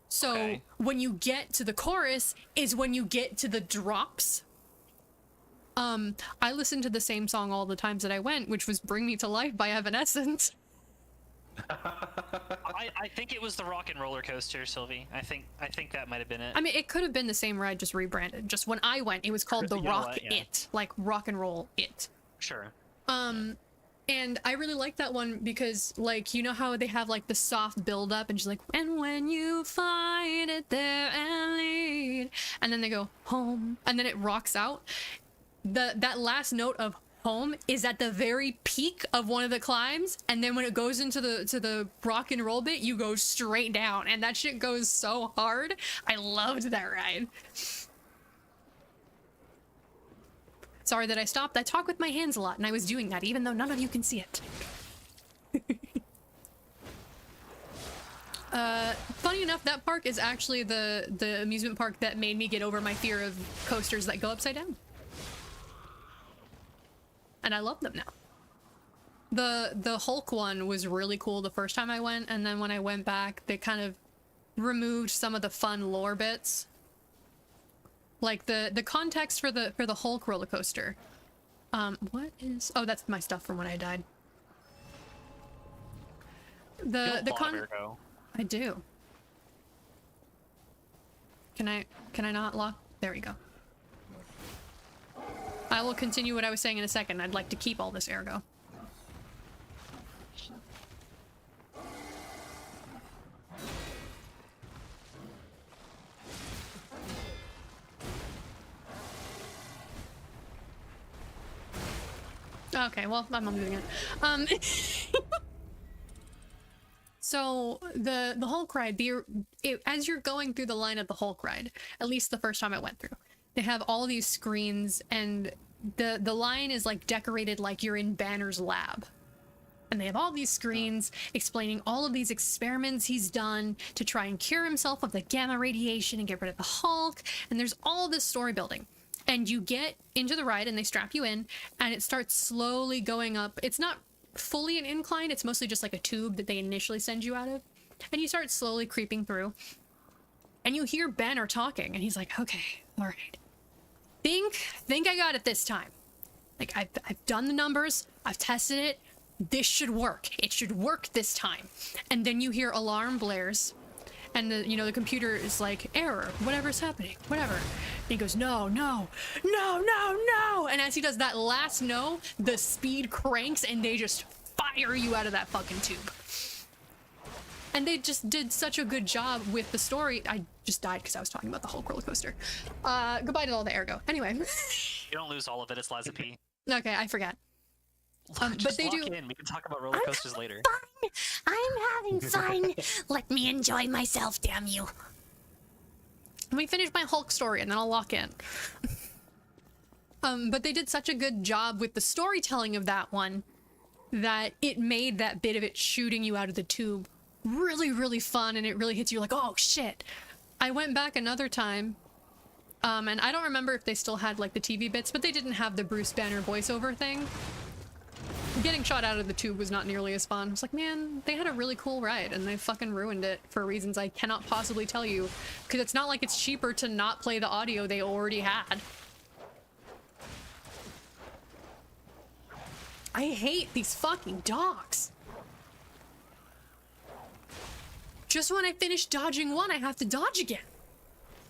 So Okay. when you get to the chorus is when you get to the drops. I listened to the same song all the times that I went, which was Bring Me to Life by Evanescence. I think it was the Rock and Roller Coaster, Sylvie. I think that might have been it. I mean, it could have been the same ride, just rebranded. Just when I went, it was called the You know Rock what? Yeah. It, like rock and roll it. Sure. And I really like that one because, like, you know how they have like the soft build up and she's like, and when you find it there and lead, and then they go home, and then it rocks out. That last note of home is at the very peak of one of the climbs, and then when it goes into the rock and roll bit, you go straight down, and that shit goes so hard. I loved that ride. Sorry that I stopped. I talk with my hands a lot, and I was doing that even though none of you can see it. Funny enough, that park is actually the amusement park that made me get over my fear of coasters that go upside down. And I love them now. The Hulk one was really cool the first time I went, and then when I went back, they kind of removed some of the fun lore bits. Like the context for the Hulk roller coaster. What is? Oh, that's my stuff from when I died. You The have a lot of con. ergo. I do. Can I not lock? There we go. I will continue what I was saying in a second. I'd like to keep all this ergo. Okay, well, I'm not moving it. So the Hulk ride, as you're going through the line of the Hulk ride, at least the first time I went through, they have all these screens, and the line is like decorated like you're in Banner's lab. And they have all these screens explaining all of these experiments he's done to try and cure himself of the gamma radiation and get rid of the Hulk. And there's all this story building. And you get into the ride and they strap you in and it starts slowly going up. It's not fully an incline. It's mostly just like a tube that they initially send you out of. And you start slowly creeping through. And you hear Banner talking and he's like, okay, all right. Think I got it this time. Like I've done the numbers. I've tested it. This should work. It should work this time. And then you hear alarm blares. And the computer is like, error, whatever's happening, whatever. And he goes, no. And as he does that last no, the speed cranks and they just fire you out of that fucking tube. And they just did such a good job with the story. I just died because I was talking about the Hulk roller coaster. Goodbye to all the ergo. Anyway. You don't lose all of it. It's Liza P. Okay, I forgot. Just but they lock do. in. We can talk about roller coasters later. I'm having fun. Let me enjoy myself, damn you. Let me finish my Hulk story and then I'll lock in. But they did such a good job with the storytelling of that one that it made that bit of it shooting you out of the tube really, really fun, and it really hits you like, oh shit. I went back another time, and I don't remember if they still had like the TV bits, but they didn't have the Bruce Banner voiceover thing. Getting shot out of the tube was not nearly as fun. I was like, man, they had a really cool ride and they fucking ruined it for reasons I cannot possibly tell you. Because it's not like it's cheaper to not play the audio they already had. I hate these fucking dogs. Just when I finish dodging one, I have to dodge again.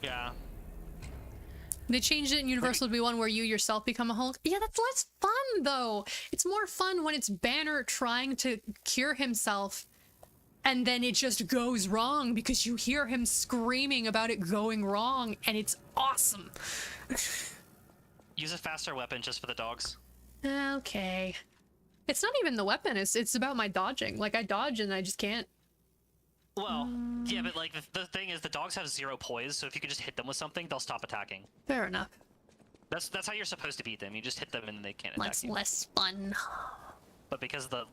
Yeah. They changed it in Universal to be one where you yourself become a Hulk. Yeah, that's less fun, though. It's more fun when it's Banner trying to cure himself, and then it just goes wrong because you hear him screaming about it going wrong, and it's awesome. Use a faster weapon just for the dogs. Okay. It's not even the weapon. It's about my dodging. Like, I dodge and I just can't. Well, yeah, but like the thing is, the dogs have 0 poise, so if you could just hit them with something, they'll stop attacking. Fair enough. That's how you're supposed to beat them. You just hit them and they can't attack That's you. less fun. But because the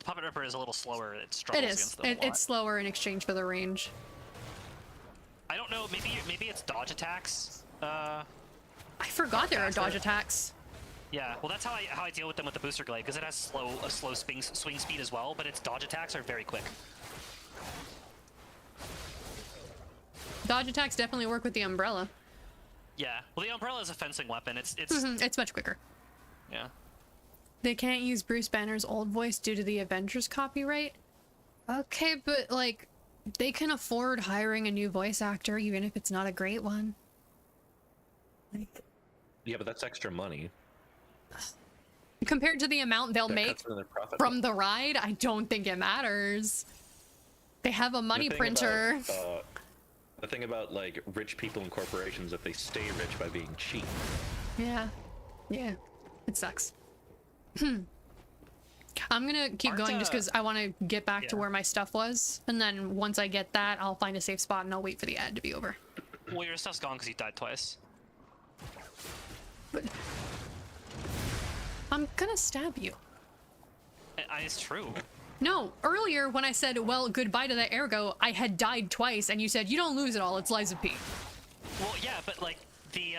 Puppet Ripper is a little slower, it struggles It is. against them a lot. It's slower in exchange for the range. I don't know. Maybe it's dodge attacks. I forgot there are Faster. dodge attacks. Yeah, well, that's how I deal with them with the booster glaive, because it has a slow swing speed as well, but its dodge attacks are very quick. Dodge attacks definitely work with the umbrella. Yeah, well, the umbrella is a fencing weapon. It's It's much quicker. yeah. They can't use Bruce Banner's old voice due to the Avengers copyright. Okay, but like, they can afford hiring a new voice actor, even if it's not a great one. Like, Yeah, but that's extra money. compared to the amount they'll That make cuts into their profit. from the ride, I don't think it matters. They have a money The thing printer. About, the thing about like rich people and corporations, that they stay rich by being cheap. Yeah. Yeah. It sucks. I'm gonna keep Aren't, going just because I want to get back to yeah. where my stuff was. And then once I get that, I'll find a safe spot and I'll wait for the ad to be over. Well, your stuff's gone because you died twice. But I'm gonna stab you. It's true. No, earlier when I said, well, goodbye to the ergo, I had died twice, and you said, you don't lose it all, it's Lies of P. Well, yeah, but like the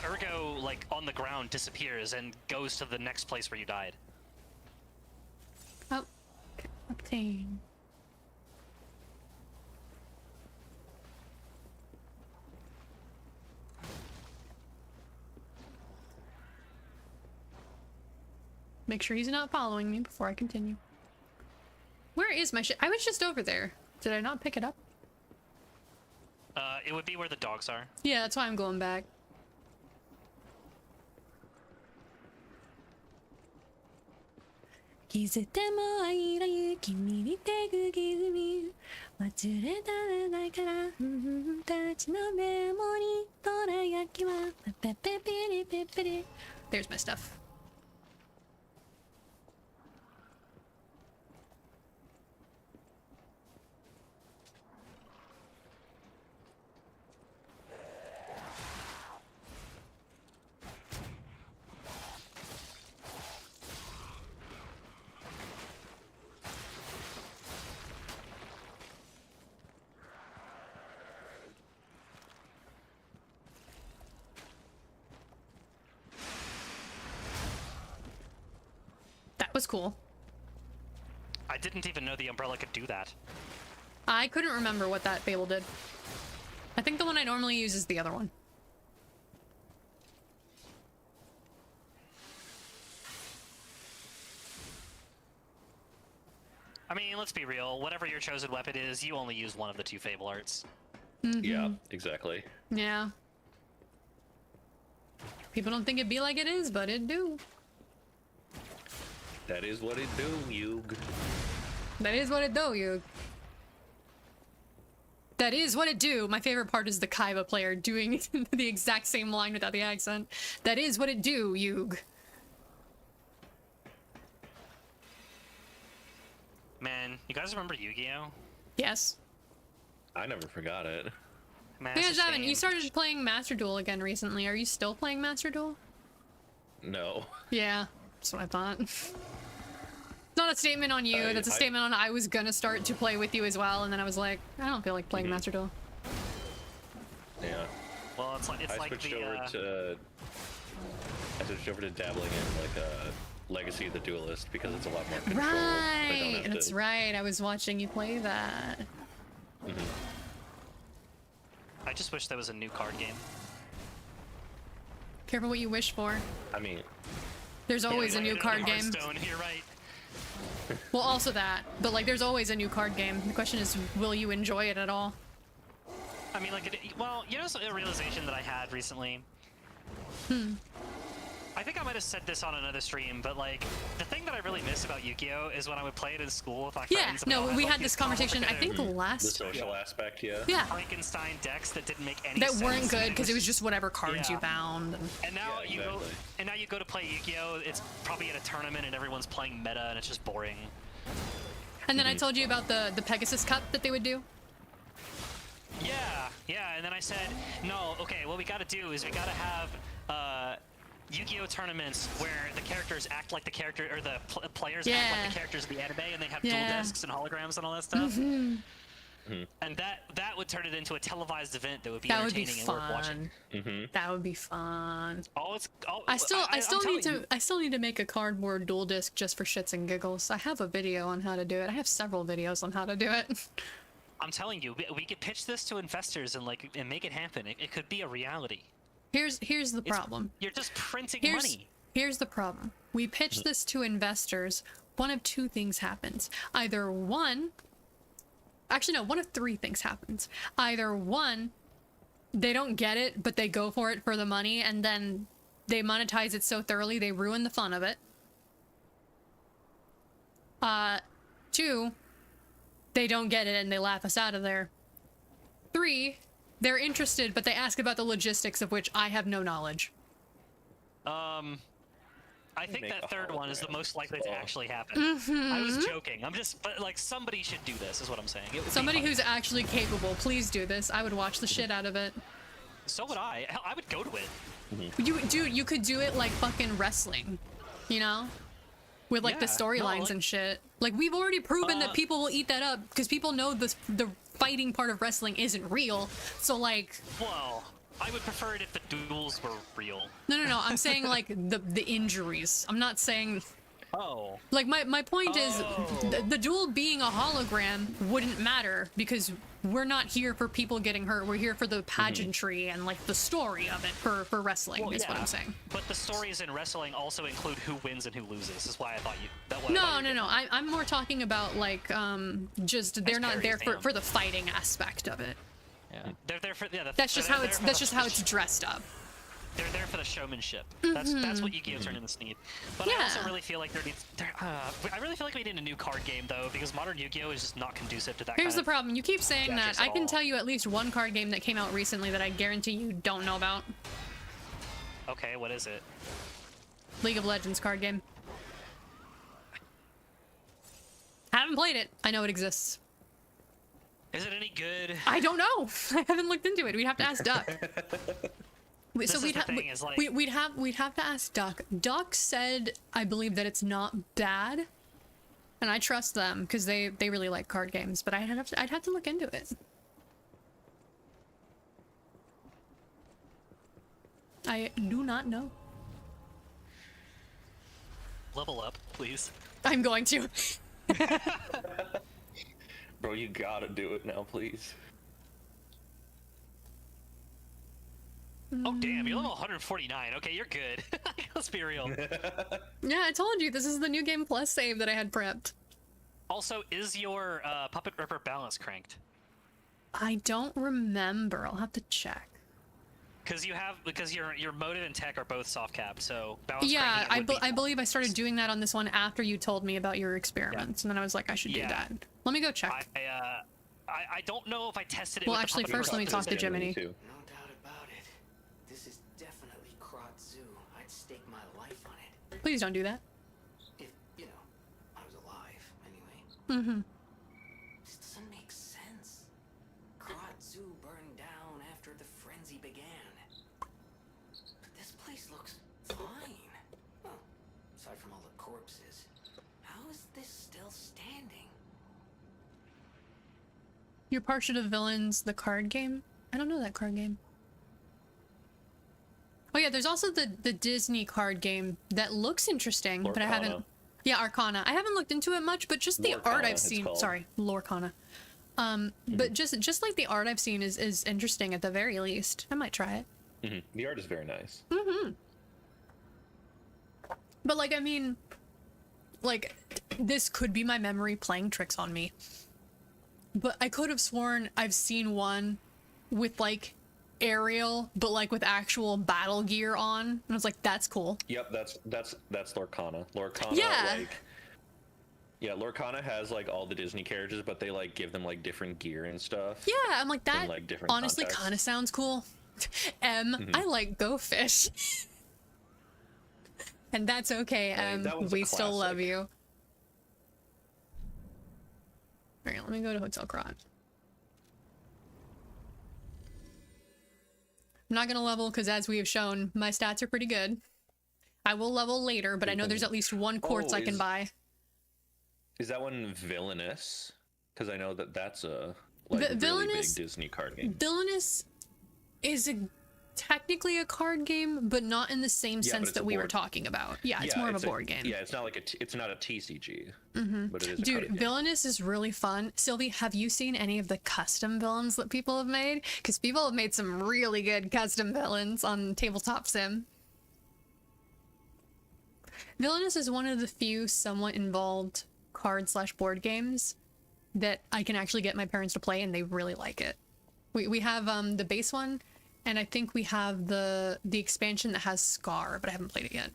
ergo like on the ground disappears and goes to the next place where you died. Oh, obtain. Make sure he's not following me before I continue. Where is my shit? I was just over there. Did I not pick it up? It would be where the dogs are. Yeah, that's why I'm going back. There's my stuff. That was cool. I didn't even know the umbrella could do that. I couldn't remember what that Fable did. I think the one I normally use is the other one. I mean, let's be real. Whatever your chosen weapon is, you only use one of the two Fable arts. Yeah, exactly. Yeah. People don't think it be like it is, but it do. That is what it do, Yug. That is what it do, you. That is what it do. My favorite part is the Kaiba player doing the exact same line without the accent. That is what it do, Yug. Man, you guys remember Yu-Gi-Oh? Yes. I never forgot it. Man, Yeah, it's a Javin, shame. you started playing Master Duel again recently. Are you still playing Master Duel? No. Yeah, that's what I thought. It's not a statement on you, that's a statement on I was gonna start to play with you as well, and then I was like, I don't feel like playing Master Duel. Yeah. Well, it's like I the switched over to dabbling in like Legacy of the Duelist because it's a lot more control. Right, that's right. I was watching you play that. I just wish there was a new card game. Careful what you wish for. I mean, There's always a new card game. Hearthstone, you're right. Well, also that, but like, there's always a new card game. The question is, will you enjoy it at all? I mean, like, well, you know, a realization that I had recently. I think I might have said this on another stream, but like, the thing that I really miss about Yu-Gi-Oh is when I would play it in school with my Yeah, friends. and no, all we like, had these this conversation, I think complicated the last... social aspect, yeah. Yeah, Frankenstein decks that didn't make any that sense. weren't good and because it was just whatever cards Yeah. you bound. And now Yeah, you go, exactly. and now you go to play Yu-Gi-Oh. It's probably at a tournament and everyone's playing meta, and it's just boring. And then I told you about the Pegasus Cup that they would do. Yeah, and then I said, no, okay, what we gotta do is we gotta have Yu-Gi-Oh tournaments where the characters act like the character, or the players act like Yeah. the characters of the anime, and they have Yeah. dual discs and holograms and all that stuff. And that would turn it into a televised event that would be That would be entertaining and worth watching. fun. That would be fun. I I still need to make a cardboard dual disc just for shits and giggles. I have a video on how to do it. I have several videos on how to do it. I'm telling you, we could pitch this to investors and make it happen. It could be a reality. Here's the problem. You're just printing Here's money. here's the problem. We pitch this to investors. One of two things happens. Either one, actually no, one of three things happens. Either one, they don't get it, but they go for it for the money, and then they monetize it so thoroughly they ruin the fun of it. Two, they don't get it and they laugh us out of there. Three, they're interested, but they ask about the logistics of which I have no knowledge. I think Make that a third one is the hologram. most likely to Oh. actually happen. I was joking. But like somebody should do this, is what I'm saying. It would be Somebody funny. who's actually capable, please do this. I would watch the shit out of it. So would I. Hell, I would go to it. You could do it like fucking wrestling, you know? With like the Yeah, storylines no, like- and shit. Like we've already proven that people will eat that up because people know the fighting part of wrestling isn't real. So like, Well, I would prefer it if the duels were real. no. I'm saying like the injuries. I'm not saying Oh. like my point is Oh. the duel being a hologram wouldn't matter because we're not here for people getting hurt. We're here for the pageantry and like the story of it for wrestling Well, is what yeah, I'm saying. But the stories in wrestling also include who wins and who loses. Is why I thought you. No. I'm more talking about like just they're not there parodies, for the fighting aspect of it. Yeah. They're there for That's just how it's dressed up. They're there for the showmanship. That's what Yu-Gi-Oh turned into Sneed. But I also Yeah. really feel like I really feel like we need a new card game though, because modern Yu-Gi-Oh is just not conducive to that. Here's the kind problem. You keep saying that. gadgets I at can all. tell you at least one card game that came out recently that I guarantee you don't know about. of... Okay, what is it? League of Legends card game. Haven't played it. I know it exists. Is it any good? I don't know. I haven't looked into it. We'd have to ask Duck. This is the thing, is like- we'd have to ask Duck. Duck said, I believe that it's not bad, and I trust them because they really like card games. But I'd have to look into it. I do not know. Level up, please. I'm going to. Bro, you gotta do it now, please. Oh damn, you're level 149. Okay, you're good. Let's be real. Yeah, I told you this is the new game plus save that I had prepped. Also, is your Puppet Ripper balance cranked? I don't remember. I'll have to check. Because your motive and tech are both soft capped, so balance Yeah, cranking it would be I believe I started doing that on this one after you told me about your experiments, and then I was like, I should do Yeah. that. Let me go check. I don't know if I tested it. Well, with actually, the Puppet first let me Ripper talk to system. Jiminy. Too. No doubt about it. This is definitely Krot Zoo. I'd stake my life on it. Please don't do that. If, I was alive, anyway. Mm-hmm. This doesn't make sense. Krot Zoo burned down after the frenzy began. But this place looks fine. Well, aside from all the corpses. How is this still standing? You're partial to Villains, the card game? I don't know that card game. Oh yeah, there's also the Disney card game that looks interesting, but I haven't... Lorcana. Yeah, Arcana. I haven't looked into it much, but just the art Lorcana, I've it's seen... called. Sorry, Lorcana. But just like the art I've seen is interesting at the very least. I might try it. The art is very nice. But like, I mean, like, this could be my memory playing tricks on me. But I could have sworn I've seen one with like Ariel, but like with actual battle gear on. And I was like, that's cool. Yep, that's Lorcana. Lorcana, Yeah. Yeah, Lorcana has like all the Disney characters, but they like give them like different gear and stuff. Yeah, I'm like, that like, different honestly contexts. kind of sounds cool. I like Go Fish. And that's okay, that one's a we still love classic. you. Alright, let me go to Hotel Krot. I'm not gonna level because, as we have shown, my stats are pretty good. I will level later, but I know there's at least one quartz Oh, I can buy. Is that one villainous? Because I know that's a like really Villainous- big Disney card game. Villainous is technically a card game, but not in the same Yeah, but sense it's that a we were board. talking about. Yeah, it's more of a board game. Yeah, it's not like it's not a TCG, but it is a Dude, card game. Villainous is really fun. Sylvie, have you seen any of the custom villains that people have made? Because people have made some really good custom villains on Tabletop Sim. Villainous is one of the few somewhat involved card/board games that I can actually get my parents to play, and they really like it. We have the base one, and I think we have the expansion that has Scar, but I haven't played it yet.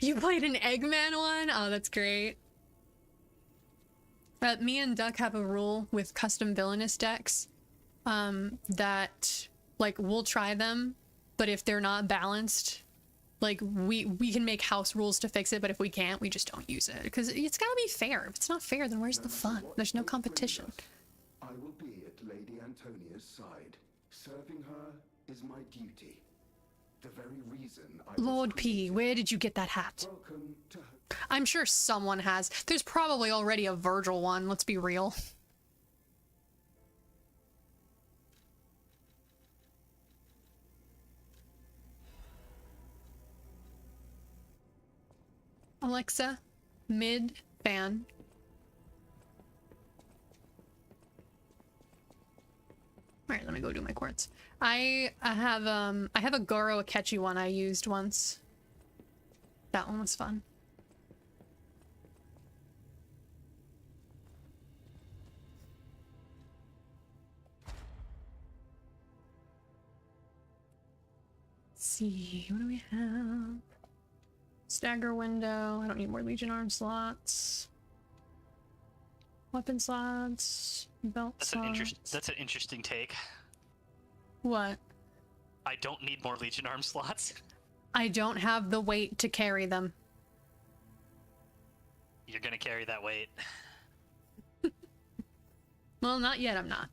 You played an Eggman one? Oh, that's great. Me and Duck have a rule with custom Villainous decks that, like, we'll try them, but if they're not balanced, like, we can make house rules to fix it, but if we can't, we just don't use it. Because it's gotta be fair. If it's not fair, then where's the fun? There's no competition. I will be at Lady Antonia's side. Serving her is my duty. The very reason I was Lord P, created. where did you get that hat? Welcome to her. I'm sure someone has. There's probably already a Virgil one, let's be real. Alexa, mid fan. Alright, let me go do my quartz. I have a Goro Akechi one I used once. That one was fun. Let's see, what do we have? Stagger window. I don't need more Legion arm slots. Weapon slots. Belt slots. That's an interesting take. What? I don't need more Legion arm slots. I don't have the weight to carry them. You're gonna carry that weight. Well, not yet, I'm not.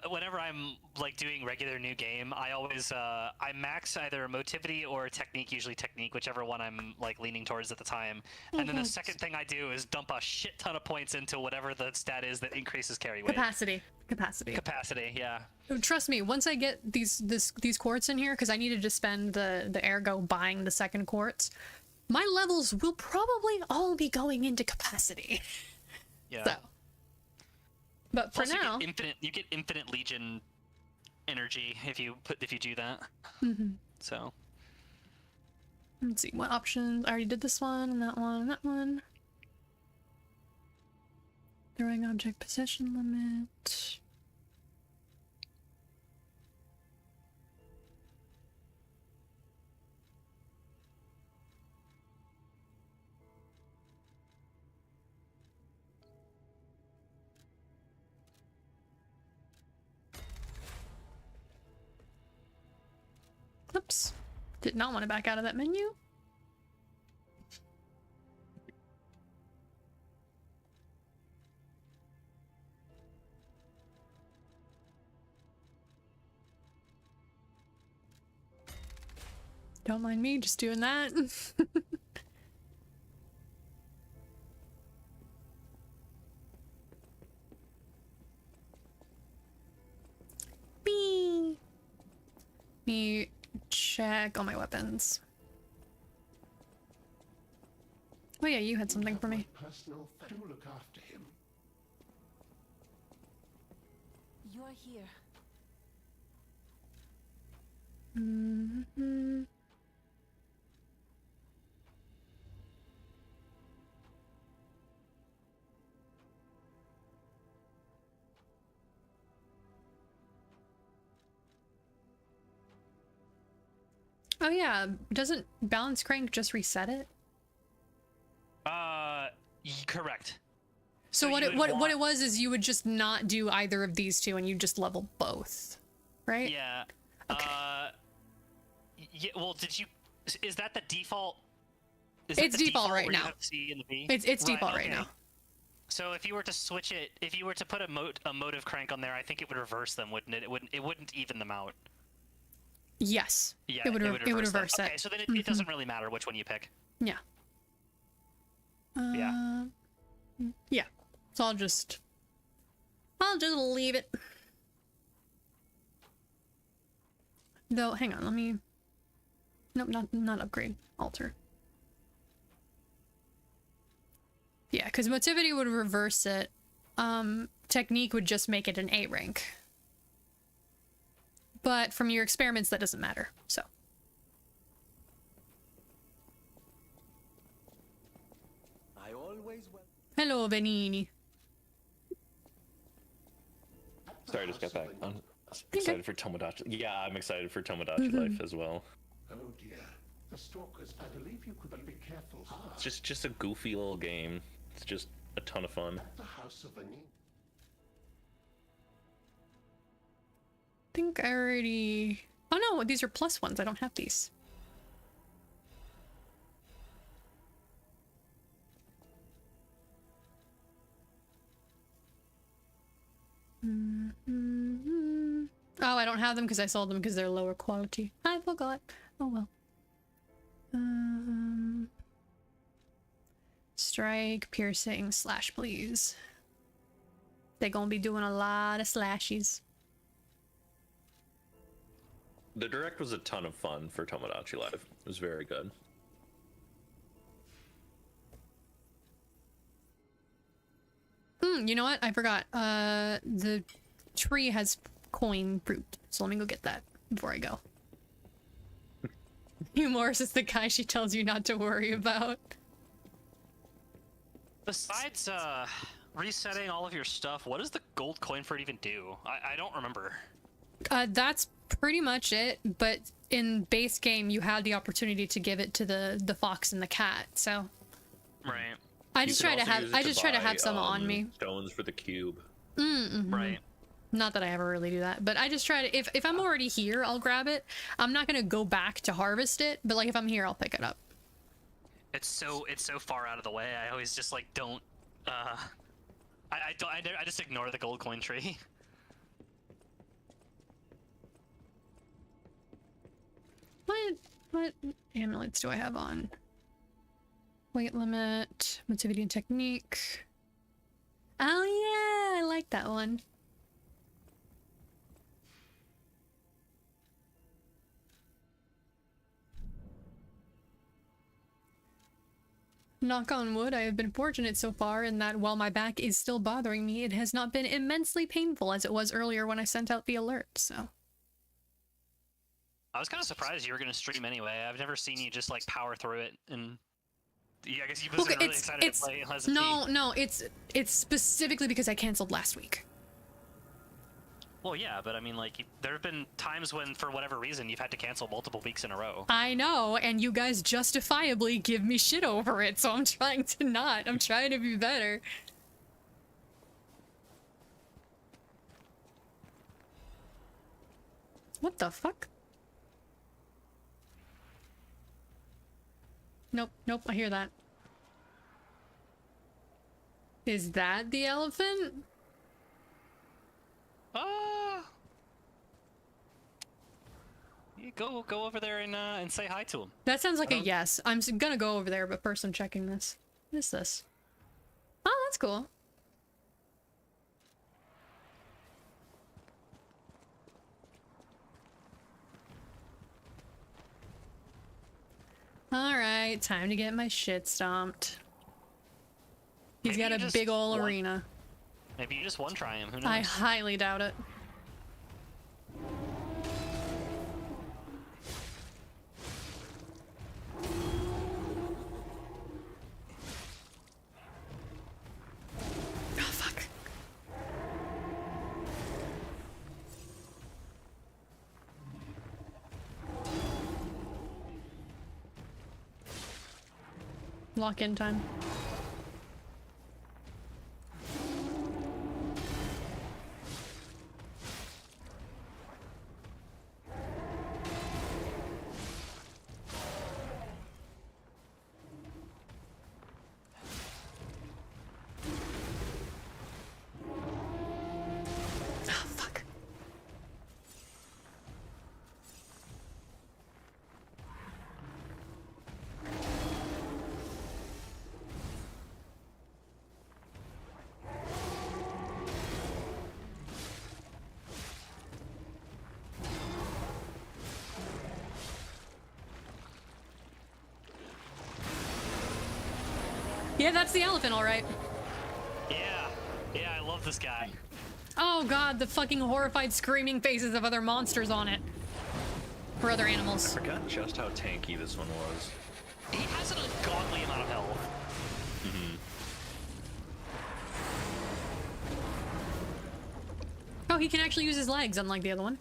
Whenever I'm like doing regular new game, I always I max either motivity or technique, usually technique, whichever one I'm like leaning towards at the time. And then the second thing I do is dump a shit ton of points into whatever the stat is that increases carry weight. Capacity. Capacity, yeah. Trust me, once I get these quartz in here, because I needed to spend the ergo buying the second quartz, my levels will probably all be going into capacity. Yeah. So. But for Plus, now, you get infinite Legion energy if you do that. So let's see what options. I already did this one and that one and that one. Throwing object possession limit. Oops. Did not want to back out of that menu. Don't mind me just doing that. Bee. Me check all my weapons. Oh yeah, you had something for me. Personal, do look after him. You're here. Mm-hmm. Oh yeah, doesn't balance crank just reset it? Correct. So So what you it would what want- it was is you would just not do either of these two and you just level both, right? Yeah. Yeah. Well, did you? Is that the default? Is that It's the default right where you now. have the C and the B? It's default right okay. now. So if you were to switch it, if you were to put a motive crank on there, I think it would reverse them, wouldn't it? It wouldn't even them out. Yes. Yeah, it would them. reverse it. Okay, so then it doesn't really matter which one you pick. Yeah. Yeah. Yeah. So I'll just leave it. Though, hang on, let me... Nope, not upgrade. Alter. Yeah, because Motivity would reverse it. Technique would just make it an A rank. But from your experiments, that doesn't matter, so. I always Hello, Benini. Sorry, I just got back. I'm excited for Tomodachi. Yeah, I'm excited for Tomodachi Life as well. Oh dear. The stalkers, I believe you could be careful. It's just a goofy little game. It's just a ton of fun. The House of Ani. I think I already... Oh no, these are plus ones. I don't have these. Oh, I don't have them because I sold them because they're lower quality. I forgot. Oh well. Strike, piercing, slash, please. They're gonna be doing a lot of slashes. The direct was a ton of fun for Tomodachi Life. It was very good. You know what? I forgot. The tree has coin fruit, so let me go get that before I go. Hugh Morris is the guy she tells you not to worry about. Besides resetting all of your stuff, what does the gold coin fruit even do? I don't remember. That's pretty much it, but in base game you had the opportunity to give it to the fox and the cat, so Right. I just You try can to also have use it I just try to buy, have some on me. Stones for the cube. Right. Not that I ever really do that, but I just try to if I'm already here, I'll grab it. I'm not gonna go back to harvest it, but like if I'm here, I'll pick it up. It's so far out of the way. I always just like don't. I just ignore the gold coin tree. What amulets do I have on? Weight limit, motivity and technique. Oh yeah, I like that one. Knock on wood, I have been fortunate so far in that while my back is still bothering me, it has not been immensely painful as it was earlier when I sent out the alert, so. I was kind of surprised you were gonna stream anyway. I've never seen you just like power through it, and yeah, I guess you wasn't really excited to play Lies of P. No, it's specifically because I canceled last week. Well, yeah, but I mean, like, there have been times when, for whatever reason, you've had to cancel multiple weeks in a row. I know, and you guys justifiably give me shit over it, so I'm trying to not. I'm trying to be better. What the fuck? Nope, I hear that. Is that the elephant? You go over there and say hi to him. That sounds like a yes. I'm gonna go over there, but first I'm checking this. What is this? Oh, that's cool. Alright, time to get my shit stomped. He's Maybe got you a just big ol' won. arena. Maybe you just one try him. Who knows? I highly doubt it. Oh, fuck. Lock in time. Oh, fuck. Yeah, that's the elephant, all right. Yeah. Yeah, I love this guy. Oh god, the fucking horrified screaming faces of other monsters on it. Or other animals. I forgot just how tanky this one was. He has an ungodly amount of health. Oh, he can actually use his legs, unlike the other one.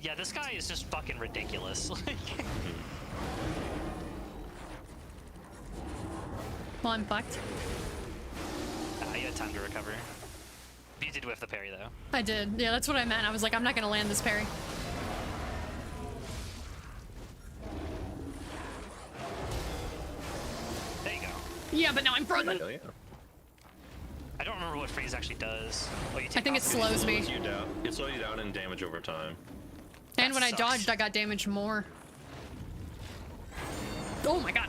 Yeah, this guy is just fucking ridiculous. Well, I'm fucked. You had time to recover. You did whiff the parry, though. I did. Yeah, that's what I meant. I was like, I'm not gonna land this parry. There you go. Yeah, but now I'm frozen. Hell yeah. I don't remember what freeze actually does. Oh, you I take think it off- slows me. Slows you down. It slows you down in damage over time. And when I sucks. dodged, I got damaged more. Oh my god.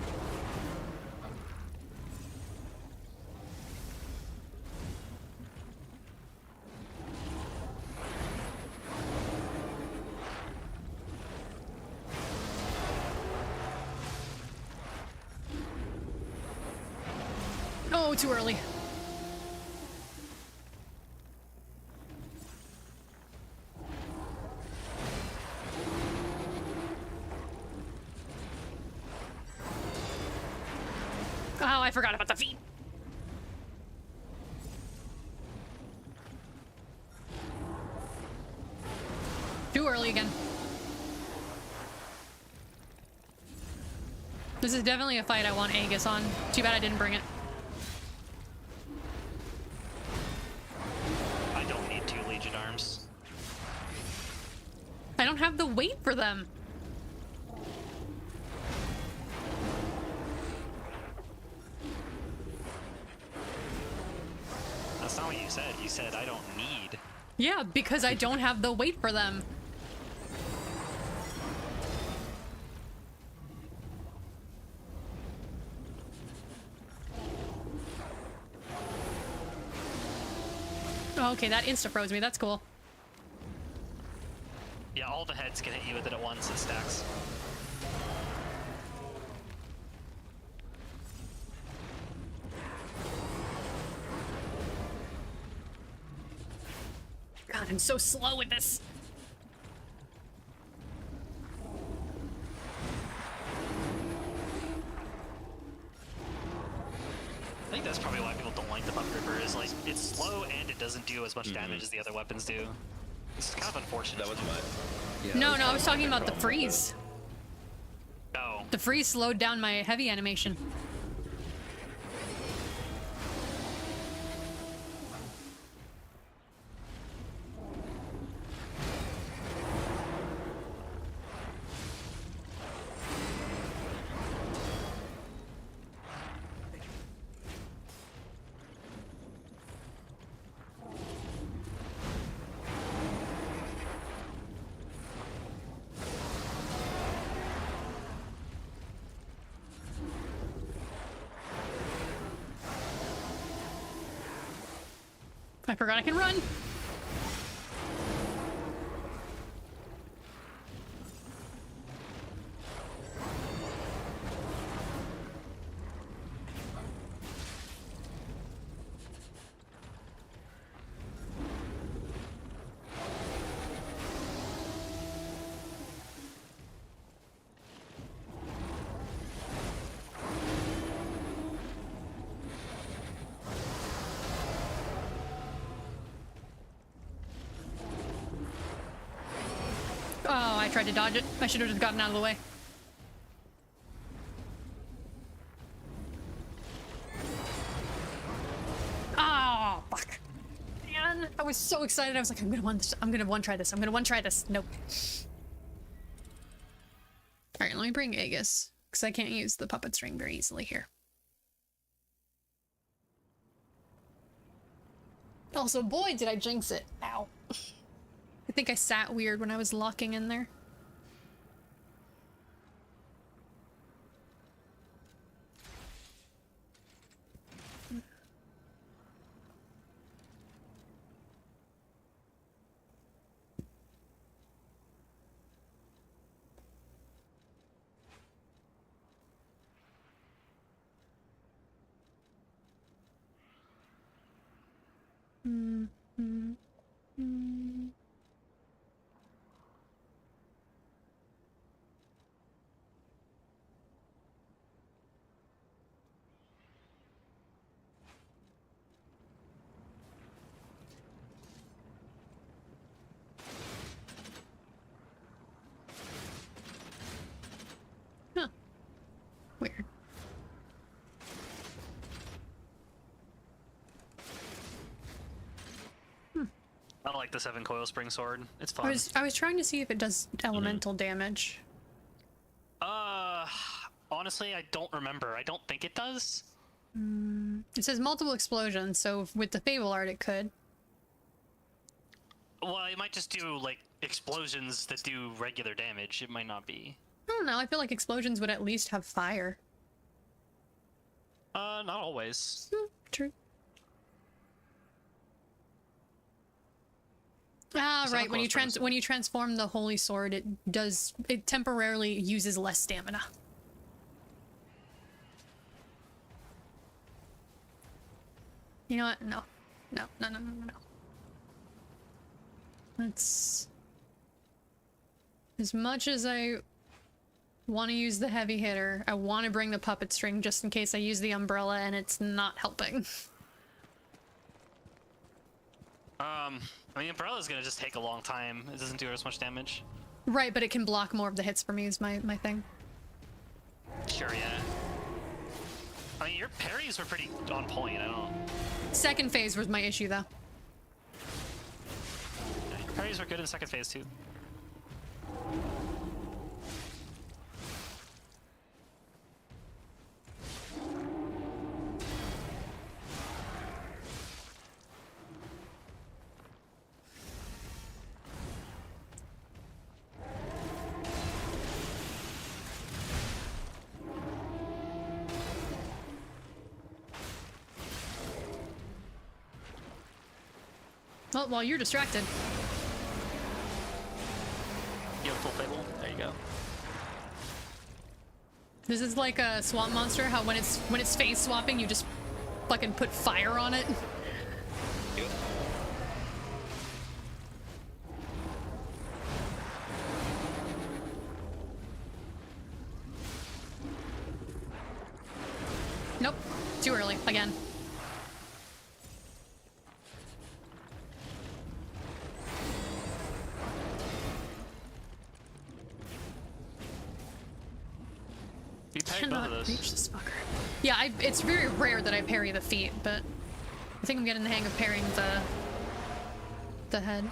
Oh, too early. Oh, I forgot about the feet. Too early again. This is definitely a fight I want Aegis on. Too bad I didn't bring it. I don't need 2 Legion arms. I don't have the weight for them. That's not what you said. You said I don't need. Yeah, because I don't have the weight for them. Oh, okay, that insta-froze me. That's cool. Yeah, all the heads can hit you with it at once. It stacks. God, I'm so slow with this. I think that's probably why people don't like the Buff Ripper. Is like it's slow and it doesn't do as much damage as the other weapons do. It's kind of unfortunate. That was my. Yeah, No, that no, I was my talking about the problem with it. freeze. Oh, The freeze slowed down my heavy animation. I forgot I can run. Oh, I tried to dodge it. I should have just gotten out of the way. Oh, fuck. Man, I was so excited. I was like, I'm gonna one try this. I'm gonna one try this. Nope. Alright, let me bring Aegis. Because I can't use the puppet string very easily here. Also, boy, did I jinx it. Ow. I think I sat weird when I was locking in there. Huh. Weird. I don't like the 7 coil spring sword. It's I fun. was trying to see if it does elemental damage. Honestly, I don't remember. I don't think it does. It says multiple explosions, so with the Fable art it could. Well, it might just do like explosions that do regular damage. It might not be. I don't know, I feel like explosions would at least have fire. Not always. True. Ah, It's not right. When you close when you transform the holy sword, it temporarily uses less stamina. You know what? No. No. Let's... As much as I want to use the heavy hitter, I want to bring the puppet string just in case I use the umbrella and it's not helping. I mean, Umbrella's gonna just take a long time. It doesn't do as much damage. Right, but it can block more of the hits for me is my thing. Sure, yeah. I mean, your parries were pretty on point. I don't... Second phase was my issue, though. Your parries were good in second phase, too. Well, while you're distracted. You have full Fable? There you go. This is like a swamp monster, how when it's phase swapping, you just fucking put fire on it. Yep. Nope. Too early. Again. You parried both of Cannot those. reach this fucker. Yeah, it's very rare that I parry the feet, but I think I'm getting the hang of parrying the head.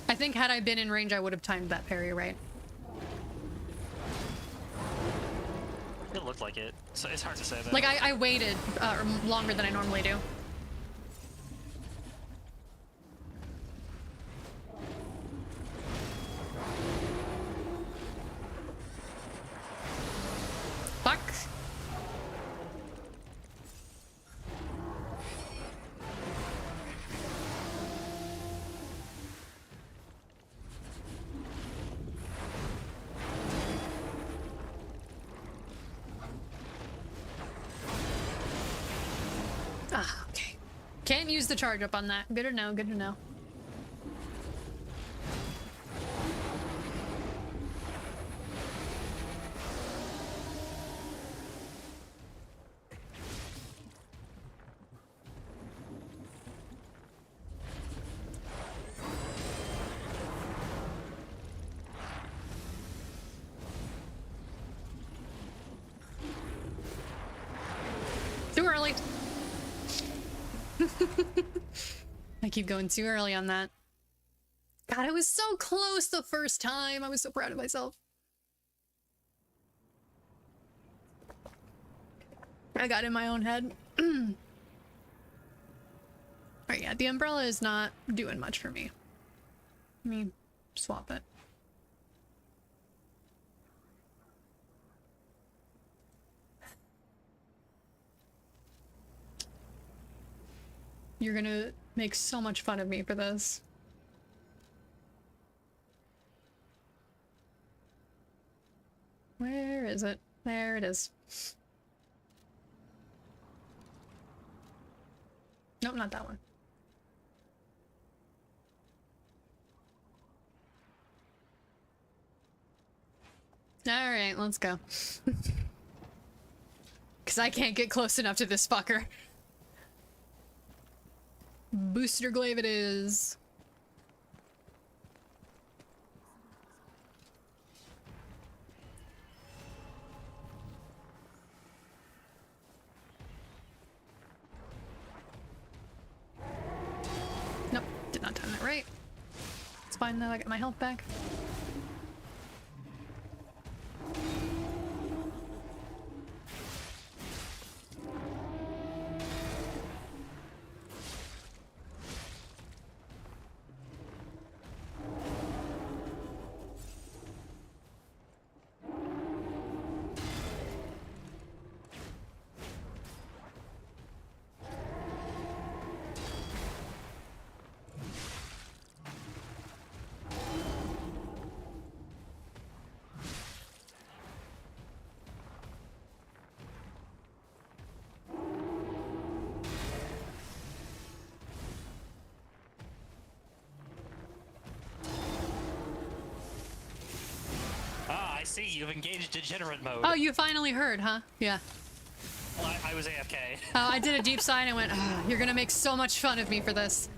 I think had I been in range, I would have timed that parry right. It looked like it. So it's hard to say, though. Like, I waited longer than I normally do. Fuck. Ah, okay. Can't use the charge up on that. Good to know, good to know. Too early. I keep going too early on that. God, I was so close the first time. I was so proud of myself. I got in my own head. Alright, yeah, the umbrella is not doing much for me. Let me swap it. You're gonna make so much fun of me for this. Where is it? There it is. Nope, not that one. All right, let's go. Because I can't get close enough to this fucker. Booster glaive it is. Nope, did not time that right. It's fine though, I got my health back. Ah, I see. You've engaged degenerate mode. Oh, you finally heard, huh? Yeah. Well, I was AFK. I did a deep sigh and I went, oh, you're gonna make so much fun of me for this.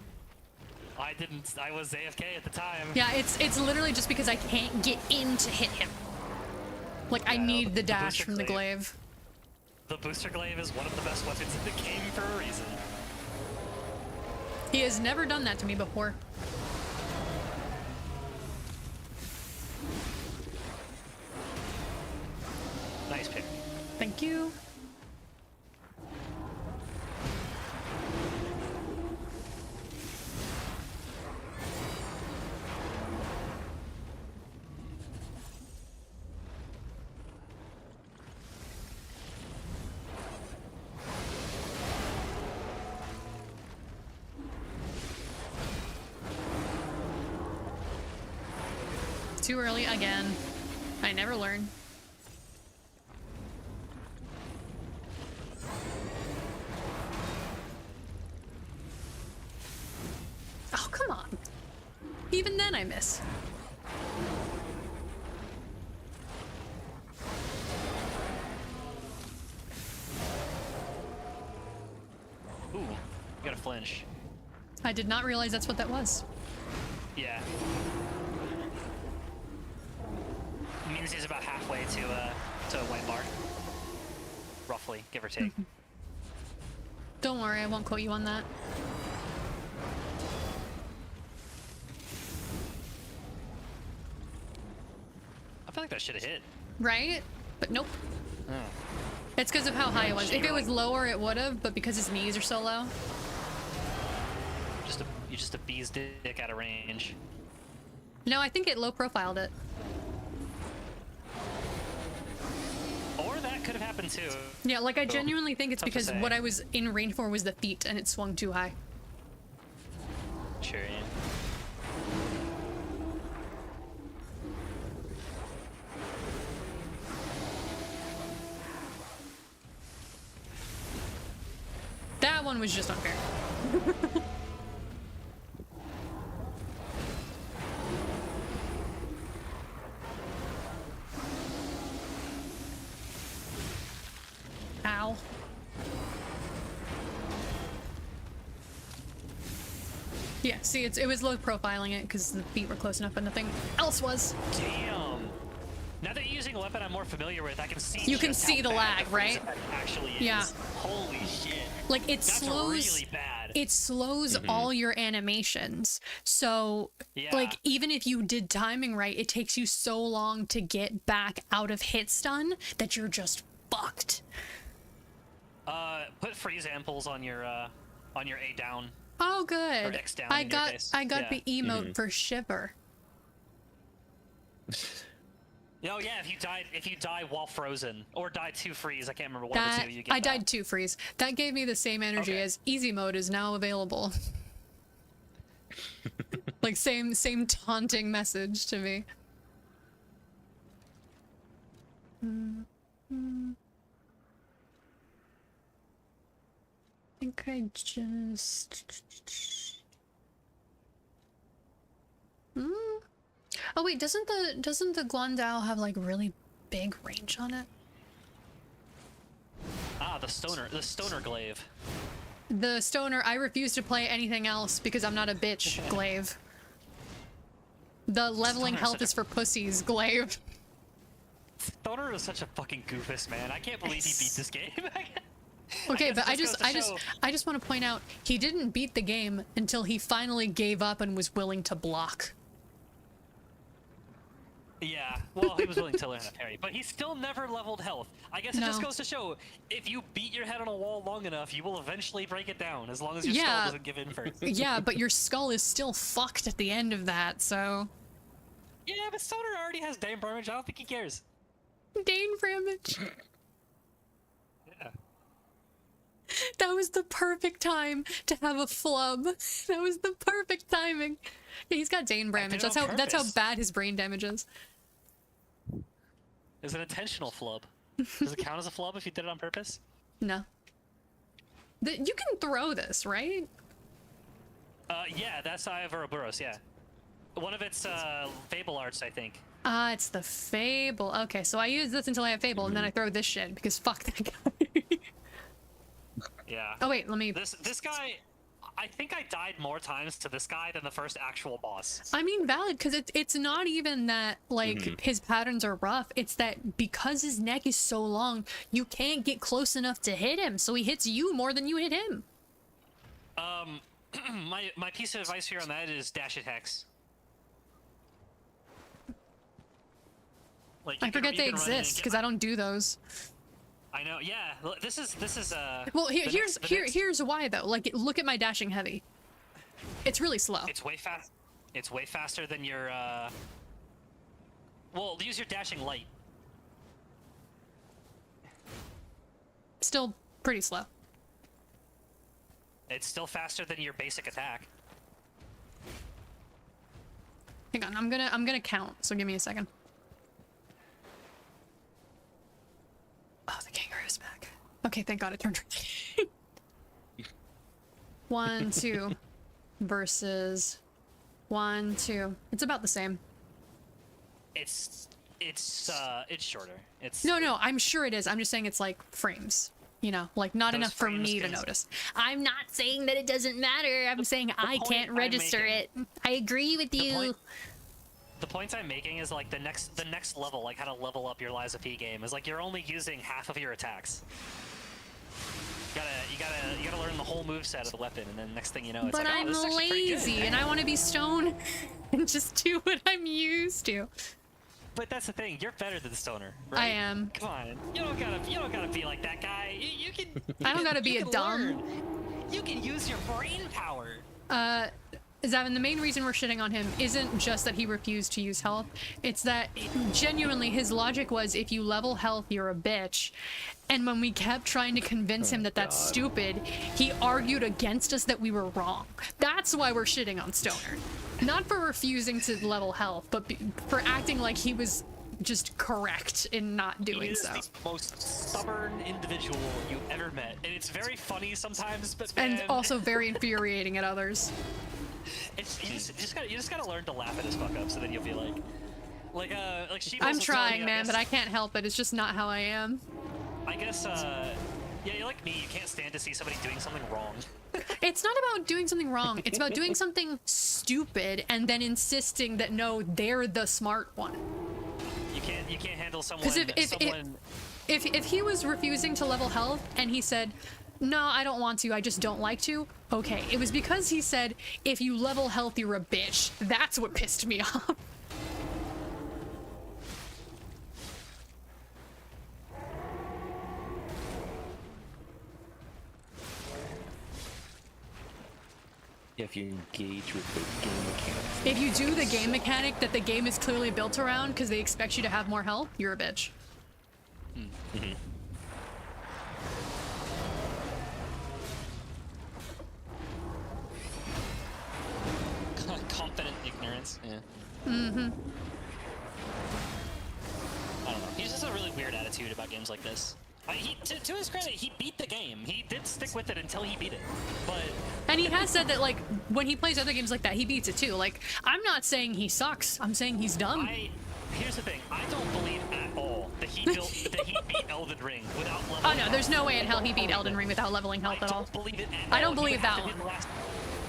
I didn't. I was AFK at the time. Yeah, it's literally just because I can't get in to hit him. Like, I Yeah, no, need the dash booster from the glaive. The booster glaive is one of the best weapons in the game for a reason. He has never done that to me before. Nice pick. Thank you. Too early again. I never learn. Oh, come on. Even then I miss. Ooh, you got a flinch. I did not realize that's what that was. Yeah. It means he's about halfway to a white bar. Roughly, give or take. Don't worry, I won't quote you on that. I feel like that should have hit. Right? But nope. Oh. It's because of how high it was. shit, If it you're was like- lower, it would have, but because his knees are so low. You're just a bee's dick out of range. No, I think it low profiled it. Or that could have happened too. Yeah, like I genuinely think it's Tough to because say. what I was in range for was the feet and it swung too high. Sure, yeah. That one was just unfair. Ow. Yeah, see, it was low profiling it because the feet were close enough, but nothing else was. Damn. Now that you're using a weapon I'm more familiar with, I can see. You can just see how the bad lag, freeze right? effect actually is. Yeah. Holy shit. Like it That's slows. really bad. It slows all your animations. So, Yeah. like, even if you did timing right, it takes you so long to get back out of hit stun that you're just fucked. Put freeze amples on your A down. Oh, good. Or X down I in your got case. I got Yeah. the emote for shiver. Oh yeah, if you die while frozen or die to freeze, I can't remember one of the That two. You get I that. died to freeze. That gave me the same energy Okay. as easy mode is now available. Like same taunting message to me. I think I just... Oh wait, doesn't the Guandao have like really big range on it? Ah, the stoner glaive. The stoner, I refuse to play anything else because I'm not a bitch, glaive. The leveling Stoner's health such a- is for pussies, glaive. Stoner is such a fucking goofus, man. I can't believe he beat this game. Okay, but guess it goes to I just want to point out he didn't beat the game until he finally gave up and was willing to block. Yeah, well, he was willing to learn how to parry, but he still never leveled health. I guess it just No. goes to show, if you beat your head on a wall long enough, you will eventually break it down, as long as your Yeah. skull doesn't give in first. Yeah, but your skull is still fucked at the end of that, so... Yeah, but Stoner already has Dame Bramage, I don't think he cares. Dane Bramage. Yeah. That was the perfect time to have a flub. That was the perfect timing. Yeah, he's got Dane Bramage. did it That's how on purpose. bad his brain damage is. It's an intentional flub. Does it count as a flub if you did it on purpose? No. You can throw this, right? Yeah, that's Eye of Ouroboros, yeah. One of its, Fable arts, I think. Ah, it's the Fable. Okay, so I use this until I have Fable, and then I throw this shit, because fuck that guy. Yeah. Oh wait, let me... This guy, I think I died more times to this guy than the first actual boss. I mean, valid, because it's not even that, like, his patterns are rough. It's that because his neck is so long, you can't get close enough to hit him, so he hits you more than you hit him. My piece of advice here on that is dash attacks. Like, I forget they exist, because I don't do those. I know, yeah. This is Well, the next- here's why, though. Like, look at my dashing heavy. It's really slow. It's way fast. It's way faster than your, Well, use your dashing light. Still pretty slow. It's still faster than your basic attack. Hang on, I'm gonna count, so give me a second. Oh, the kangaroo's back. Okay, thank God it turned around. 1, 2 versus 1, 2. It's about the same. It's shorter. It's No, I'm sure it is. I'm just saying it's like frames. You know, like not Those enough for frames me to is- notice. I'm not saying that it doesn't matter. I'm saying I point can't I'm register it. making- I agree with you. The points I'm making is like the next level, like how to level up your Lies of P game is like you're only using half of your attacks. You gotta learn the whole moveset of the weapon, and then next thing you know, it's But like, oh, I'm this is actually pretty good. lazy and I want to be stoned and just do what I'm used to. But that's the thing, you're better than Stoner. Right? I am. Come on, you don't gotta be like that guy. You can. I don't gotta be you a can dumb. learn. You can use your brain power. Zavin, the main reason we're shitting on him isn't just that he refused to use health. It's that genuinely his logic was if you level health, you're a bitch. And when we kept trying to convince him that that's stupid, he argued against us that we were wrong. That's why we're shitting on Stoner. Not for refusing to level health, but for acting like he was just correct in not He doing is so. the most stubborn individual you ever met, and it's very funny sometimes, but And man, also very infuriating at others. you just gotta learn to laugh at his fuck up, so then you'll be like Sheeples I'm was telling trying, me, man, guess- but I can't help it. It's just not how I am. I guess yeah, you're like me. You can't stand to see somebody doing something wrong. It's not about doing something wrong. It's about doing something stupid and then insisting that no, they're the smart one. You can't handle someone. Because if he was refusing to level health and he said, no, I don't want to, I just don't like to, okay. It was because he said, if you level health, you're a bitch. That's what pissed me off. If you engage with the game mechanics. If you do the game mechanic that the game is clearly built around because they expect you to have more health, you're a bitch. Confident ignorance. Yeah. I don't know. He's just a really weird attitude about games like this. To his credit, he beat the game. He did stick with it until he beat it. But And he has said that, like, when he plays other games like that, he beats it too. Like, I'm not saying he sucks. I'm saying he's dumb. here's the thing. I don't believe at all that he beat Elden Ring without leveling. Oh no, there's no way in hell he beat Elden Ring without leveling health at all. I don't believe it at I don't all. believe that one.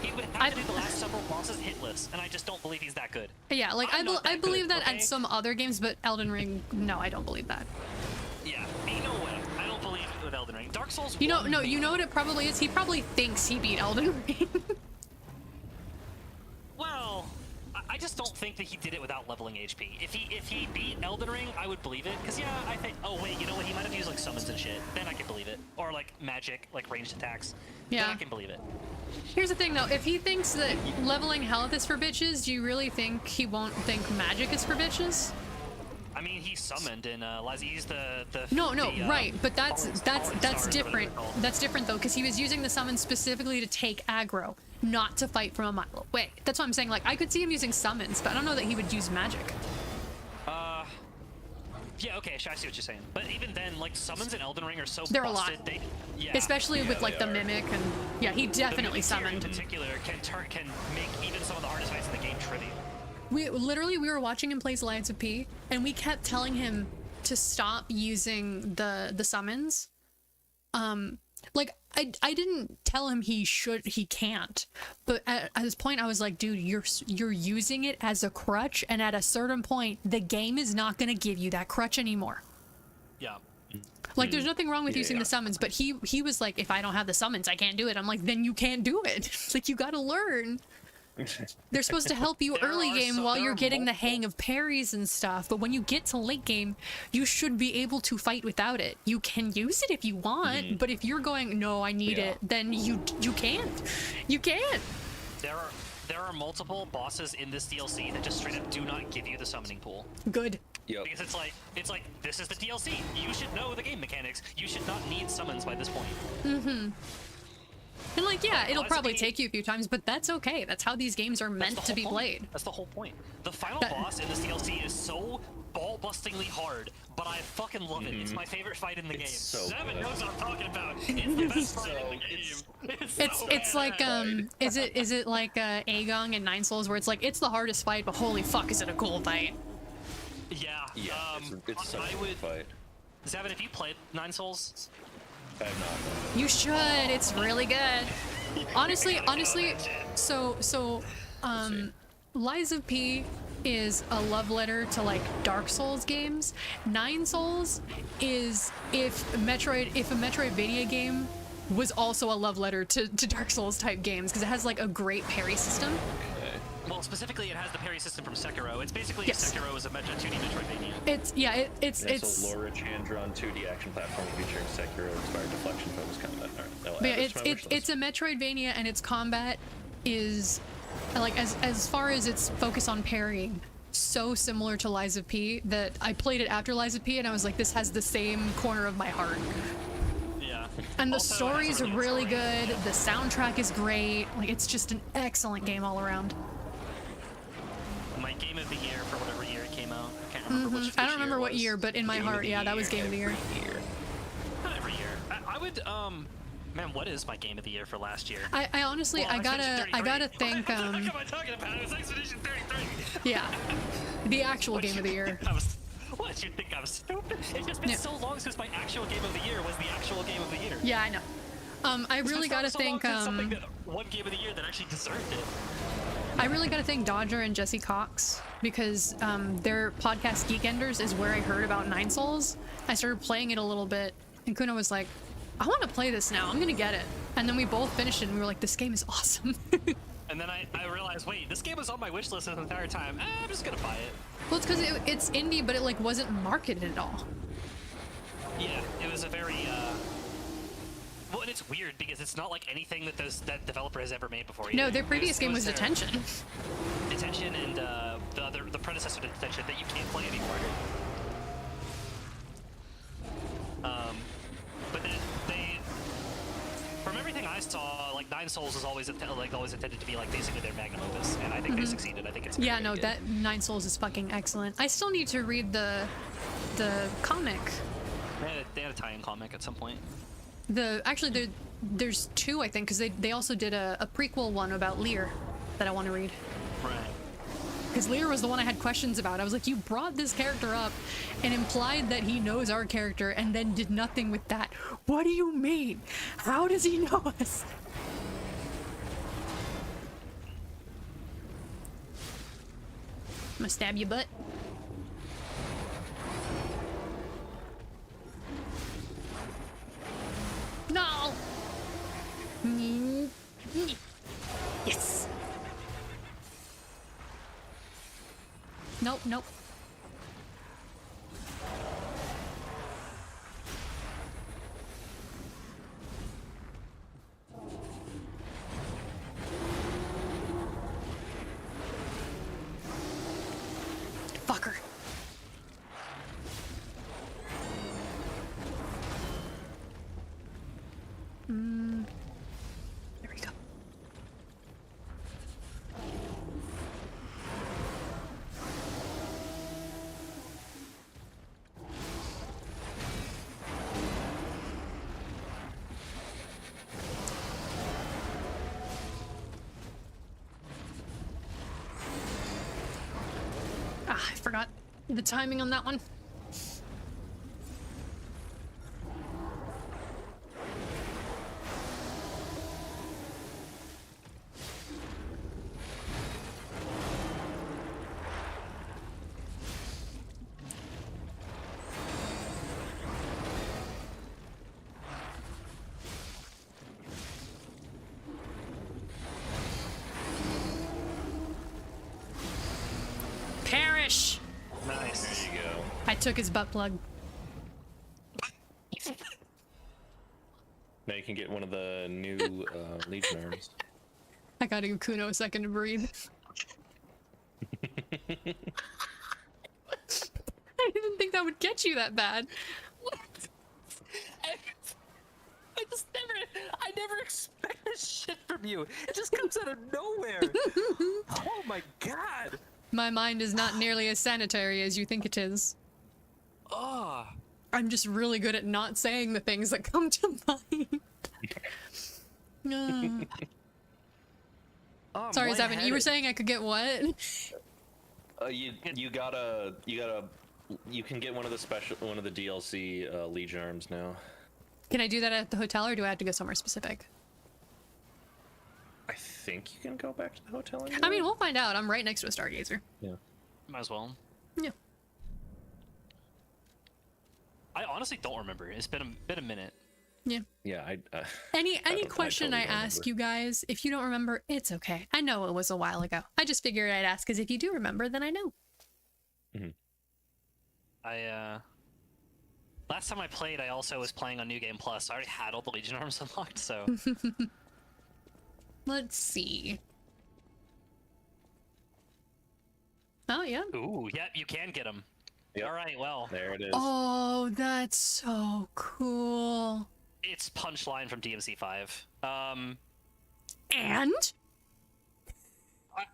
He would have to do the last several bosses hitless, and I just don't believe he's that good. Yeah, like I'm not that I believe good, that okay? at some other games, but Elden Ring, no, I don't believe that. Yeah, ain't no way. I don't believe it with Elden Ring. Dark Souls. You know, 1 no, maybe. you know what it probably is? He probably thinks he beat Elden Ring. Well, I just don't think that he did it without leveling HP. If he beat Elden Ring, I would believe it. Cause yeah, I think. Oh wait, you know what? He might have used like summons and shit. Then I can believe it. Or like magic, like ranged attacks. Yeah. Then I can believe it. Here's the thing though, if he thinks that leveling health is for bitches, do you really think he won't think magic is for bitches? I mean, he summoned in Liza. He's the No, the, right, but that's fallen that's stars, whatever different. they're called. That's different though, because he was using the summon specifically to take aggro, not to fight from a mile away. That's what I'm saying. Like, I could see him using summons, but I don't know that he would use magic. Yeah, okay, I see what you're saying. But even then, like summons in Elden Ring are so They're a lot. busted. Yeah. Especially with like they the are. mimic and yeah, he The definitely Mimic tier summoned. in particular can make even some of the hardest fights in the game trivial. We were watching him play Lions of P, and we kept telling him to stop using the summons. Like I didn't tell him he can't, but at this point I was like, dude, you're using it as a crutch, and at a certain point the game is not gonna give you that crutch anymore. Yeah. Like, there's nothing wrong with using Yeah. the summons, but he was like, if I don't have the summons, I can't do it. I'm like, then you can't do it. It's like, you gotta learn. They're supposed to help you There early are game so- while there you're are getting the multiple- hang of parries and stuff, but when you get to late game, you should be able to fight without it. You can use it if you want, but if you're going, no, I need Yeah. it, then you can't. You can't. There are multiple bosses in this DLC that just straight up do not give you the summoning pool. Good. Yep. Because it's like this is the DLC. You should know the game mechanics. You should not need summons by this point. And like, yeah, it'll Lies of probably P- take you a few times, but that's okay. That's how these games are That's meant the to whole be point. played. That's the whole point. The final That- boss in this DLC is so ball-bustingly hard, but I fucking love it. It's my favorite fight in the game. so Seven good. knows what I'm talking about. It's the best fight in the game. It's so like bad. is it like Aegon in Nine Souls where it's like it's the hardest fight, but holy fuck, is it a cool fight? Yeah. Yeah, it's such I a good would. fight. Zavin, have you played Nine Souls? I have not. You should. It's really good. Honestly, so Lies of P is a love letter to like Dark Souls games. Nine Souls is if a Metroidvania game was also a love letter to Dark Souls type games because it has like a great parry system. Well, specifically, it has the parry system from Sekiro. It's basically Yes. Sekiro is a 2D Metroidvania. It's It's a Laura hand-drawn 2D action platform featuring Sekiro-inspired deflection-focused combat. All right, I'll But yeah, add this to my wish it's list. a Metroidvania, and its combat is like as far as its focus on parrying, so similar to Lies of P that I played it after Lies of P, and I was like, this has the same corner of my heart. Yeah. And the Also, it story's has a really story. good. The soundtrack is great. Like, it's just an excellent game all around. My game of the year for whatever year it came out. I can't remember which. I don't remember year what was year, but in my Game of heart, the yeah, that was Game of the Year. every year. Not every year. I would. Man, what is my game of the year for last year? I honestly, Well, I gotta 33. think, What am I talking about? It was Expedition 33. yeah, the actual What, game of the year. What, you think I'm stupid? It's just been Yeah. so long since my actual game of the year was the actual game of the year. Yeah, I know. I It's been really so gotta long think, since something that, one game of the year that actually deserved it. I really gotta thank Dodger and Jesse Cox because their podcast Geekenders is where I heard about Nine Souls. I started playing it a little bit, and Kuna was like, I want to play this now. I'm gonna get it. And then we both finished it, and we were like, this game is awesome. And then I realized, wait, this game was on my wish list the entire time. I'm just gonna buy it. Well, it's because it's indie, but it like wasn't marketed at all. Yeah, it was a very well, and it's weird because it's not like anything that that developer has ever made before. No, either. their previous game was their Detention. Detention and the predecessor to Detention that you can't play anymore. But then they, from everything I saw, like Nine Souls is always intended to be like basically their magnum opus, and I think they succeeded. I think it's Yeah, very no, good. that Nine Souls is fucking excellent. I still need to read the comic They had a tie-in comic at some point. There's two, I think, because they also did a prequel one about Lear that I want to read. Right. Because Lear was the one I had questions about. I was like, you brought this character up and implied that he knows our character and then did nothing with that. What do you mean? How does he know us? I'm gonna stab your butt. No! Yes! Nope, nope. Fucker. There we go. Ah, I forgot the timing on that one. Perish! Nice. There you go. I took his butt plug. Now you can get one of the new Legion arms. I gotta give Kuno a second to breathe. I didn't think that would get you that bad. I never expect this shit from you. It just comes out of nowhere. Oh my god. My mind is not nearly as sanitary as you think it is. Oh. I'm just really good at not saying the things that come to mind. Oh, Sorry, Zavin, you were lightheaded. saying I could get what? You can get one of the DLC Legion arms now. Can I do that at the hotel, or do I have to go somewhere specific? I think you can go back to the hotel. I mean, we'll find out. I'm right next to a Stargazer. Yeah. Might as well. Yeah. I honestly don't remember. It's been a minute. Yeah. Yeah. Any I question totally I don't ask remember. you guys, if you don't remember, it's okay. I know it was a while ago. I just figured I'd ask, because if you do remember, then I know. Last time I played, I also was playing on New Game Plus. I already had all the Legion arms unlocked, so. Let's see. Oh, yeah. Ooh, yep, you can get them. Yep. All right, well, There it is. Oh, that's so cool. it's Punchline from DMC5. And?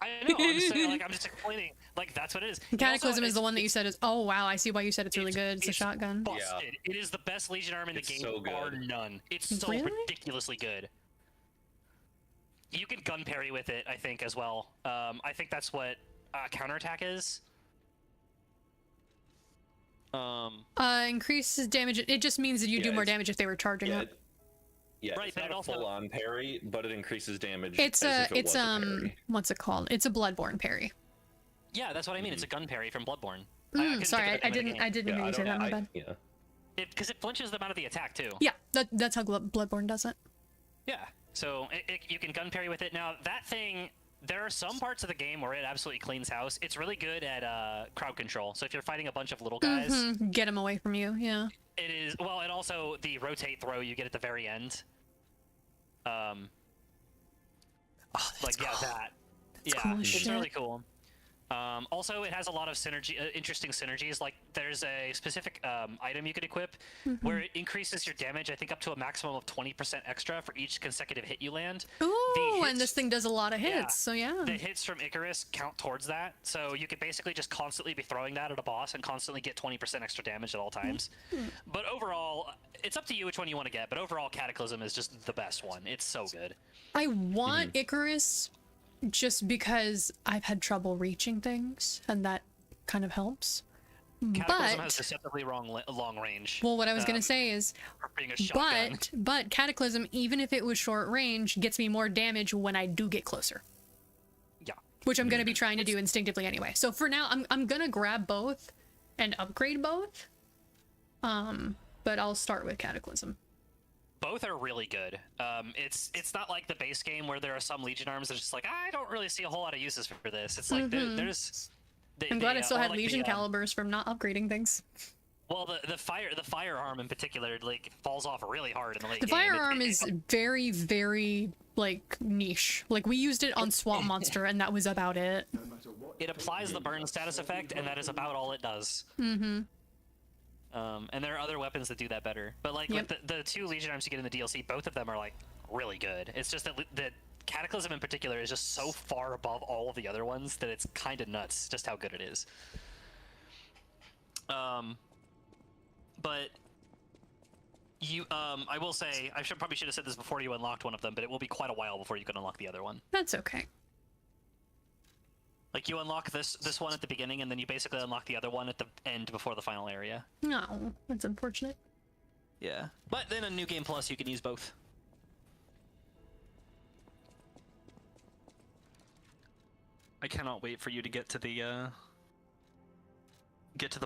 I know. I'm just saying, like, I'm just explaining. Like, that's what it is. It Cataclysm also- is the one that you said is. Oh, wow. I see why you said it's really it's- good. It's a shotgun. Busted. It is the best Legion arm in the It's game, so good. bar none. It's so Really? ridiculously good. You can gun parry with it, I think, as well. I think that's what counterattack is. Increases damage. It just means that you do Yeah, more it's- damage if they were charging Yeah, up. yeah, Right, it's but not it a also- full-on parry, but it increases damage. It's as if it it's was a parry. what's it called? It's a Bloodborne parry. Yeah, that's what I mean. It's a gun parry from Bloodborne. couldn't think Sorry, of the I name of the didn't. game. I didn't Yeah, hear I you say don't that. My know, bad. yeah. Because it flinches them out of the attack too. Yeah, that's how Bloodborne does it. Yeah. So you can gun parry with it. Now that thing, there are some parts of the game where it absolutely cleans house. It's really good at crowd control. So if you're fighting a bunch of little guys, Get him away from you. Yeah. it is well. And also the rotate throw you get at the very end. Oh, that's Like yeah, cool. that. That's yeah, cool as it's shit. really cool. Also, it has a lot of interesting synergies. Like, there's a specific item you can equip where it increases your damage, I think, up to a maximum of 20% extra for each consecutive hit you land. Ooh, and this thing does a lot of hits, Yeah. so yeah. The hits from Icarus count towards that, so you could basically just constantly be throwing that at a boss and constantly get 20% extra damage at all times. But overall, it's up to you which one you want to get, but overall, Cataclysm is just the best one. It's so good. I want Icarus just because I've had trouble reaching things, and that kind of helps. Cataclysm But has deceptively long range. well, what I was gonna say is, for being a shotgun. but Cataclysm, even if it was short range, gets me more damage when I do get closer, Yeah. which I'm gonna be trying to do instinctively anyway. So for now, I'm gonna grab both and upgrade both. But I'll start with Cataclysm. Both are really good. It's not like the base game where there are some Legion arms that are just like, I don't really see a whole lot of uses for this. It's like there's. I'm glad I still or had like Legion calibers from not upgrading things. Well, the firearm in particular like falls off really hard in the late The game. firearm is very, very like niche. Like we used it on Swamp Monster, and that was about it. No matter what It applies the burn status effect, and that is about all it does. And there are other weapons that do that better. But like Yep. with the two Legion arms you get in the DLC, both of them are like really good. It's just that Cataclysm in particular is just so far above all of the other ones that it's kind of nuts just how good it is. But you, I will say, probably should have said this before you unlocked one of them, but it will be quite a while before you can unlock the other one. That's okay. Like you unlock this one at the beginning, and then you basically unlock the other one at the end before the final area. No, that's unfortunate. Yeah, but then in New Game Plus, you can use both. I cannot wait for you to get to the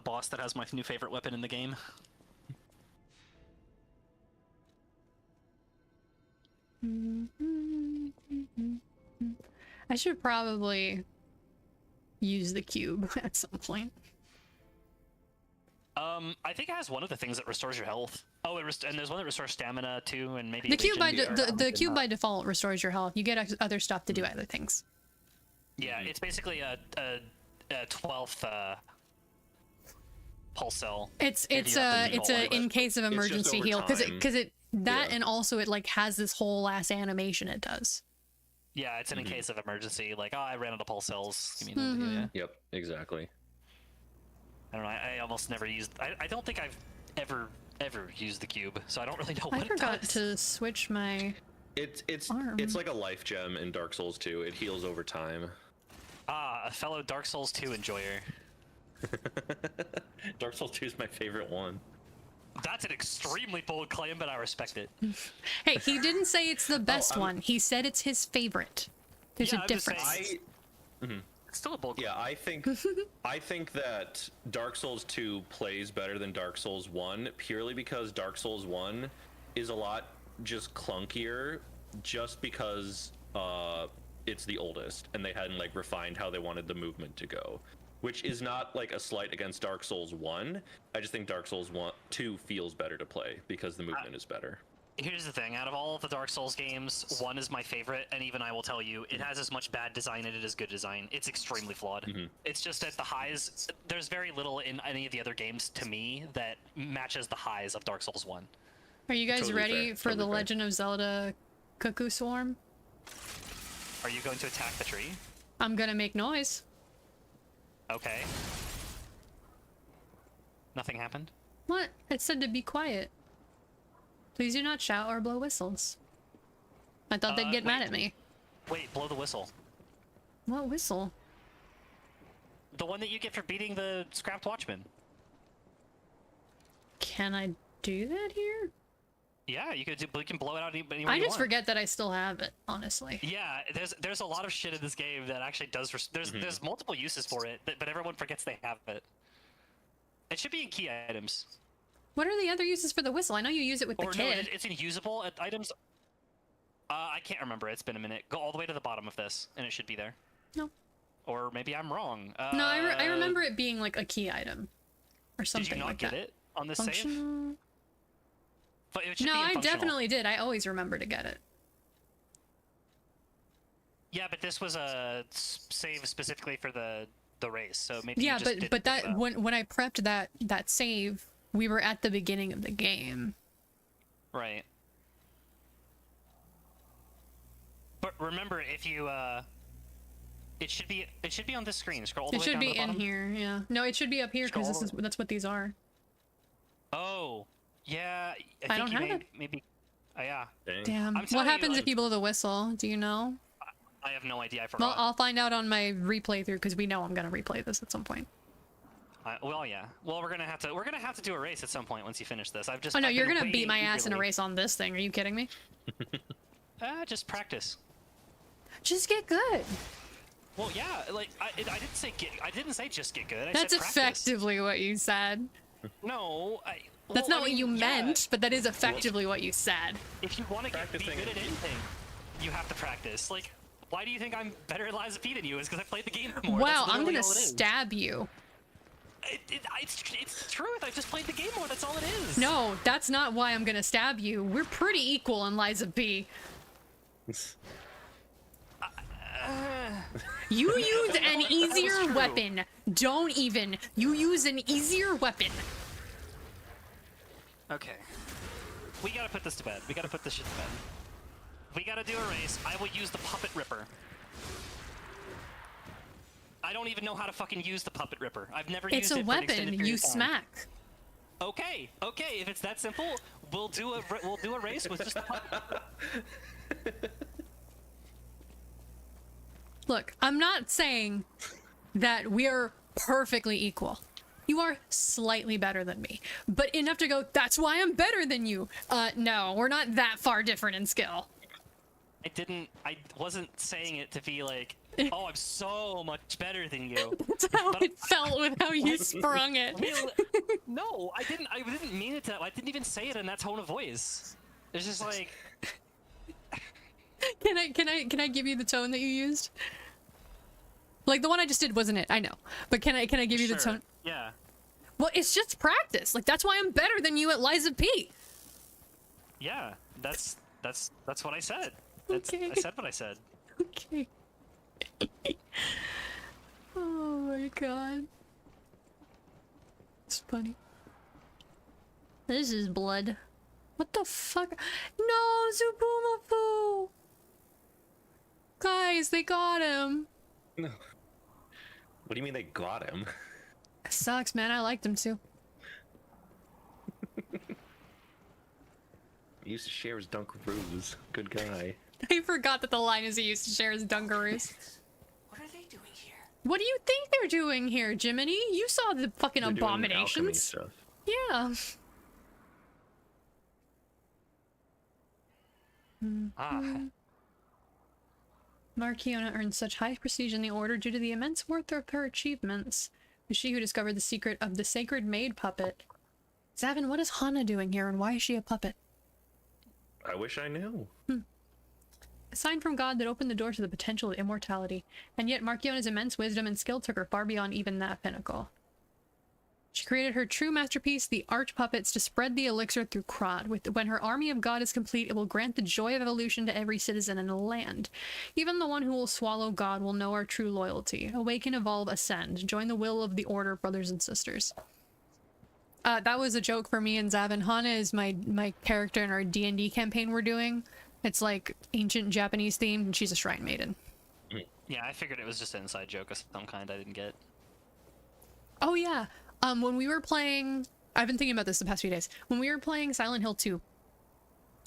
boss that has my new favorite weapon in the game. I should probably use the cube at some point. I think it has one of the things that restores your health. Oh, and there's one that restores stamina too, and maybe The cube by Legion or- the cube by default restores your health. You get other stuff to do other things. Yeah, it's basically a 12th pulse cell. It's you have the a default in case of just emergency over heal time. because it that Yeah. and also it like has this whole ass animation it does. Yeah, it's in case of emergency. Like, oh, I ran out of pulse cells. Give me Mm-hmm. another, yeah. Yep, exactly. I don't know. I almost never used. I don't think I've ever used the cube, so I don't really know I what forgot it does. to switch my. It's Arm. like a life gem in Dark Souls 2. It heals over time. Ah, a fellow Dark Souls 2 enjoyer. Dark Souls 2 is my favorite one. That's an extremely bold claim, but I respect it. Hey, he didn't say it's the best I'm- one. He said it's his favorite. There's Yeah, a I'm just saying- difference. It's still a bold claim. Yeah, I think that Dark Souls 2 plays better than Dark Souls 1 purely because Dark Souls 1 is a lot just clunkier just because it's the oldest and they hadn't like refined how they wanted the movement to go, which is not like a slight against Dark Souls 1. I just think Dark Souls 2 feels better to play because the movement is better. Here's the thing, out of all of the Dark Souls games, 1 is my favorite, and even I will tell you, it has as much bad design in it as good design. It's extremely flawed. It's just at the highs, there's very little in any of the other games, to me, that matches the highs of Dark Souls 1. Are you guys Totally ready fair, for the totally fair. Legend of Zelda Cuckoo Swarm? Are you going to attack the tree? I'm gonna make noise. Okay. Nothing happened? What? It said to be quiet. Please do not shout or blow whistles. I thought they'd get mad wait. at me. Wait, blow the whistle. What whistle? The one that you get for beating the Scrapped Watchman. Can I do that here? Yeah, you can blow it out anywhere I you just want. forget that I still have it, honestly. Yeah, there's a lot of shit in this game that actually does. There's multiple uses for it, but everyone forgets they have it. It should be in key items. What are the other uses for the whistle? I know you use it with the Or no, kid. it's in usable items. I can't remember. It's been a minute. Go all the way to the bottom of this, and it should be there. No. Or maybe I'm wrong. No, I remember it being like a key item. Or something Did you not like get that. it on the save? Functional... But it should No, be in I functional. definitely did. I always remember to get it. Yeah, but this was a save specifically for the the race. So maybe Yeah, you just didn't but think that about- when I prepped that save, we were at the beginning of the game. Right. But remember, if you it should be on this screen. Scroll all the It way should down be to the in bottom. here. Yeah. No, it should be up here because Scroll that's what these are. Oh, yeah. I think don't you have may, it. maybe. Yeah. Dang. Damn. I'm What telling you, happens like- if you blow the whistle? Do you know? I have no idea. I Well, forgot. I'll find out on my replay through because we know I'm gonna replay this at some point. Well, yeah. Well, we're gonna have to do a race at some point once you finish this. Oh no, I've you're been gonna beat waiting my ass in a eagerly. race on this thing. Are you kidding me? Just practice. Just get good. Well, yeah. Like I didn't say I didn't say just get good. I That's said practice. effectively what you said. No, That's well, not I what mean, you yeah, meant, but that is effectively what you said. If you want to be Practicing good is at anything, you have to practice. Like, why do you think I'm better at Lies of P than you? Is because I played the game more. Wow, That's I'm literally gonna all it is. stab you. It's the truth. I just played the game more. That's all it is. No, that's not why I'm gonna stab you. We're pretty equal in Lies of P. You use an easier true. weapon. Don't even. You use an easier weapon. Okay. We gotta put this to bed. We gotta put this shit to bed. If we gotta do a race, I will use the Puppet Ripper. I don't even know how to fucking use the Puppet Ripper. I've never It's used a it for an extended weapon. period You of time. smack. Okay, if it's that simple, we'll do a race with just the Puppet. Look, I'm not saying that we are perfectly equal. You are slightly better than me, but enough to go, that's why I'm better than you. No, we're not that far different in skill. I wasn't saying it to be like, oh, I'm so much better than you. That's how it felt with how you sprung it. No, I didn't mean it to. I didn't even say it in that tone of voice. It's just like, Can I give you the tone that you used? Like the one I just did wasn't it? I know. But can I give you the sure, tone? yeah. Well, it's just practice. Like that's why I'm better than you at Lies of P. Yeah, that's what I said. Okay. I said what I said. Okay. Oh my god. It's funny. This is blood. What the fuck? No, Zubumafu! Guys, they got him. No. What do you mean they got him? Sucks, man. I liked him too. He used to share his Dunkaroos. Good guy. I forgot that the line is he used to share his Dunkaroos. What are they doing here? What do you think they're doing here, Jiminy? You saw the fucking They're doing alchemy abominations. stuff. Yeah. Ah, Markiona earned such high prestige in the Order due to the immense worth of her achievements. It was she who discovered the secret of the Sacred Maid puppet. Zavin, what is Hana doing here, and why is she a puppet? I wish I knew. A sign from God that opened the door to the potential of immortality, and yet Markiona's immense wisdom and skill took her far beyond even that pinnacle. She created her true masterpiece, the Arch Puppets, to spread the elixir through Krod. When her army of God is complete, it will grant the joy of evolution to every citizen in the land. Even the one who will swallow God will know our true loyalty. Awaken, evolve, ascend. Join the will of the Order, brothers and sisters. That was a joke for me and Zavin. Hana is my character in our D&D campaign we're doing. It's like ancient Japanese themed, and she's a shrine maiden. yeah. I figured it was just an inside joke of some kind I didn't get. Oh yeah. When we were playing, I've been thinking about this the past few days. When we were playing Silent Hill 2,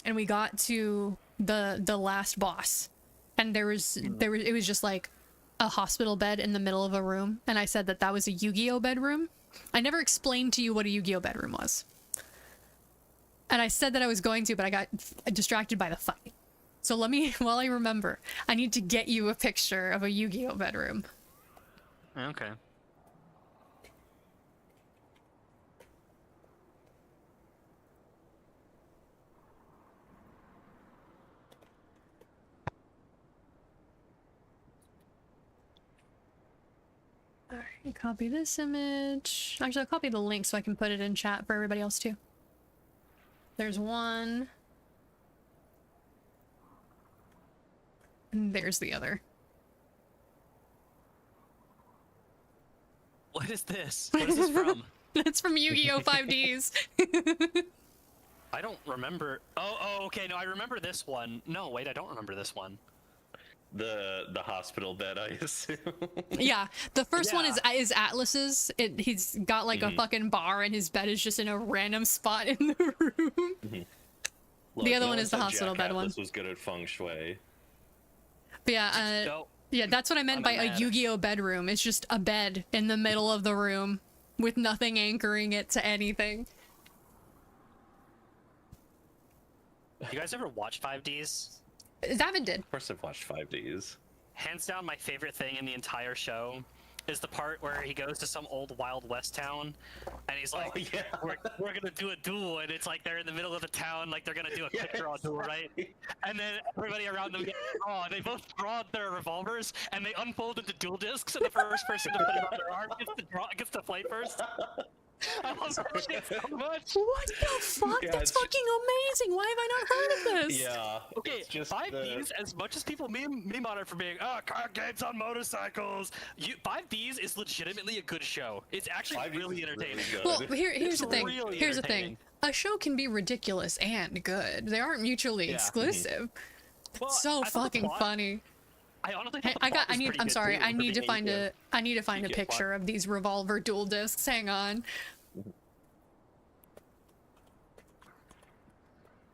and we got to the last boss, and it was just like a hospital bed in the middle of a room, and I said that was a Yu-Gi-Oh bedroom. I never explained to you what a Yu-Gi-Oh bedroom was. And I said that I was going to, but I got distracted by the fight. So let me, while I remember, I need to get you a picture of a Yu-Gi-Oh bedroom. Okay. Alright, copy this image. Actually, I'll copy the link so I can put it in chat for everybody else too. There's one. And there's the other. What is this? What is this from? That's from Yu-Gi-Oh! 5Ds. I don't remember. Oh, okay. No, I remember this one. No, wait, I don't remember this one. The hospital bed, I assume. Yeah, the first one Yeah. is Atlas's. He's got like a fucking bar, and his bed is just in a random spot in the room. Look, The other no one is the said hospital Jack bed one. Atlas was good at feng shui. But yeah, No. yeah, that's what I meant I'm by a mad. Yu-Gi-Oh bedroom. It's just a bed in the middle of the room with nothing anchoring it to anything. You guys ever watch 5Ds? Davin did. Of course, I've watched 5Ds. Hands down, my favorite thing in the entire show is the part where he goes to some old Wild West town, and he's like, Oh, yeah. we're gonna do a duel, and it's like they're in the middle of the town, like they're gonna do a quick draw duel, right? And then everybody around them gets draw. They both draw their revolvers, and they unfold into duel discs, and the first person to put it on their arm gets to play first. I love that shit so much. What the fuck? Yeah, That's it's- fucking amazing. Why have I not heard of this? Yeah. Okay, it's just 5Ds, as much as people meme on it for being, card games on motorcycles, 5Ds is legitimately a good show. It's actually 5Ds really is entertaining. really good. Well, here's It's the thing. really Here's the thing. entertaining. A show can be ridiculous and good. They aren't mutually Yeah. exclusive. Well, So I thought the fucking plot- funny. I honestly Hey, thought the plot was pretty I'm good, sorry. too, I for need to being find Yu-Gi-Oh. a Yu-Gi-Oh picture of these revolver dual discs. Hang on.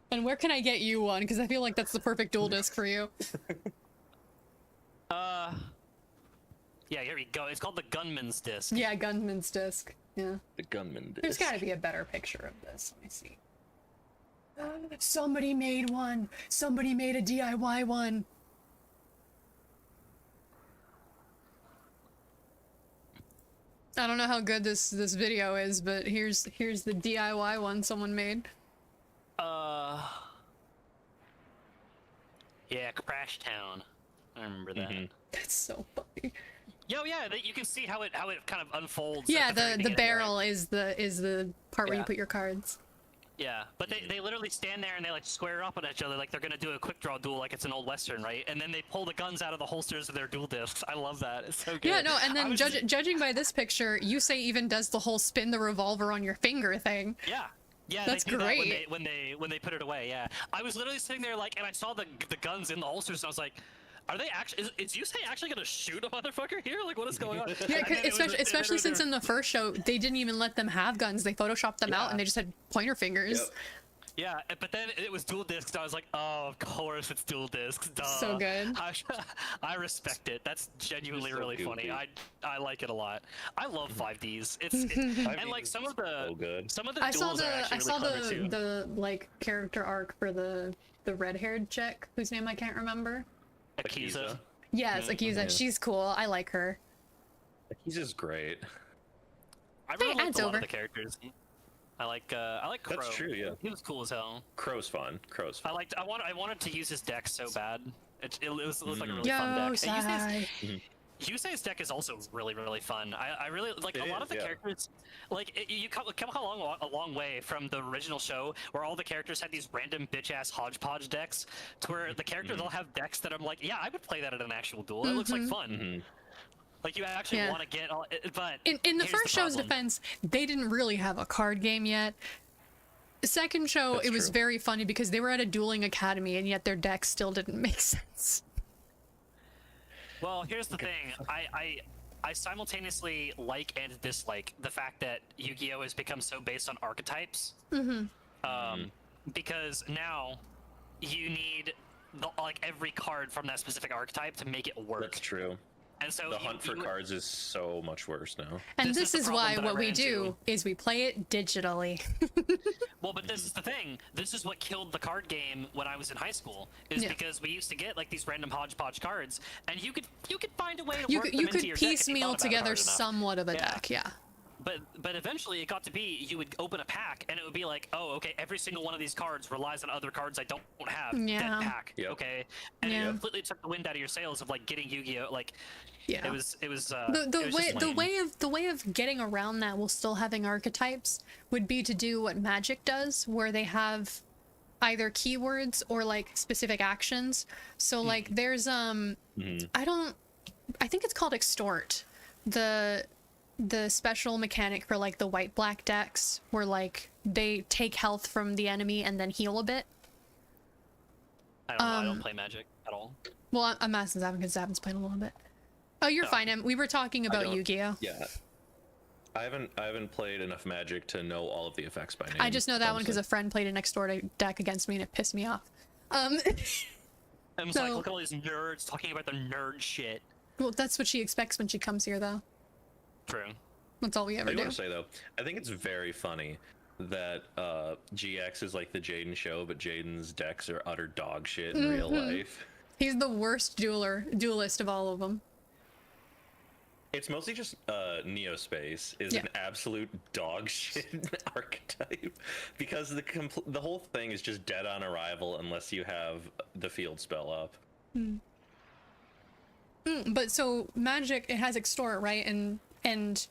And where can I get you one? Because I feel like that's the perfect dual disc for you. Yeah, here we go. It's called the Gunman's Disc. Yeah, Gunman's disc. Yeah. The gunman disc. There's got to be a better picture of this. Let me see. Somebody made one. Somebody made a DIY one. I don't know how good this video is, but here's the DIY one someone made. Yeah, Crash Town. I remember that. That's so funny. Yo, yeah, you can see how it kind of unfolds. Yeah, at the very the beginning, barrel right? is the part where you Yeah. put your cards. Yeah, but they literally stand there and they like square up on each other like they're gonna do a quick draw duel like it's an old western, right? And then they pull the guns out of the holsters of their duel discs. I love that. It's so good. Yeah, no, and I then was- judging by this picture, Yusei even does the whole spin the revolver on your finger thing. Yeah. Yeah, That's they do great. that when they put it away. Yeah, I was literally sitting there like, and I saw the guns in the holsters, and I was like, "Are they actually? Is Yusei actually gonna shoot a motherfucker here? Like, what is going on?" Yeah, And then it was- especially and then since in the first show they didn't even let them have guns. They photoshopped them out Yeah. and they just had pointer fingers. Yep. yeah, but then it was dual discs. I was like, "Oh, of course it's dual discs." Duh. So good. I respect it. That's genuinely You're so really funny. goofy. I like it a lot. I love 5Ds. Mm-hmm. And like some of the so good. some of the I saw duels are actually I saw really clever too. the like character arc for the red-haired chick whose name I can't remember. Akiza. Yes, Akiza. yeah. She's cool. I like her. He's just great. I really Hey, liked it's a lot over. of the characters. I like Crow. That's true, yeah. He was cool as hell. Crow's fun. Crow's fun. I wanted to use his deck so bad. It was like a really fun deck. And Yosai. Yusei's deck is also really, really fun. I really like It a lot is, of the yeah. characters. Like you come a long way from the original show, where all the characters had these random bitch ass hodgepodge decks, to where the characters all have decks that I'm like, yeah, I would play that at an actual duel. It looks like fun. Like you actually Yeah. want to get all. But In the here's first show's problem. defense, they didn't really have a card game yet. The second show, That's it was true. very funny because they were at a dueling academy and yet their decks still didn't make sense. Well, here's the thing. I simultaneously like and dislike the fact that Yu-Gi-Oh has become so based on archetypes. Because now you need like every card from that specific archetype to make it work. That's true. And so The you- hunt for you- cards is so much worse now. And This this is is the why problem that I what we ran do into. is we play it digitally. Well, but this is the thing. This is what killed the card game when I was in high school. Is Yeah. because we used to get like these random hodgepodge cards, and you could find a way to You work could, them you into could your deck if you piecemeal thought about it together hard enough. somewhat of a Yeah. deck, yeah. But eventually it got to be you would open a pack and it would be like, oh, okay, every single one of these cards relies on other cards I don't have. Yeah. Dead pack. Yep. Okay. And Yeah. it completely took the wind out of your sails of like getting Yu-Gi-Oh. Like Yeah. it was the it was way just the lame. way of getting around that while still having archetypes would be to do what Magic does, where they have either keywords or like specific actions. So like there's I think it's called extort. the special mechanic for like the white black decks where like they take health from the enemy and then heal a bit. I don't know. I don't play Magic at all. Well, I'm asking Zavin because Zavin's playing a little bit. Oh, you're fine, Em. We were talking about don't- Yu-Gi-Oh. Yeah. I haven't played enough Magic to know all of the effects by name. I just know that one because a honestly. friend played a next door deck against me and it pissed me off. I'm So- like, look at all these nerds talking about the nerd shit. Well, that's what she expects when she comes here, though. True. That's all we I ever do do. want to say though, I think it's very funny that GX is like the Jaden show, but Jaden's decks are utter dog shit in real life. He's the worst duelist of all of them. It's mostly just Neospace is Yeah. an absolute dog shit archetype because the whole thing is just dead on arrival unless you have the field spell up. But so Magic, it has extort, right? And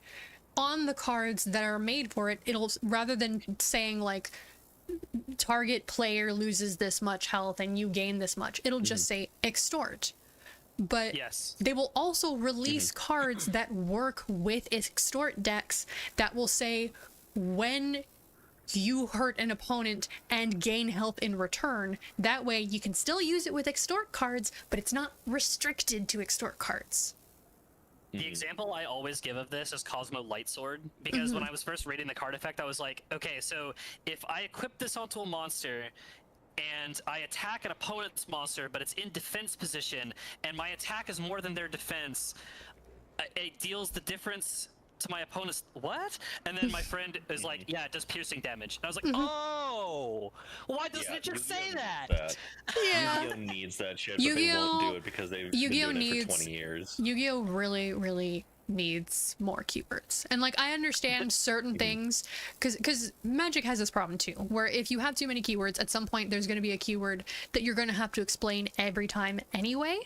on the cards that are made for it, it'll, rather than saying like target player loses this much health and you gain this much, it'll just say extort. But Yes. they will also release cards that work with extort decks that will say when you hurt an opponent and gain health in return. That way you can still use it with extort cards, but it's not restricted to extort cards. The example I always give of this is Cosmo Lightsword, because when I was first reading the card effect, I was like, okay, so if I equip this onto a monster and I attack an opponent's monster, but it's in defense position, and my attack is more than their defense, it deals the difference to my opponent's what? And then my friend is like, yeah, it does piercing damage. And I was like, oh, why doesn't it just say that? Yeah. Yu-Gi-Oh needs that shit, but they Yu-Gi-Oh! won't do it because they've Yu-Gi-Oh! been doing it needs- for 20 years. Yu-Gi-Oh! really needs more keywords. And like I understand certain things because Magic has this problem too, where if you have too many keywords, at some point there's going to be a keyword that you're going to have to explain every time anyway.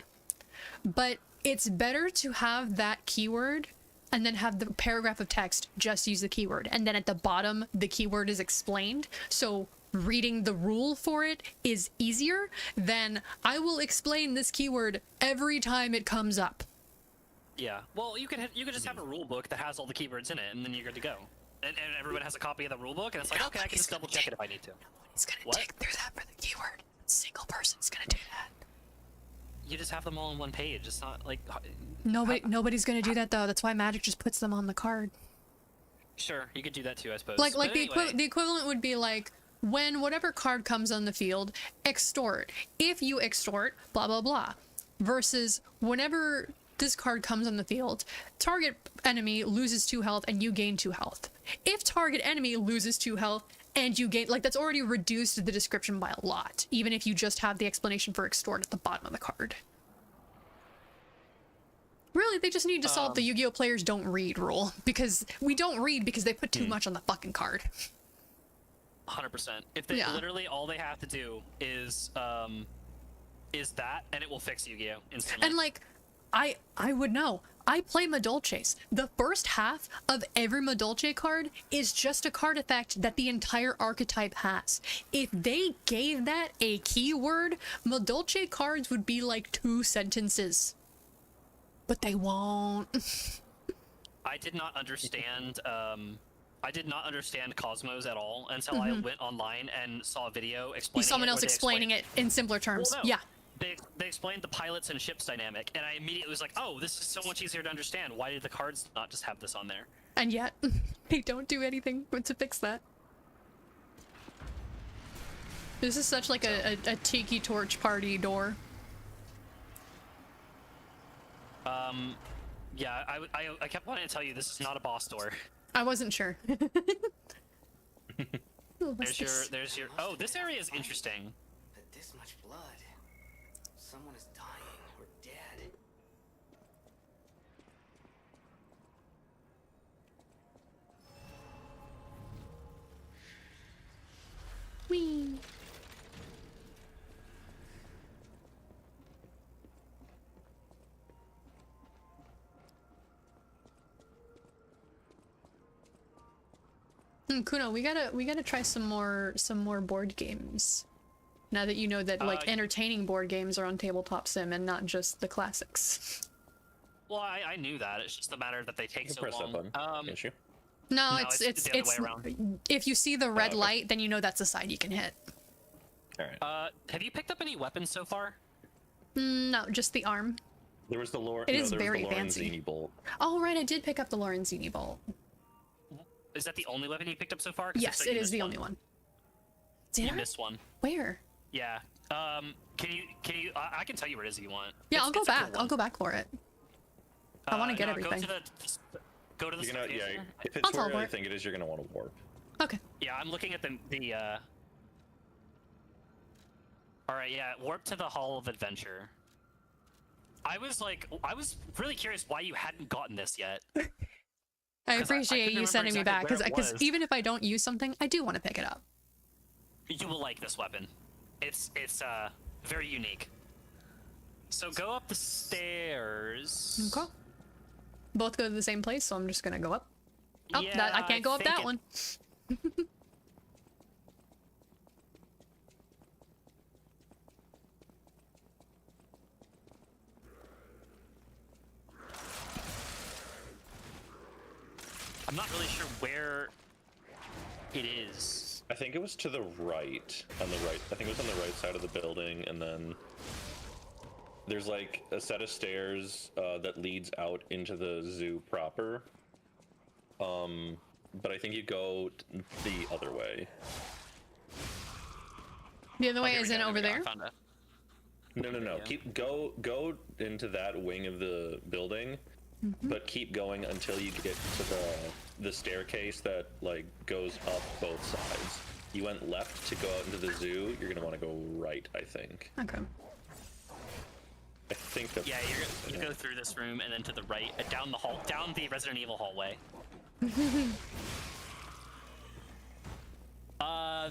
But it's better to have that keyword and then have the paragraph of text just use the keyword, and then at the bottom the keyword is explained, so reading the rule for it is easier than I will explain this keyword every time it comes up. Yeah. Well, you could just have a rule book that has all the keywords in it, and then you're good to go. And everyone has a copy of the rule book, and it's like, okay, I can just double check it if I need to. Nobody's gonna What? dig through that for the keyword. A single person's gonna do that. You just have them all on one page. It's not like Nobody's gonna do that though. That's why Magic just puts them on the card. sure, you could do that too, I suppose. Like But the anyway, the equivalent would be like when whatever card comes on the field, extort. If you extort, blah blah blah. Versus whenever this card comes on the field, target enemy loses 2 health and you gain 2 health. If target enemy loses 2 health and you gain, like, that's already reduced the description by a lot, even if you just have the explanation for extort at the bottom of the card. Really, they just need to solve the Yu-Gi-Oh! Players don't read rule, because we don't read because they put too much on the fucking card. 100%. If they Yeah. literally all they have to do is that, and it will fix Yu-Gi-Oh! Instantly. And like, I would know. I play Madolches. The first half of every Madolche card is just a card effect that the entire archetype has. If they gave that a keyword, Madolche cards would be like 2 sentences. But they won't. I did not understand. I did not understand Cosmos at all until I went online and saw a video explaining. Someone it, else where they explaining explained- it in simpler terms. Well, no. Yeah. They explained the pilots and ships dynamic, and I immediately was like, oh, this is so much easier to understand. Why did the cards not just have this on there? And yet, they don't do anything to fix that. This is such like a tiki torch party door. Yeah, I kept wanting to tell you this is not a boss door. I wasn't sure. What's this? There's your. Oh, this area is interesting. But this much blood. Someone is dying or dead. Whee. Kuno, we gotta try some more board games. Now that you know that like entertaining board games are on Tabletop Sim and not just the classics. well, I knew that. It's just the matter that they take You so can press long. that button, can't you? No, No, it's it's the other way around. if you see the red okay. light, then you know that's the side you can hit. All right. Have you picked up any weapons so far? No, just the arm. There was the Lor. It no, is there was very the fancy. Lorenzini bolt. Oh right, I did pick up the Lorenzini bolt. Is that the only weapon you picked up so far? 'Cause if Yes, so, it you is missed the only one. Did You I? missed one. Where? Yeah. Can you? I can tell you where it is if you want. Yeah, It's- I'll go it's a cool back. I'll one. go back for it. I want to get no, everything. Go to the You're gonna, staircase. yeah. If I'll it's where I teleport. think it is, you're gonna want to warp. Okay. Yeah, I'm looking at the. All right, yeah, warp to the Hall of Adventure. I was really curious why you hadn't gotten this yet. I 'Cause I appreciate couldn't you remember sending me exactly back where it because was. even if I don't use something, I do want to pick it up. You will like this weapon. It's very unique. So go up the stairs. Okay. Both go to the same place, so I'm just gonna go up. Oh, Yeah, that, I can't go up think that it- one. I'm not really sure where it is. I think it was to the right. On the right. I think it was on the right side of the building, and then there's like a set of stairs that leads out into the zoo proper. But I think you go the other way. The other way Here we isn't go, over here we go, I there. found it. No. Yeah. Keep go into that wing of the building, but keep going until you get to the staircase that like goes up both sides. You went left to go out into the zoo. You're gonna want to go right, I think. Okay. I think that's Yeah, you go through this room and then to the right, down the hall, down the Resident Evil hallway.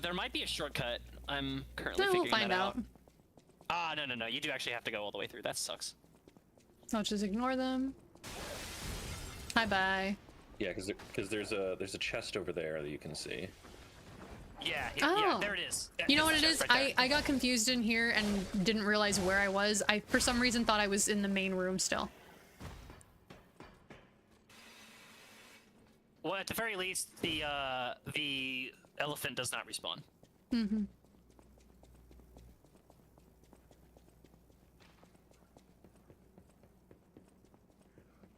There might be a shortcut. I'm currently No, we'll figuring find that out. Ah, no. You do actually have to go all the way through. That sucks. I'll just ignore them. Hi, bye. Yeah, because there's a chest over there that you can see. Yeah, Oh. there it is. You know what It's it just is? right there. I got confused in here and didn't realize where I was. I, for some reason, thought I was in the main room still. Well, at the very least, the elephant does not respawn. Mm-hmm.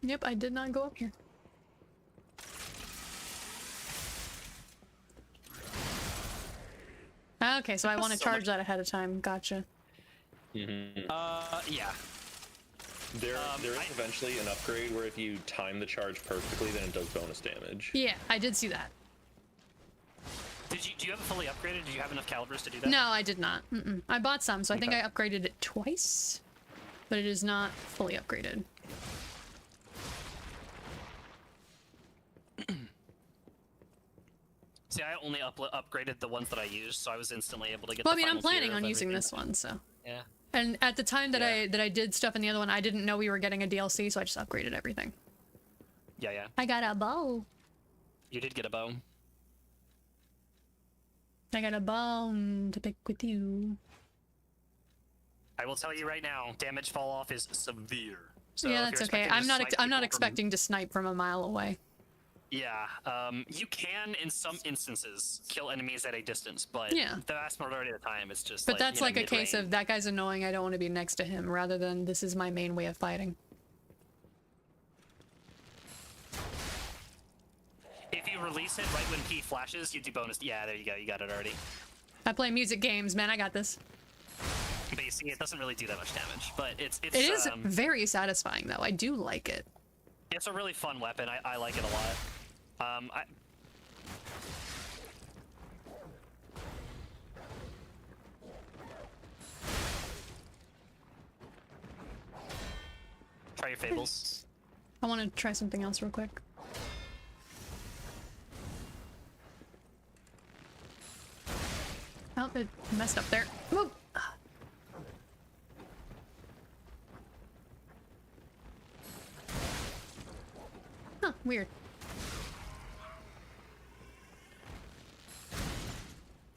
Yep, I did not go up here. Okay, so I want to So charge much- that ahead of time. Gotcha. Yeah. There is I- eventually an upgrade where if you time the charge perfectly, then it does bonus damage. Yeah, I did see that. Do you have it fully upgraded? Do you have enough calibers to do that? No, I did not. I bought some, so I think Okay. I upgraded it twice, but it is not fully upgraded. See, I only upgraded the ones that I used, so I was instantly able to get. Well, I the mean, I'm final tier planning of on using everything. this one, so. Yeah. And at the time that Yeah. I did stuff in the other one, I didn't know we were getting a DLC, so I just upgraded everything. Yeah. I got a bow. You did get a bow. I got a bone to pick with you. I will tell you right now, damage fall off is severe. So Yeah, if that's you're okay. expecting to I'm not. snipe I'm not people from- expecting to snipe from a mile away. Yeah, you can in some instances kill enemies at a distance, but Yeah. the vast majority of the time it's just. But like, that's you know, like a case mid-range. of that guy's annoying. I don't want to be next to him, rather than this is my main way of fighting. If you release it right when he flashes, you do bonus. Yeah, there you go. You got it already. I play music games, man. I got this. But you see, it doesn't really do that much damage. But it's It is very satisfying, though. I do like it. it's a really fun weapon. I like it a lot. Try your fables. I want to try something else real quick. Oh, it messed up there. Whoa. Huh, weird.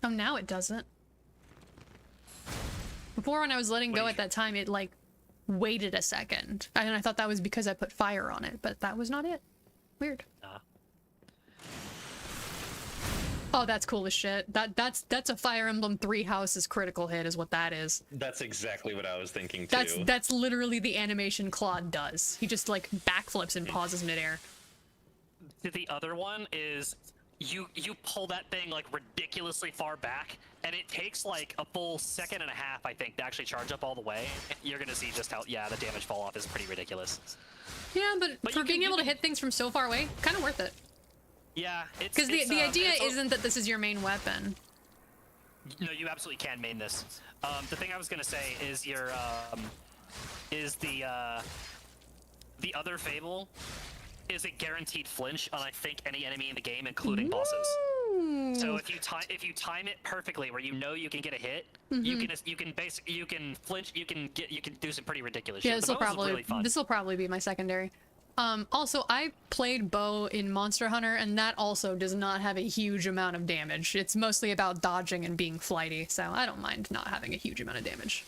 Oh, now it doesn't. Before, when I was letting What go do you at that time, it like waited a second. And I thought that was because I put fire on it, but that was not it. Weird. Oh, that's cool as shit. That's a Fire Emblem 3 houses critical hit is what that is. That's exactly what I was thinking too. That's literally the animation Claude does. He just like backflips and pauses midair. The other one is you pull that thing like ridiculously far back, and it takes like a full second and a half, I think, to actually charge up all the way. You're gonna see just how the damage fall off is pretty ridiculous. Yeah, but for you being can- able to hit things from so far away, kind of worth it. Yeah, it's Because the idea it's a- isn't that this is your main weapon. No, you absolutely can main this. The thing I was gonna say is your the other Fable is a guaranteed flinch on I think any enemy in the game, including bosses. So if you time it perfectly, where you know you can get a hit, you can flinch, you can do some pretty ridiculous Yeah, shit. this The will bow is really fun. probably be my secondary. Also, I played bow in Monster Hunter, and that also does not have a huge amount of damage. It's mostly about dodging and being flighty, so I don't mind not having a huge amount of damage.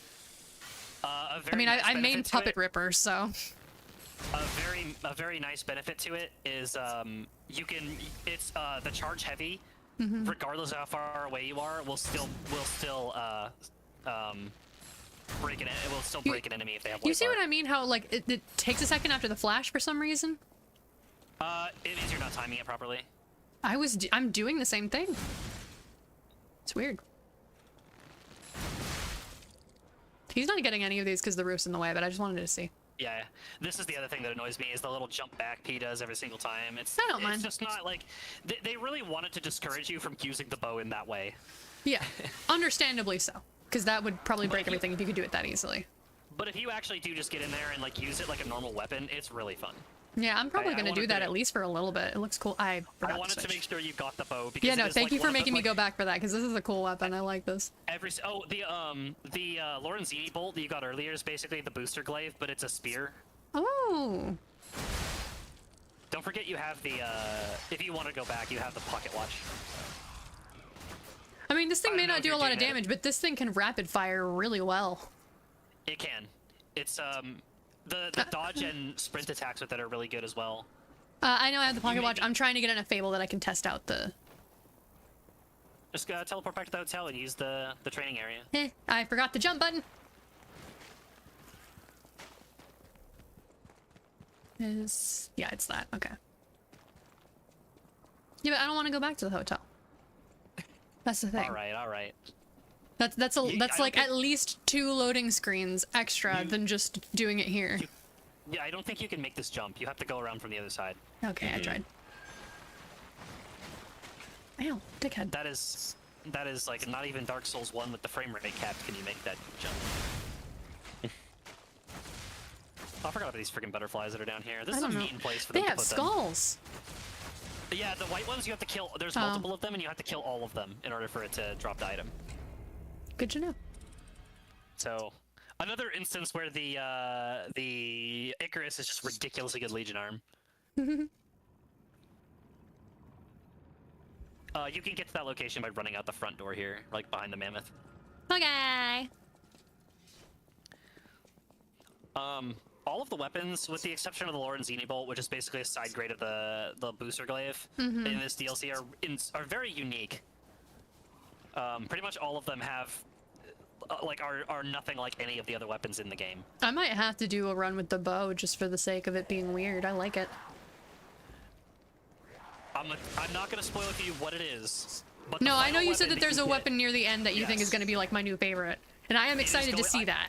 A very I mean, nice I main benefit to Puppet it- Ripper, so... A very nice benefit to it is it's the charge heavy, regardless of how far away you are, will still break an it will still break an enemy if they have. You see what I mean? How, like, it takes a second after the flash for some reason? It is you're not timing it properly. I'm doing the same thing. It's weird. He's not getting any of these because the roof's in the way, but I just wanted to see. Yeah, this is the other thing that annoys me is the little jump back P does every single time. It's I don't mind. It's just not like they really wanted to discourage you from using the bow in that way. Yeah, understandably so. Because that would probably break everything if you could do it that easily. But if you actually do just get in there and like use it like a normal weapon, it's really fun. Yeah, I'm probably I going to do wanted that to- at least for a little bit. It looks cool. I forgot I wanted to switch. make sure you got the bow because Yeah, it no, is, thank like, you for one of the, making me like, go back for that, because this is a cool weapon. I like this. the Lorenzini bolt that you got earlier is basically the booster glaive, but it's a spear. Oh. Don't forget you have the if you want to go back, you have the pocket watch. I mean, this thing I may don't know not if do a you're lot of doing that. damage, but this thing can rapid fire really well. It can. It's the dodge and sprint attacks with it are really good as well. I know I have the pocket may watch. be- I'm trying to get in a Fable that I can test out the... Just teleport back to the hotel and use the training area. I forgot the jump button. Yeah, it's that. Okay. Yeah, but I don't want to go back to the hotel. That's the thing. All right. That's I don't like think- at least 2 loading screens extra than just doing it here. Yeah, I don't think you can make this jump. You have to go around from the other side. Okay, I tried. Ow, dickhead. That is like not even Dark Souls 1 with the frame rate capped can you make that jump. I forgot about these freaking butterflies that are down here. This I is a don't know. mean place for They them to have put them. skulls. Yeah, the white ones you have to kill. There's Oh. multiple of them, and you have to kill all of them in order for it to drop the item. Good to know. So, another instance where the Icarus is just ridiculously good Legion arm. You can get to that location by running out the front door here, like behind the mammoth. Okay. All of the weapons, with the exception of the Lorenzini bolt, which is basically a side grade of the booster glaive in this DLC, are very unique. Pretty much all of them have are nothing like any of the other weapons in the game. I might have to do a run with the bow just for the sake of it being weird. I like it. I'm not gonna spoil for you what it is. But No, the I know final you said weapon that there's a get- weapon near the end that you think is Yes. going to be like my new favorite. And I am excited to see that.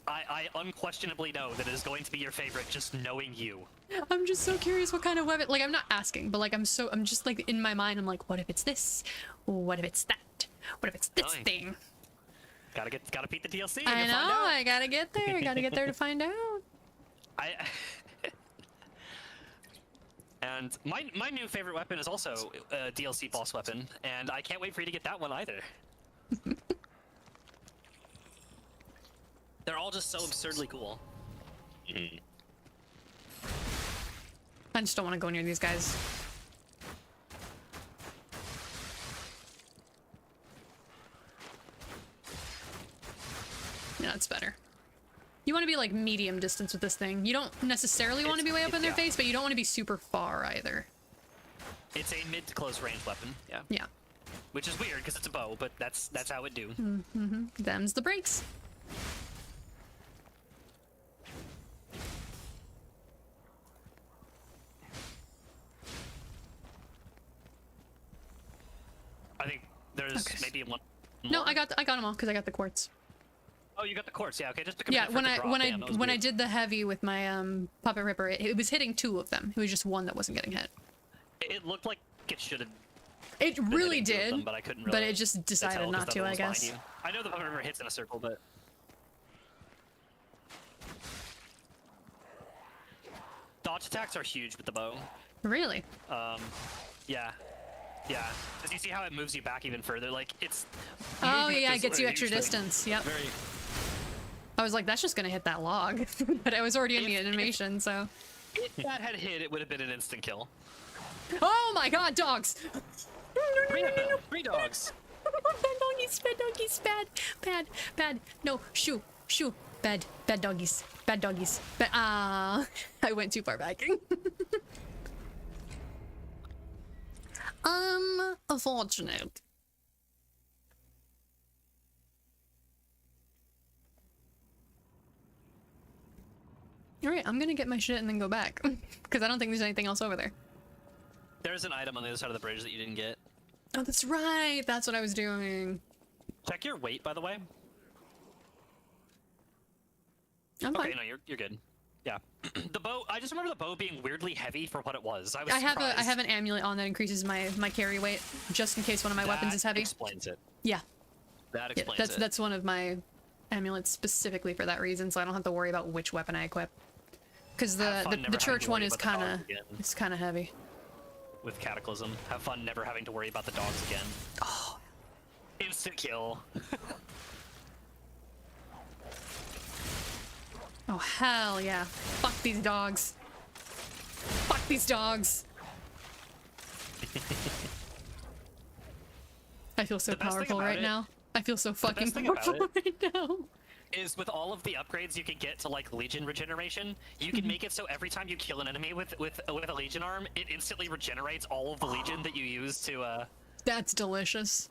I unquestionably know that it is going to be your favorite, just knowing you. I'm just so curious what kind of weapon. Like, I'm not asking, but like, I'm just like in my mind, I'm like, what if it's this? What if it's that? What if it's this Nice. thing? Gotta beat the DLC. I and know, you'll find out. I gotta get there. I gotta get there to find out. And my new favorite weapon is also a DLC boss weapon, and I can't wait for you to get that one either. They're all just so absurdly cool. I just don't want to go near these guys. Yeah, that's better. You want to be like medium distance with this thing. You don't necessarily want to be way up in their face, but you don't want to be super far either. It's a mid to close range weapon. Yeah. Yeah. Which is weird because it's a bow, but that's how it do. Them's the breaks. I think there's Okay. maybe one. No, more. I got them all because I got the quartz. Oh, you got the quartz. Yeah. Okay. Just to Yeah, compare when for I the drop. when Damn, that was I when I weird. did the heavy with my puppet ripper, it was hitting 2 of them. It was just one that wasn't getting hit. It looked like it should have. It really hitting 2 of did, them, but I couldn't. but Really it just decided tell 'cause not that to, one I was behind guess. you. I know the puppet river hits in a circle, but dodge attacks are huge with the bow. Really? Yeah. Yeah. Does you see how it moves you back even further? Like, it's... Oh movement yeah, it is gets a you extra huge thing. distance. Yep. Very... I was like, that's just gonna hit that log, but I was already in the If- animation, so. If that had hit, it would have been an instant kill. Oh my God, dogs! 3 of them. 3 dogs. Bad doggies, bad. No, shoo, bad doggies, bad. I went too far back. Unfortunate. Alright, I'm gonna get my shit and then go back. Because I don't think there's anything else over there. There's an item on the other side of the bridge that you didn't get. Oh, that's right! That's what I was doing. Check your weight, by the way. I'm fine. Okay, no, you're good. Yeah. The bow, I just remember the bow being weirdly heavy for what it was. I was I surprised. have an amulet on that increases my carry weight, just in case one of my weapons is heavy. Explains it. Yeah. That Yeah, explains it. that's one of my amulets specifically for that reason, so I don't have to worry about which weapon I equip. Because Have fun the never having church to one worry is about the kind dogs of again. heavy. With Cataclysm. Have fun never having to worry about the dogs again. Oh, Instant kill. oh hell yeah! Fuck these dogs! Fuck these dogs! I feel so The best thing powerful about right it- now. I feel so fucking best thing about powerful right now. Is with all of the upgrades you can get to like Legion regeneration, you can make it so every time you kill an enemy with a Legion arm, it instantly regenerates all of the Legion that you use to That's delicious.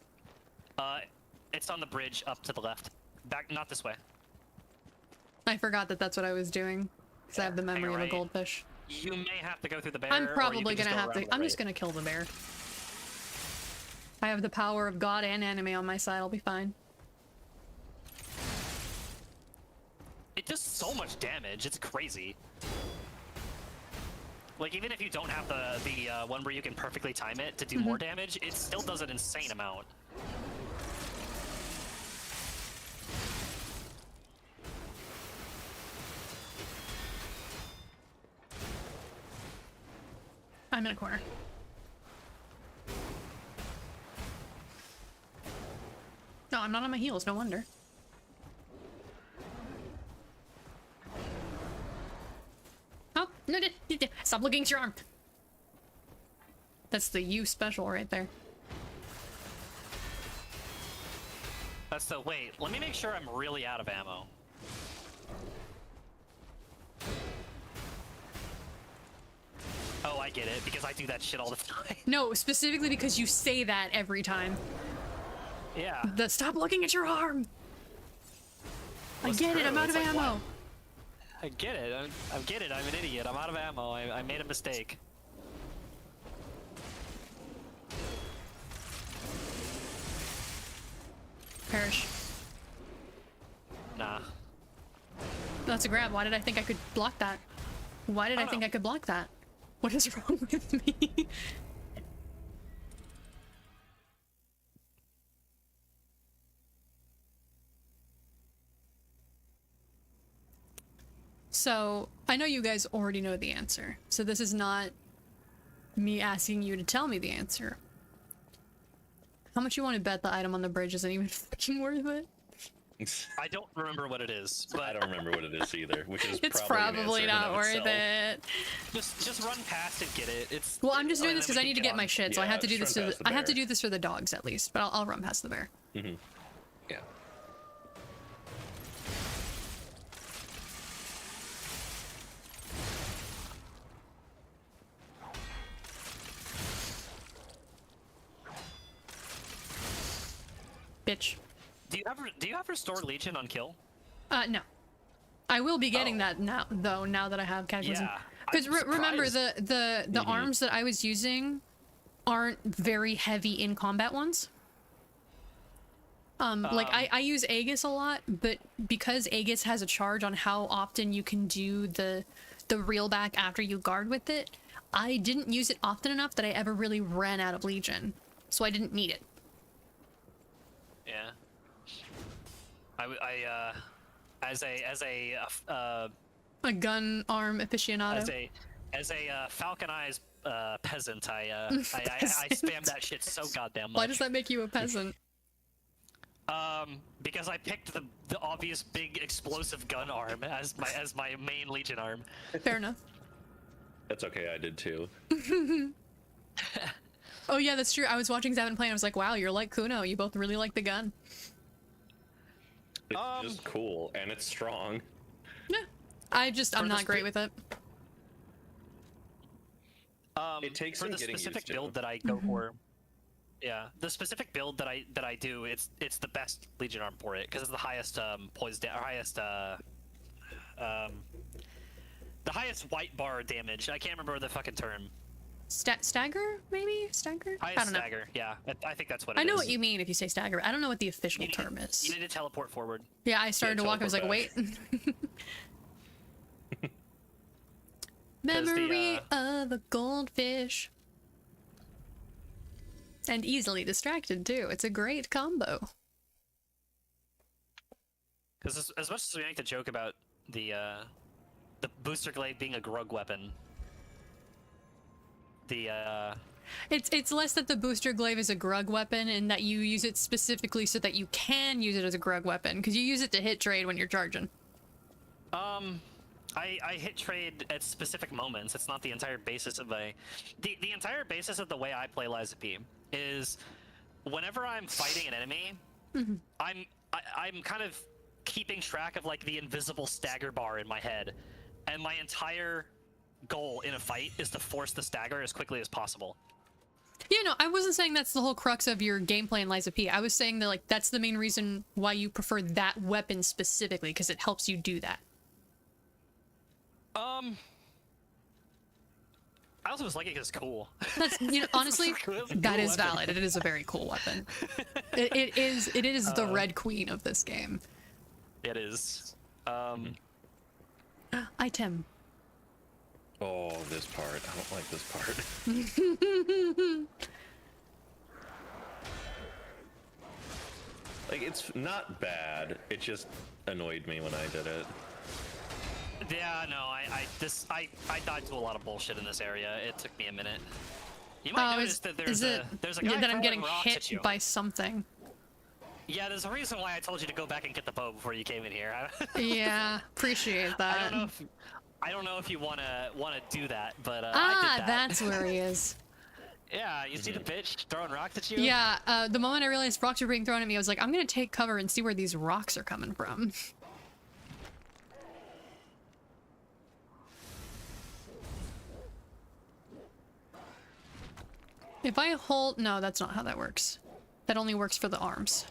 it's on the bridge up to the left. Back, not this way. I forgot that that's what I was doing. Because I have the memory of a right. goldfish. You may have to go through the bear. I'm or you probably can just gonna go have around to. the I'm just right. gonna kill the bear. I have the power of God and anime on my side. I'll be fine. It does so much damage. It's crazy. Like even if you don't have the one where you can perfectly time it to do more damage, it still does an insane amount. I'm in a corner. No, I'm not on my heels. No wonder. Oh, no, stop looking at your arm. That's the U special right there. That's the wait. Let me make sure I'm really out of ammo. Oh, I get it because I do that shit all the time. No, specifically because you say that every time. Yeah. The stop looking at your arm. I That's get it. true. I'm out It's of like, ammo. wow. I get it. I get it. I'm an idiot. I'm out of ammo. I made a mistake. Perish. Nah. That's a grab. Why did I think I could block that? Why did I think I could block that? What is wrong with me? So, I know you guys already know the answer. So this is not me asking you to tell me the answer. How much you want to bet the item on the bridge isn't even fucking worth it? I don't remember what it is, but I don't remember what it is either, which is It's probably, probably an answer in not and of worth itself. it. just run past and get it. It's Well, I'm just doing and this then because we I can need to get my on. shit, so I Yeah, have to do just this run for past the, the I have to bear. do this for the dogs at least, but I'll run past the bear. Yeah. bitch. Do you have Restore Legion on kill? No. I will be getting Oh. that now, though. Now that I have Cataclysm, Yeah, because I'm remember surprised. the arms that I was using aren't very heavy in combat ones. Like I use Aegis a lot, but because Aegis has a charge on how often you can do the reel back after you guard with it, I didn't use it often enough that I ever really ran out of Legion, so I didn't need it. Yeah. As A gun arm aficionado. a falconized peasant, I spam that shit so goddamn much. Why does that make you a peasant? Because I picked the obvious big explosive gun arm as my main Legion arm. Fair enough. That's okay, I did too. Oh yeah, that's true. I was watching Zavin play and I was like, wow, you're like Kuno. You both really like the gun. It's just cool, and it's strong. Yeah. I'm For not the great with it. It takes for some the getting specific used to. build that I go for. Yeah, the specific build that I do, it's the best Legion arm for it because it's the highest poise or highest the highest white bar damage. I can't remember the fucking term. Stagger, maybe? Stagger? I Highest don't know. stagger. Yeah, I think that's what it I is. know what you mean if you say stagger. I don't know what the official term You is. need to teleport forward. Yeah, I started to walk. I was like, teleport wait. Memory of a goldfish. And easily distracted too. It's a great combo. Because as much as we make the joke about the booster glaive being a grug weapon, It's less that the booster glaive is a grug weapon and that you use it specifically so that you can use it as a grug weapon, because you use it to hit trade when you're charging. I hit trade at specific moments. It's not the entire basis of the entire basis of the way I play Lies of P is whenever I'm fighting an enemy, I'm kind of keeping track of like the invisible stagger bar in my head, and my entire goal in a fight is to force the stagger as quickly as possible. Yeah, no, I wasn't saying that's the whole crux of your gameplay in Lies of P. I was saying that like that's the main reason why you prefer that weapon specifically, because it helps you do that. I also just like it because it's cool. That's, you know, honestly, It's a that cool is weapon. valid. It is a very cool weapon. It is the Red Queen of this game. It is. Item. Oh, this part. I don't like this part. Like, it's not bad. It just annoyed me when I did it. Yeah, no, I died to a lot of bullshit in this area. It took me a minute. You might notice that there's a guy that I'm throwing getting rocks hit at you. by something? Yeah, there's a reason why I told you to go back and get the bow before you came in here. Yeah, appreciate that. I don't know if you wanna do that, but I did that. That's where he is. Yeah, you see the bitch throwing rocks at you? Yeah, the moment I realized rocks were being thrown at me, I was like, I'm gonna take cover and see where these rocks are coming from. If I hold... No, that's not how that works. That only works for the arms.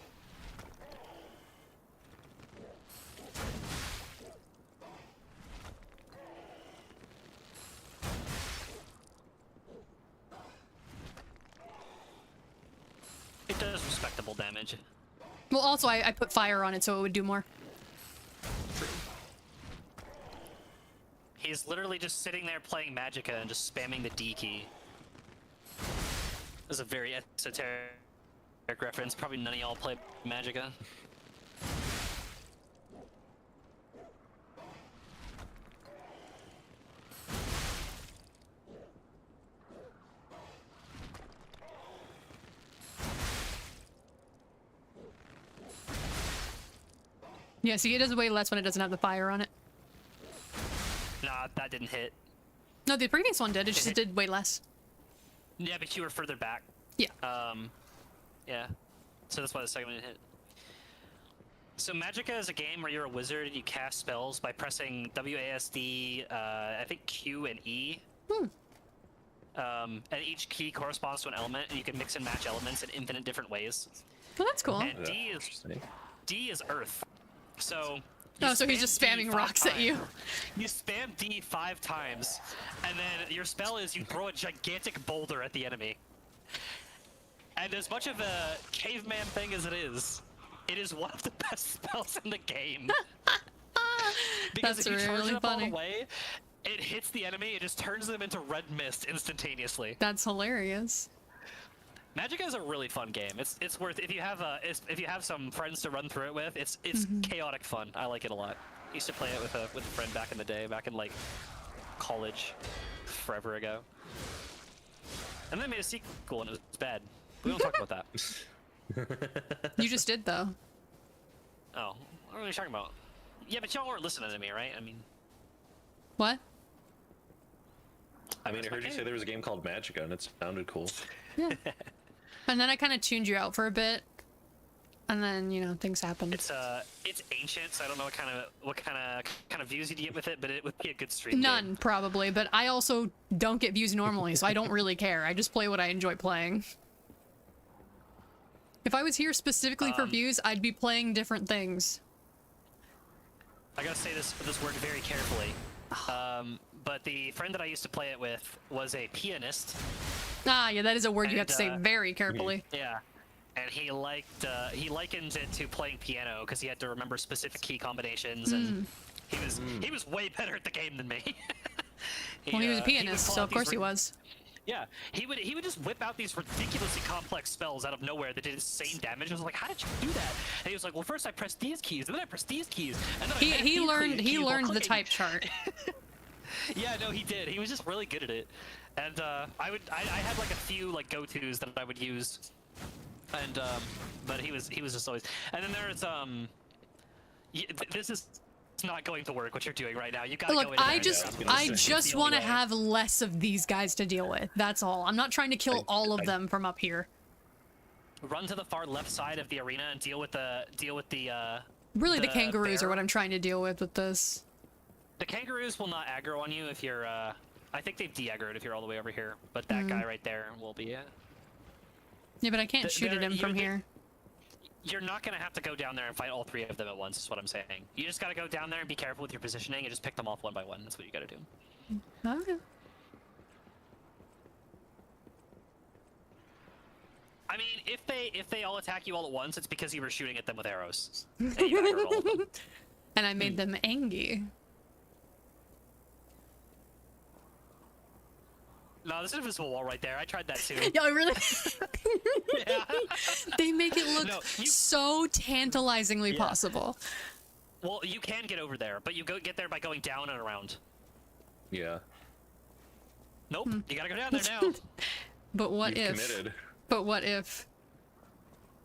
It does respectable damage. Well, also, I put fire on it so it would do more. He's literally just sitting there playing Magicka and just spamming the D key. This is a very esoteric reference. Probably none of y'all play Magicka. Yeah, see, it does way less when it doesn't have the fire on it. Nah, that didn't hit. No, the previous one did. It just did way less. Yeah, but you were further back. Yeah. Yeah. So that's why the second one didn't hit. So Magicka is a game where you're a wizard and you cast spells by pressing WASD, I think Q and E. And each key corresponds to an element, and you can mix and match elements in infinite different ways. Well, that's cool. And Yeah, D is Earth. So. Oh, you so he's spam just D spamming 5 rocks at you. times. You spam D 5 times, and then your spell is you throw a gigantic boulder at the enemy. And as much of a caveman thing as it is one of the best spells in the game. Because That's if you charge really it up all funny. the way, it hits the enemy, it just turns them into red mist instantaneously. That's hilarious. Magicka is a really fun game. It's worth if you have some friends to run through it with. It's chaotic fun. I like it a lot. Used to play it with a friend back in the day, back in like college, forever ago. And then they made a sequel and it was bad. We don't talk about that. You just did though. Oh, what are you talking about? Yeah, but y'all weren't listening to me, right? I mean, What? I mean, I heard you say there was a game called Magicka, and it sounded cool. Yeah. And then I kind of tuned you out for a bit, and then things happened. it's ancient, so I don't know what kind of views you'd get with it, but it would be a good stream. None, game. probably, but I also don't get views normally, so I don't really care. I just play what I enjoy playing. If I was here specifically for views, I'd be playing different things. I gotta say this word very carefully. But the friend that I used to play it with was a pianist. Ah, yeah, that is a word you have to say And, very carefully. Yeah, and he likened it to playing piano because he had to remember specific key combinations, and he was way better at the game than me. Well, he was a would pianist, pull so out of course these he was. Yeah, he would just whip out these ridiculously complex spells out of nowhere that did insane damage. I was like, how did you do that? And he was like, well, first I pressed these keys, and then I pressed these keys, and then I mapped He these learned keys while the clicking." type chart. Yeah, no, he did. He was just really good at it. And I had like a few like go-tos that I would use. And but he was just always. And then there's this is not going to work what you're doing right now. You gotta Look, go in there I and just do it. It's the only want to way. have less of these guys to deal with. That's all. I'm not trying to kill all of them from up here. Run to the far left side of the arena and deal with the Really, the the kangaroos are bear. what I'm trying to deal with this. The kangaroos will not aggro on you if you're I think they've de-aggroed if you're all the way over here, but that guy right there will be it. Yeah, but I can't shoot at him from here. You're not gonna have to go down there and fight all three of them at once, is what I'm saying. You just gotta go down there and be careful with your positioning and just pick them off one by one. That's what you gotta do. Okay. I mean, if they all attack you all at once, it's because you were shooting at them with arrows. And you aggroed all of them. And I made them angry. No, there's an invisible wall right there. I tried that too. Yeah, really? Yeah. They make it look No, you- so tantalizingly Yeah. possible. Well, you can get over there, but you get there by going down and around. Yeah. Nope, you gotta go down there now. But what You've if? committed. But what if?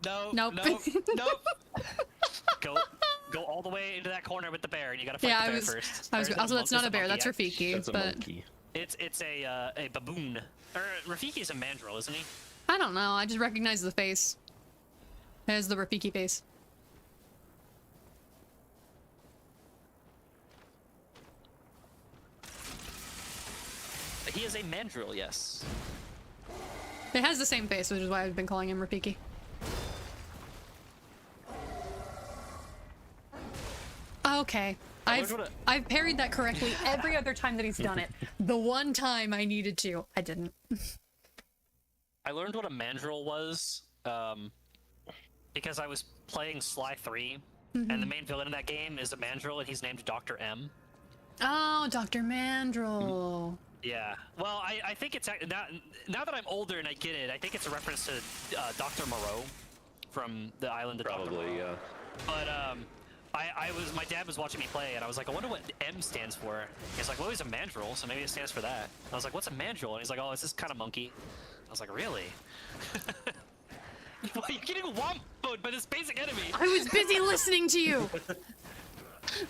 No, Nope. nope, nope. Go all the way into that corner with the bear, and you gotta fight Yeah, the I bear was. first. I was. Or is it Also, that's not a bear. monkey? That's Rafiki. That's a But monkey. It's a baboon. Or Rafiki's a mandrill, isn't he? I don't know. I just recognize the face. As the Rafiki face. He is a mandrill, yes. It has the same face, which is why I've been calling him Rafiki. Okay. I've parried that correctly every other time that he's done it. The one time I needed to, I didn't. I learned what a mandrill was because I was playing Sly 3, and the main villain in that game is a mandrill, and he's named Dr. M. Oh, Dr. Mandrill. Yeah. Well, I think it's now that I'm older and I get it, I think it's a reference to Dr. Moreau from the island of Dr. Probably, Moreau. yeah. But my dad was watching me play, and I was like, I wonder what M stands for. He's like, well, he's a mandrill, so maybe it stands for that. I was like, what's a mandrill? And he's like, oh, it's this kind of monkey. I was like, really? You're getting womboed by this basic enemy. I was busy listening to you.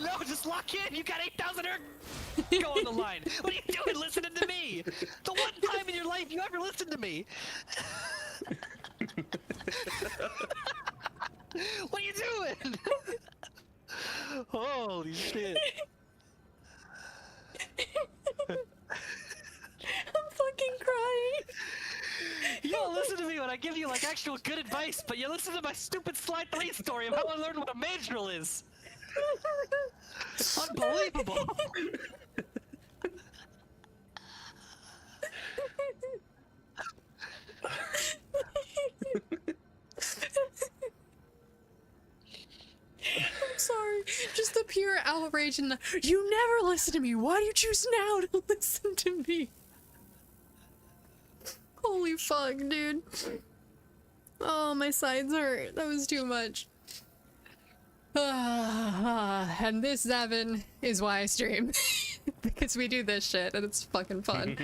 No, just lock in. You got 8,000 go on the line. What are you doing listening to me? The one time in your life you ever listened to me. What are you doing? Holy shit. I'm fucking crying. Yo, listen to me when I give you like actual good advice, but you listen to my stupid Slide 3 story of how I learned what a mage drill is. Unbelievable. I'm sorry. Just the pure outrage and the, you never listen to me. Why do you choose now to listen to me? Holy fuck, dude. Oh, my sides hurt. That was too much. And this, Zavin, is why I stream. Because we do this shit and it's fucking fun.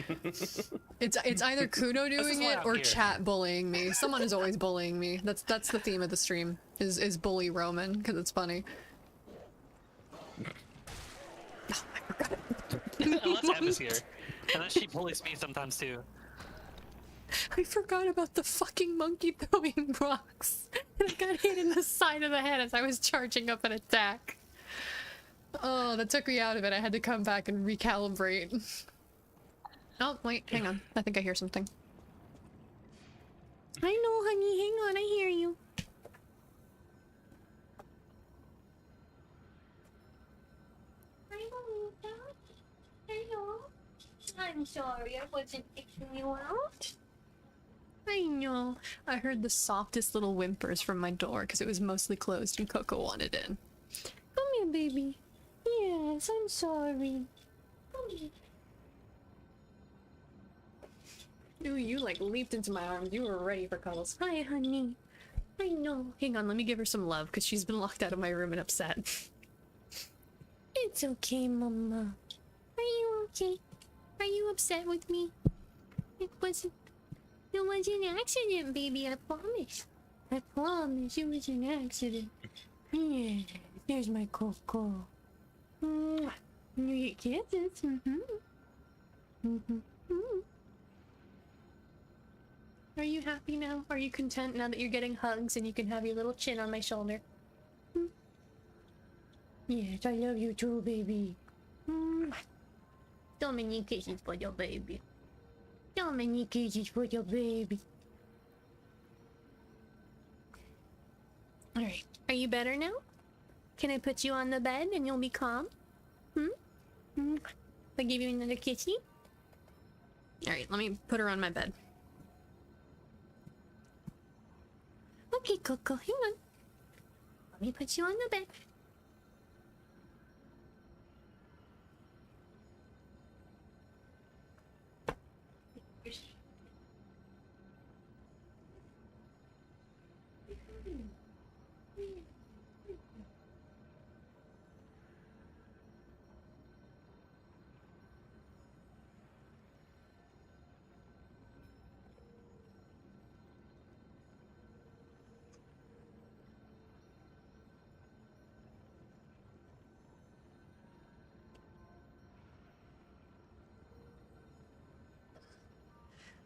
It's either Kuno doing why it I'm or here. chat bullying me. Someone is always bullying me. That's the theme of the stream. Is bully Roman because it's funny. Unless Emma's here. And then she bullies me sometimes too. I forgot about the fucking monkey throwing rocks. And I got hit in the side of the head as I was charging up an attack. Oh, that took me out of it. I had to come back and recalibrate. Oh, wait, hang on. I think I hear something. I know, honey. Hang on, I hear you. Hello. I'm sorry, I wasn't kicking you out. I know. I heard the softest little whimpers from my door because it was mostly closed and Coco wanted in. Come here, baby. Yes, I'm sorry. Come here. Ooh, you like leaped into my arms. You were ready for cuddles. Hi, honey. I know. Hang on, let me give her some love because she's been locked out of my room and upset. It's okay, Mama. Are you okay? Are you upset with me? It was an accident, baby. I promise. I promise it was an accident. Yeah, there's my Coco. Mwah. You get kisses. Are you happy now? Are you content now that you're getting hugs and you can have your little chin on my shoulder? Yes, I love you too, baby. So many kisses for your baby. So many kisses for your baby. Alright, are you better now? Can I put you on the bed and you'll be calm? I give you another kissy? Alright, let me put her on my bed. Okay, Coco, hang on. Let me put you on the bed.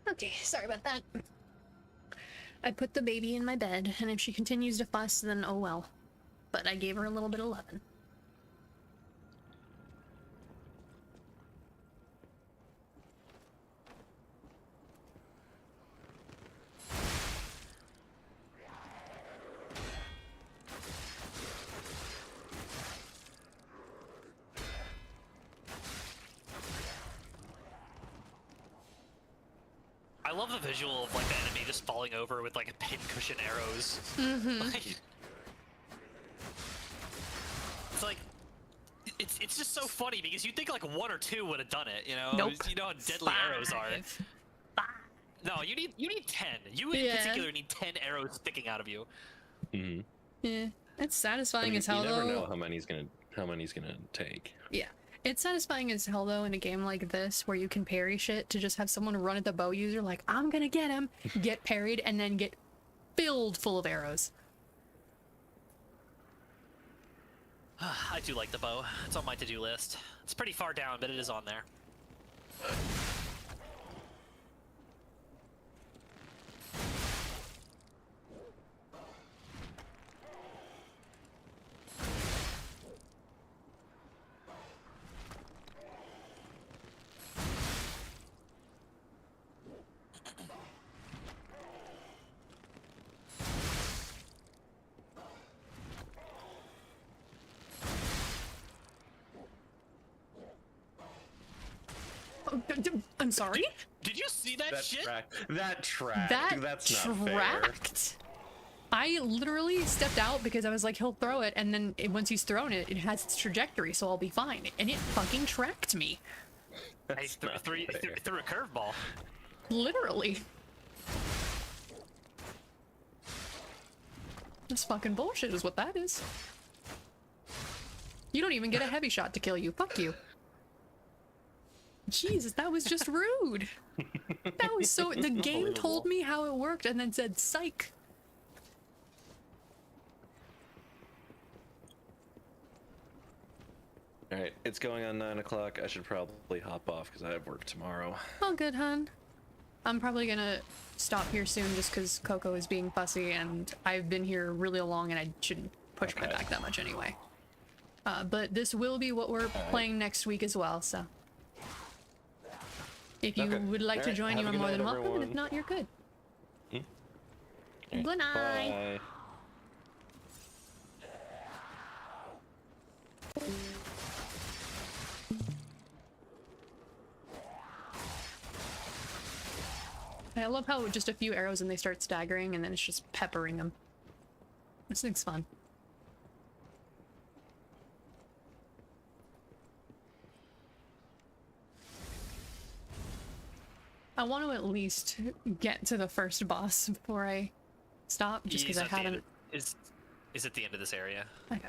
Okay, sorry about that. I put the baby in my bed, and if she continues to fuss, then oh well. But I gave her a little bit of lovin'. I love the visual of like the enemy just falling over with like pincushion arrows. Like, it's like it's just so funny because you'd think like one or two would have done it, you know? Nope. You know how deadly arrows are. No, you need 10. You in Yeah. particular need 10 arrows sticking out of you. Yeah, it's satisfying You as hell never though. know how many he's gonna take. Yeah. It's satisfying as hell though in a game like this where you can parry shit to just have someone run at the bow user like, I'm gonna get him, get parried, and then get filled full of arrows. I do like the bow. It's on my to-do list. It's pretty far down, but it is on there. I'm sorry? Did you see that, That shit? track. That That's not fair. tracked. I literally stepped out because I was like, he'll throw it, and then once he's thrown it, it has its trajectory, so I'll be fine. And it fucking tracked me. I threw a curveball. Literally. This fucking bullshit is what that is. You don't even get a heavy shot to kill you. Fuck you. Jesus, that was just rude. That was so... The game told me how it worked and then said, psych. Alright, it's going on 9 o'clock. I should probably hop off because I have work tomorrow. All good, hun. I'm probably gonna stop here soon just because Coco is being fussy and I've been here really long and I shouldn't push my back that much anyway. But this will be what we're playing next week as well, so... If you would like to join, you are more than welcome, and if not, you're good. Good night. Bye. I love how just a few arrows and they start staggering and then it's just peppering them. This thing's fun. I want to at least get to the first boss before I stop, just because I hadn't... Is at the end of this area. Okay.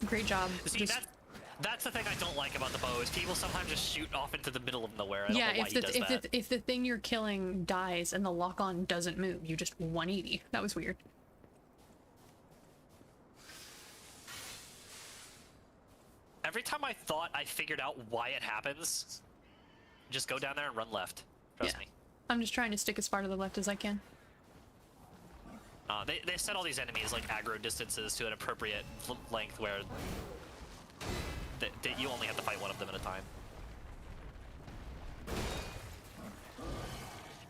Great job. See, that's the thing I don't like about the bow, is people sometimes just shoot off into the middle of nowhere. I don't know why he does that. If the thing you're killing dies and the lock-on doesn't move, you just 180. That was weird. Every time I thought I figured out why it happens, just go down there and run left. Trust me. I'm just trying to stick as far to the left as I can. They set all these enemies like aggro distances to an appropriate length where you only have to fight one of them at a time.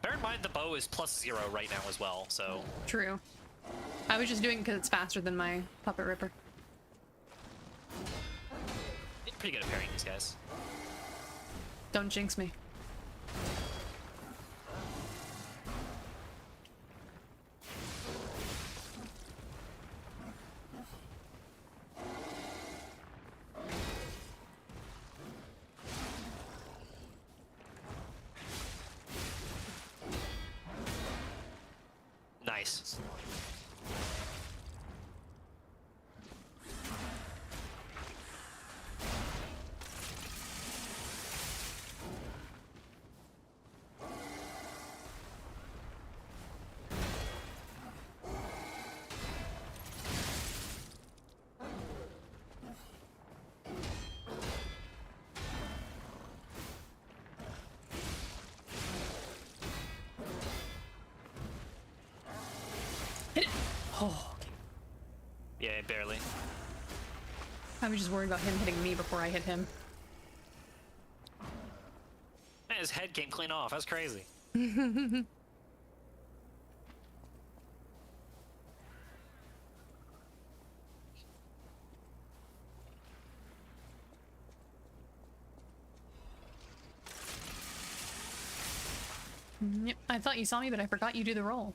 Bear in mind the bow is +0 right now as well, so... True. I was just doing it because it's faster than my Puppet Ripper. Pretty good at parrying these guys. Don't jinx me. Nice. Oh. Yeah, barely. I was just worried about him hitting me before I hit him. Man, his head came clean off. That's crazy. Yep, I thought you saw me, but I forgot you do the roll.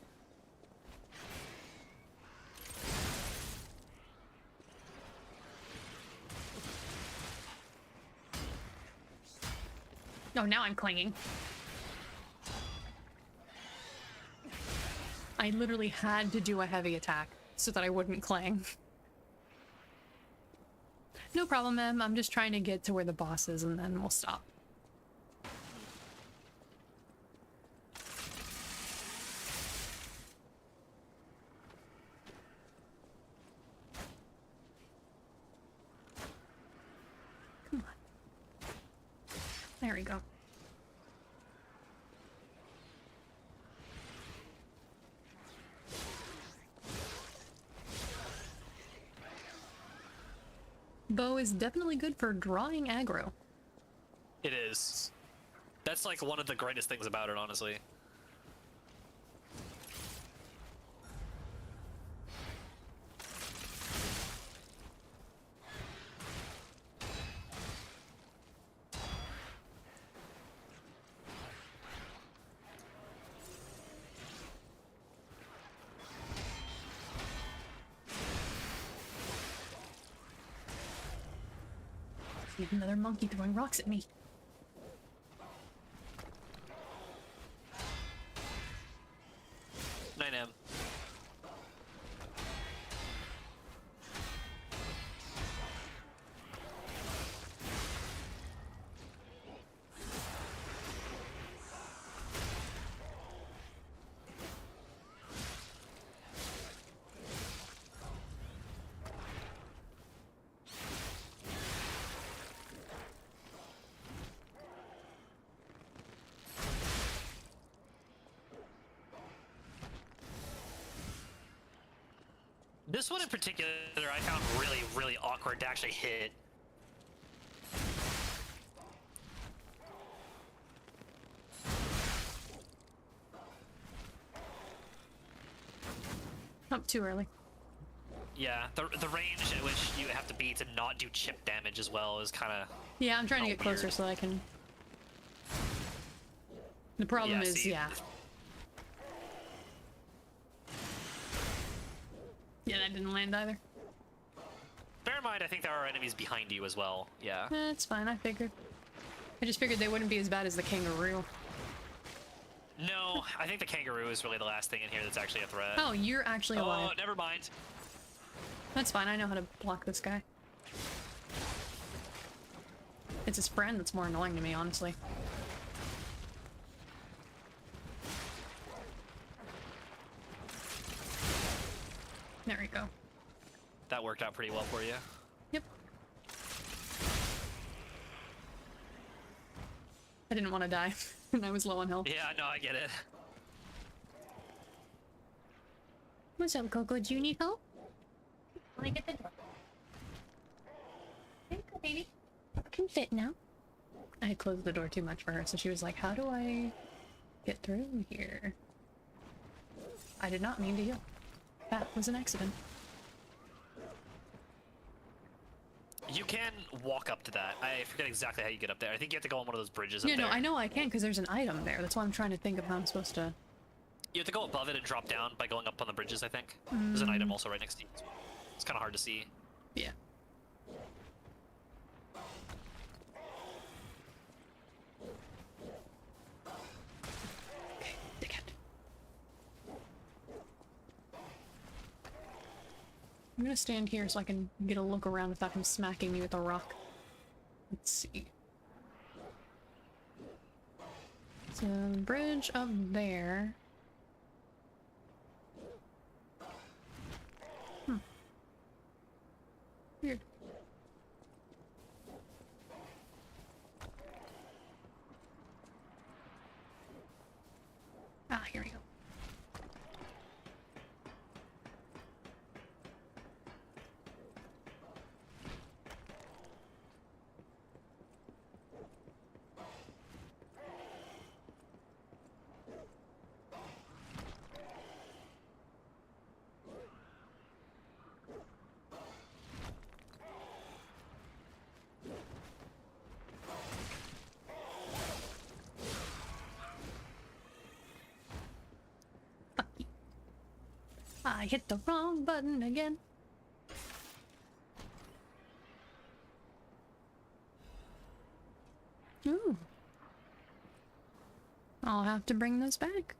Oh, now I'm clanging. I literally had to do a heavy attack so that I wouldn't clang. No problem, Em. I'm just trying to get to where the boss is and then we'll stop. Come on. There we go. Bow is definitely good for drawing aggro. It is. That's like one of the greatest things about it, honestly. Another monkey throwing rocks at me. 9M. This one in particular I found really, really awkward to actually hit. Up too early. Yeah, the range at which you have to be to not do chip damage as well is kind of... Yeah, I'm trying to get closer weird. so I can... The problem is, see, yeah. Yeah, that didn't land either. Bear in mind, I think there are enemies behind you as well. Yeah. It's fine, I figured. I just figured they wouldn't be as bad as the kangaroo. No, I think the kangaroo is really the last thing in here that's actually a threat. Oh, you're actually alive. Oh, never mind. That's fine, I know how to block this guy. It's his friend that's more annoying to me, honestly. There we go. That worked out pretty well for you. Yep. I didn't want to die, and I was low on health. Yeah, no, I get it. What's up, Coco? Do you need help? Wanna get the door? There you go, baby. Can fit now. I had closed the door too much for her, so she was like, how do I get through here? I did not mean to heal. That was an accident. You can walk up to that. I forget exactly how you get up there. I think you have to go on one of those bridges Yeah, up no, there. I know I can because there's an item there. That's why I'm trying to think of how I'm supposed to... You have to go above it and drop down by going up on the bridges, I think. There's an item also right next to you. It's kind of hard to see. Yeah. Okay, dickhead. I'm gonna stand here so I can get a look around without him smacking me with a rock. Let's see. So, bridge up there. Weird. Ah, here we go. Fuck you. I hit the wrong button again. Ooh. I'll have to bring those back.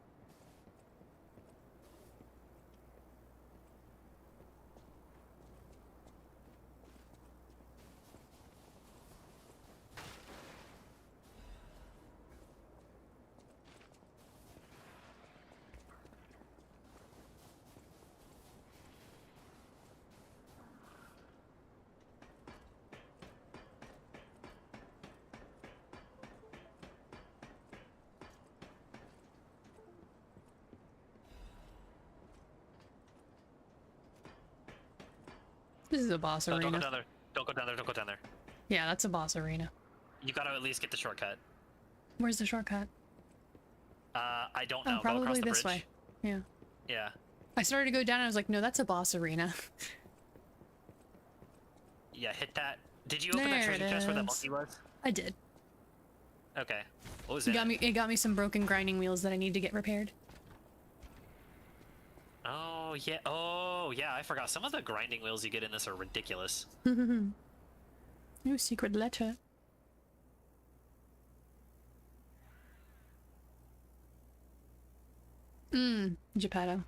This is a boss Oh, don't go arena. down there. Don't go down there. Don't go down there. Yeah, that's a boss arena. You gotta at least get the shortcut. Where's the shortcut? I don't know. Oh, Go probably across the this bridge. way. Yeah. Yeah. I started to go down and I was like, no, that's a boss arena. Yeah, hit that. Did you open that There treasure it chest where that is. monkey was? I did. Okay. What was It it? got me some broken grinding wheels that I need to get repaired. Oh, yeah. Oh, yeah. I forgot. Some of the grinding wheels you get in this are ridiculous. New secret letter. Geppetto.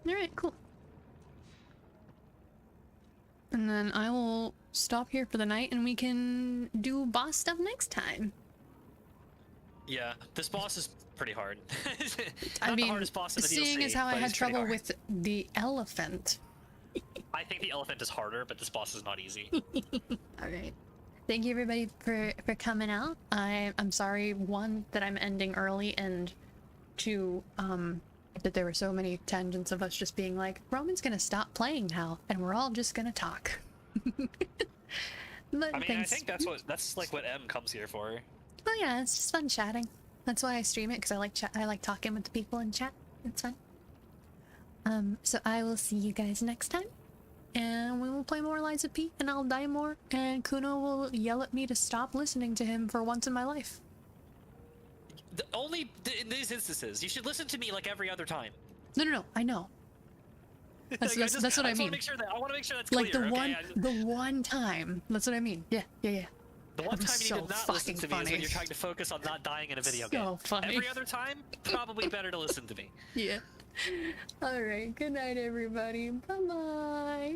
Alright, cool. And then I will stop here for the night and we can do boss stuff next time. Yeah, this boss is pretty hard. I Not mean, the hardest boss in the seeing DLC, as how I but had it's pretty trouble hard. with the elephant. I think the elephant is harder, but this boss is not easy. Alright. Thank you everybody for coming out. I'm sorry, one, that I'm ending early, and two, that there were so many tangents of us just being like, Roman's gonna stop playing now, and we're all just gonna talk. But I mean, thanks. I think that's like what M comes here for. Well, yeah, it's just fun chatting. That's why I stream it, because I like talking with the people in chat. It's fun. So I will see you guys next time, and we will play more Lies of P, and I'll die more, and Kuno will yell at me to stop listening to him for once in my life. In these instances, you should listen to me like every other time. No, I know. That's Like, what I I mean. want to make sure that's Like clear. the one time. That's what I mean. Yeah. The one That was time you so did not listen fucking to me is funny. when you're trying to focus on not dying in a video game. So funny. Every other time, probably better to listen to me. Yeah. All right. Good night, everybody. Bye bye.